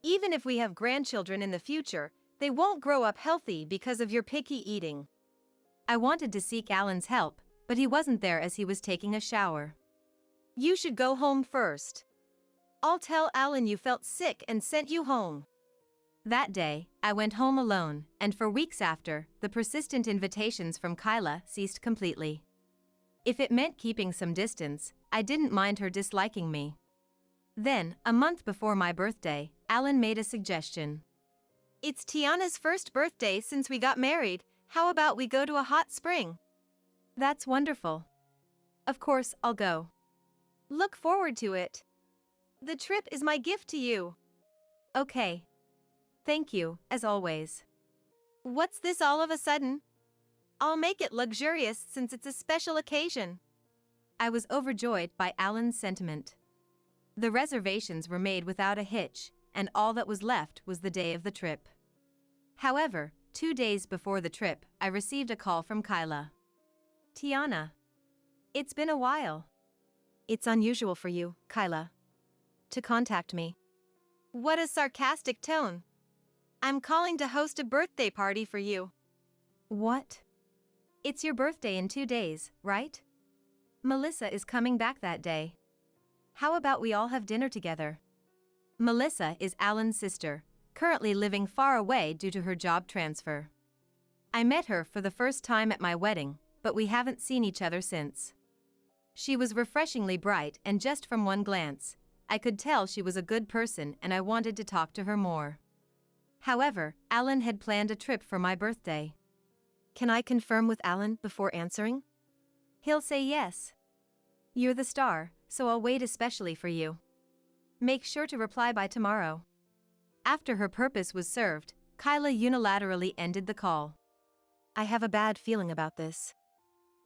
Even if we have grandchildren in the future, they won't grow up healthy because of your picky eating. I wanted to seek Alan's help, but he wasn't there as he was taking a shower. You should go home first. I'll tell Alan you felt sick and sent you home. That day, I went home alone, and for weeks after, the persistent invitations from Kyla ceased completely. If it meant keeping some distance, I didn't mind her disliking me. Then, a month before my birthday, Alan made a suggestion. It's Tiana's first birthday since we got married. How about we go to a hot spring? That's wonderful. Of course, I'll go. Look forward to it. The trip is my gift to you. Okay. Thank you, as always. What's this all of a sudden? I'll make it luxurious since it's a special occasion. I was overjoyed by Alan's sentiment. The reservations were made without a hitch, and all that was left was the day of the trip. However, 2 days before the trip, I received a call from Kyla. Tiana. It's been a while. It's unusual for you, Kyla, to contact me. What a sarcastic tone. I'm calling to host a birthday party for you. What? It's your birthday in 2 days, right? Melissa is coming back that day. How about we all have dinner together? Melissa is Alan's sister, currently living far away due to her job transfer. I met her for the first time at my wedding, but we haven't seen each other since. She was refreshingly bright, and just from one glance, I could tell she was a good person and I wanted to talk to her more. However, Alan had planned a trip for my birthday. Can I confirm with Alan before answering? He'll say yes. You're the star, so I'll wait especially for you. Make sure to reply by tomorrow. After her purpose was served, Kyla unilaterally ended the call. I have a bad feeling about this.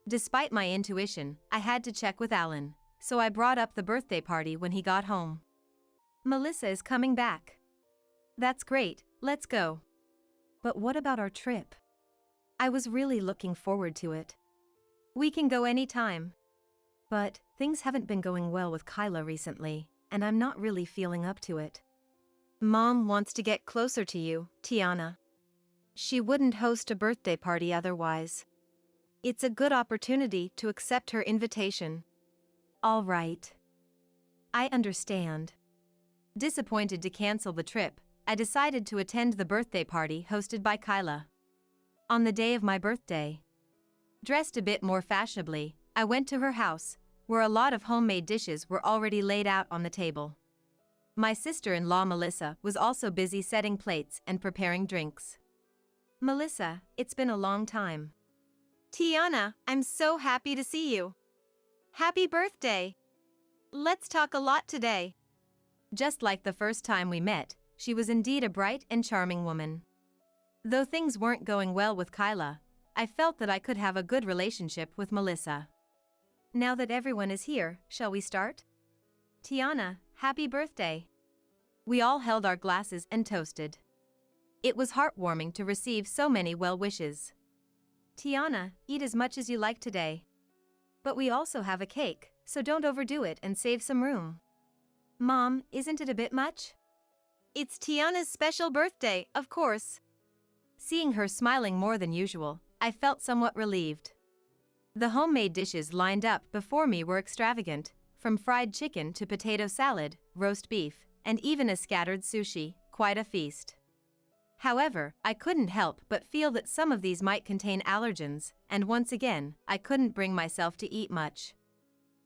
Despite my intuition, I had to check with Alan, so I brought up the birthday party when he got home. Melissa is coming back. That's great, let's go. But what about our trip? I was really looking forward to it. We can go anytime. But things haven't been going well with Kyla recently, and I'm not really feeling up to it. Mom wants to get closer to you, Tiana. She wouldn't host a birthday party otherwise. It's a good opportunity to accept her invitation. All right. I understand. Disappointed to cancel the trip, I decided to attend the birthday party hosted by Kyla. On the day of my birthday, dressed a bit more fashionably, I went to her house, where a lot of homemade dishes were already laid out on the table. My sister-in-law Melissa was also busy setting plates and preparing drinks. Melissa, it's been a long time. Tiana, I'm so happy to see you. Happy birthday. Let's talk a lot today. Just like the first time we met, she was indeed a bright and charming woman. Though things weren't going well with Kyla, I felt that I could have a good relationship with Melissa. Now that everyone is here, shall we start? Tiana, happy birthday. We all held our glasses and toasted. It was heartwarming to receive so many well wishes. Tiana, eat as much as you like today. But we also have a cake, so don't overdo it and save some room. Mom, isn't it a bit much? It's Tiana's special birthday, of course. Seeing her smiling more than usual, I felt somewhat relieved. The homemade dishes lined up before me were extravagant, from fried chicken to potato salad, roast beef, and even a scattered sushi, quite a feast. However, I couldn't help but feel that some of these might contain allergens, and once again, I couldn't bring myself to eat much.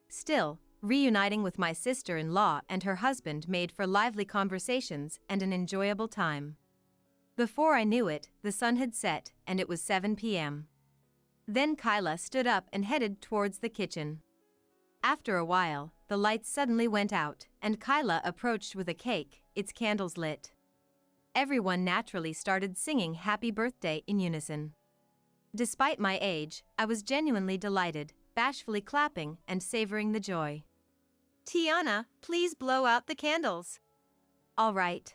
Still, reuniting with my sister-in-law and her husband made for lively conversations and an enjoyable time. Before I knew it, the sun had set, and it was 7 p.m. Then Kyla stood up and headed towards the kitchen. After a while, the lights suddenly went out, and Kyla approached with a cake, its candles lit. Everyone naturally started singing happy birthday in unison. Despite my age, I was genuinely delighted, bashfully clapping and savoring the joy. Tiana, please blow out the candles. All right.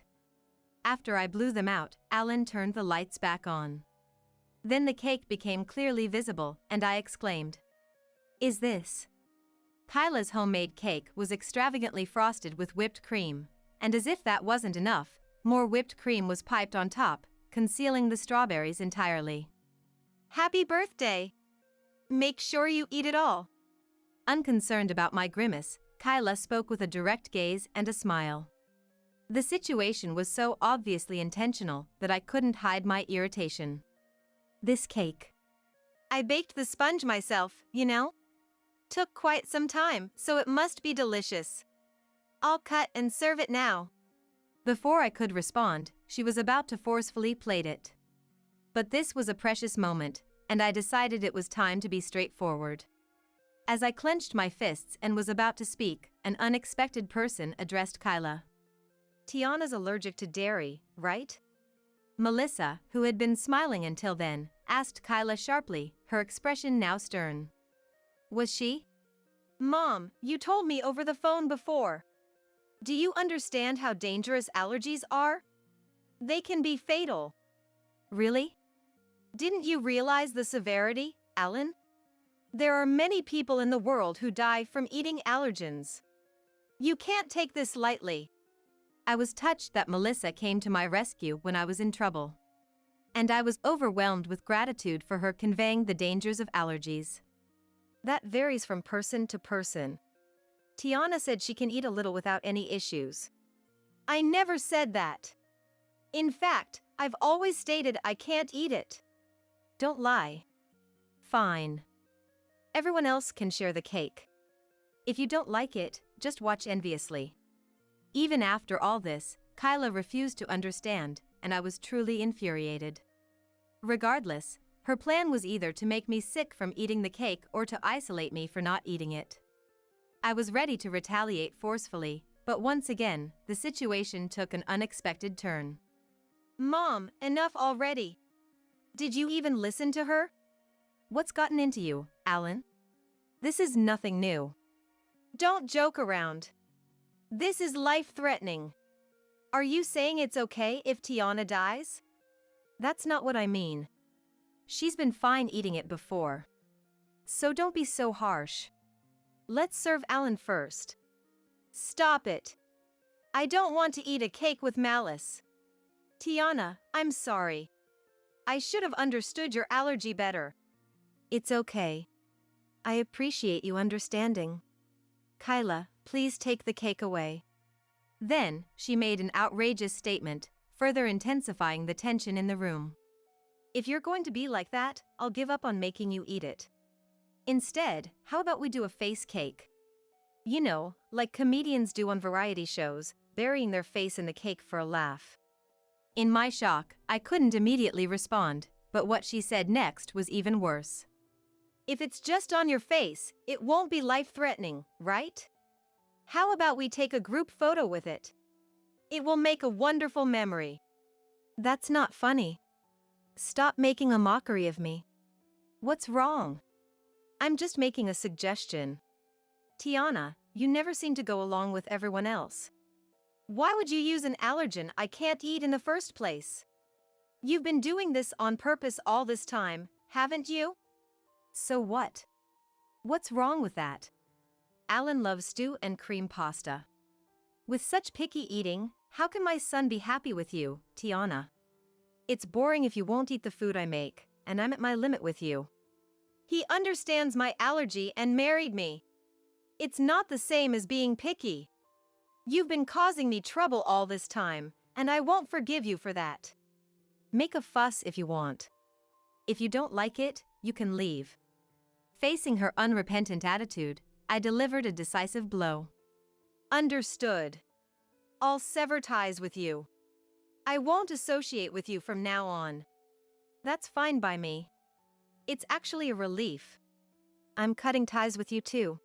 After I blew them out, Alan turned the lights back on. Then the cake became clearly visible, and I exclaimed, "Is this?" Kyla's homemade cake was extravagantly frosted with whipped cream, and as if that wasn't enough, more whipped cream was piped on top, concealing the strawberries entirely. Happy birthday! Make sure you eat it all. Unconcerned about my grimace, Kyla spoke with a direct gaze and a smile. The situation was so obviously intentional that I couldn't hide my irritation. This cake. I baked the sponge myself, you know? Took quite some time, so it must be delicious. I'll cut and serve it now. Before I could respond, she was about to forcefully plate it. But this was a precious moment, and I decided it was time to be straightforward. As I clenched my fists and was about to speak, an unexpected person addressed Kyla. Tiana's allergic to dairy, right? Melissa, who had been smiling until then, asked Kyla sharply, her expression now stern. Was she? Mom, you told me over the phone before. Do you understand how dangerous allergies are? They can be fatal. Really? Didn't you realize the severity, Alan? There are many people in the world who die from eating allergens. You can't take this lightly. I was touched that Melissa came to my rescue when I was in trouble. And I was overwhelmed with gratitude for her conveying the dangers of allergies. That varies from person to person. Tiana said she can eat a little without any issues. I never said that. In fact, I've always stated I can't eat it. Don't lie. Fine. Everyone else can share the cake. If you don't like it, just watch enviously. Even after all this, Kyla refused to understand, and I was truly infuriated. Regardless, her plan was either to make me sick from eating the cake or to isolate me for not eating it. I was ready to retaliate forcefully, but once again, the situation took an unexpected turn. Mom, enough already. Did you even listen to her? What's gotten into you, Alan? This is nothing new. Don't joke around. This is life-threatening. Are you saying it's okay if Tiana dies? That's not what I mean. She's been fine eating it before. So don't be so harsh. Let's serve Alan first. Stop it. I don't want to eat a cake with malice. Tiana, I'm sorry. I should have understood your allergy better. It's okay. I appreciate you understanding. Kyla, please take the cake away. Then, she made an outrageous statement, further intensifying the tension in the room. If you're going to be like that, I'll give up on making you eat it. Instead, how about we do a face cake? You know, like comedians do on variety shows, burying their face in the cake for a laugh. In my shock, I couldn't immediately respond, but what she said next was even worse. If it's just on your face, it won't be life-threatening, right? How about we take a group photo with it? It will make a wonderful memory. That's not funny. Stop making a mockery of me. What's wrong? I'm just making a suggestion. Tiana, you never seem to go along with everyone else. Why would you use an allergen I can't eat in the first place? You've been doing this on purpose all this time, haven't you? So what? What's wrong with that? Alan loves stew and cream pasta. With such picky eating, how can my son be happy with you, Tiana? It's boring if you won't eat the food I make, and I'm at my limit with you. He understands my allergy and married me. It's not the same as being picky. You've been causing me trouble all this time, and I won't forgive you for that. Make a fuss if you want. If you don't like it, you can leave. Facing her unrepentant attitude, I delivered a decisive blow. Understood. I'll sever ties with you. I won't associate with you from now on. That's fine by me. It's actually a relief. I'm cutting ties with you too.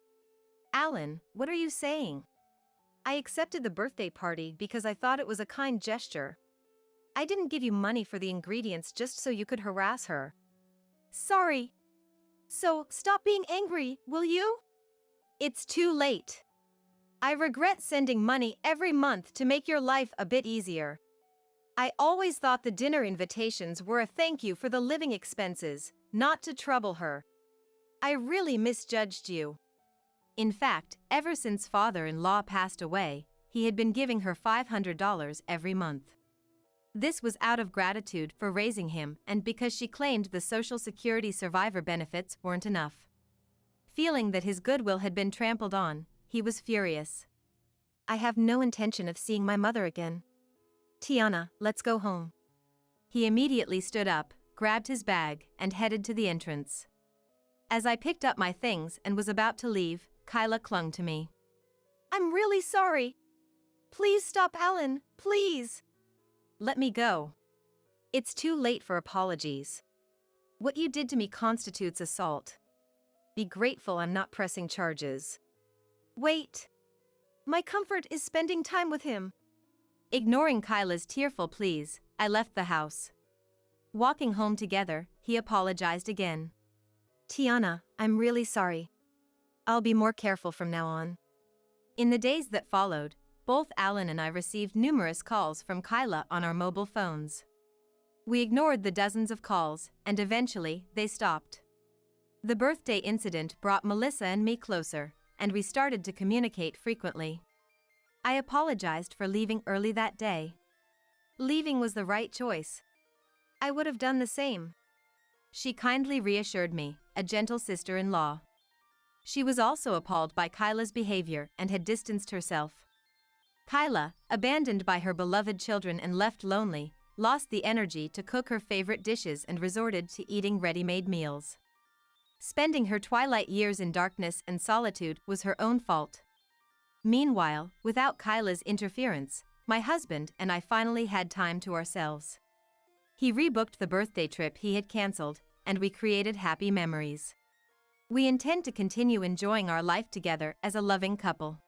Alan, what are you saying? I accepted the birthday party because I thought it was a kind gesture. I didn't give you money for the ingredients just so you could harass her. Sorry. So, stop being angry, will you? It's too late. I regret sending money every month to make your life a bit easier. I always thought the dinner invitations were a thank you for the living expenses, not to trouble her. I really misjudged you. In fact, ever since father-in-law passed away, he had been giving her $500 every month. This was out of gratitude for raising him and because she claimed the Social Security survivor benefits weren't enough. Feeling that his goodwill had been trampled on, he was furious. I have no intention of seeing my mother again. Tiana, let's go home. He immediately stood up, grabbed his bag, and headed to the entrance. As I picked up my things and was about to leave, Kyla clung to me. I'm really sorry. Please stop, Alan, please. Let me go. It's too late for apologies. What you did to me constitutes assault. Be grateful I'm not pressing charges. Wait. My comfort is spending time with him. Ignoring Kyla's tearful pleas, I left the house. Walking home together, he apologized again. Tiana, I'm really sorry. I'll be more careful from now on. In the days that followed, both Alan and I received numerous calls from Kyla on our mobile phones. We ignored the dozens of calls, and eventually, they stopped. The birthday incident brought Melissa and me closer, and we started to communicate frequently. I apologized for leaving early that day. Leaving was the right choice. I would have done the same. She kindly reassured me, a gentle sister-in-law. She was also appalled by Kyla's behavior and had distanced herself. Kyla, abandoned by her beloved children and left lonely, lost the energy to cook her favorite dishes and resorted to eating ready-made meals. Spending her twilight years in darkness and solitude was her own fault. Meanwhile, without Kyla's interference, my husband and I finally had time to ourselves. He rebooked the birthday trip he had canceled, and we created happy memories. We intend to continue enjoying our life together as a loving couple.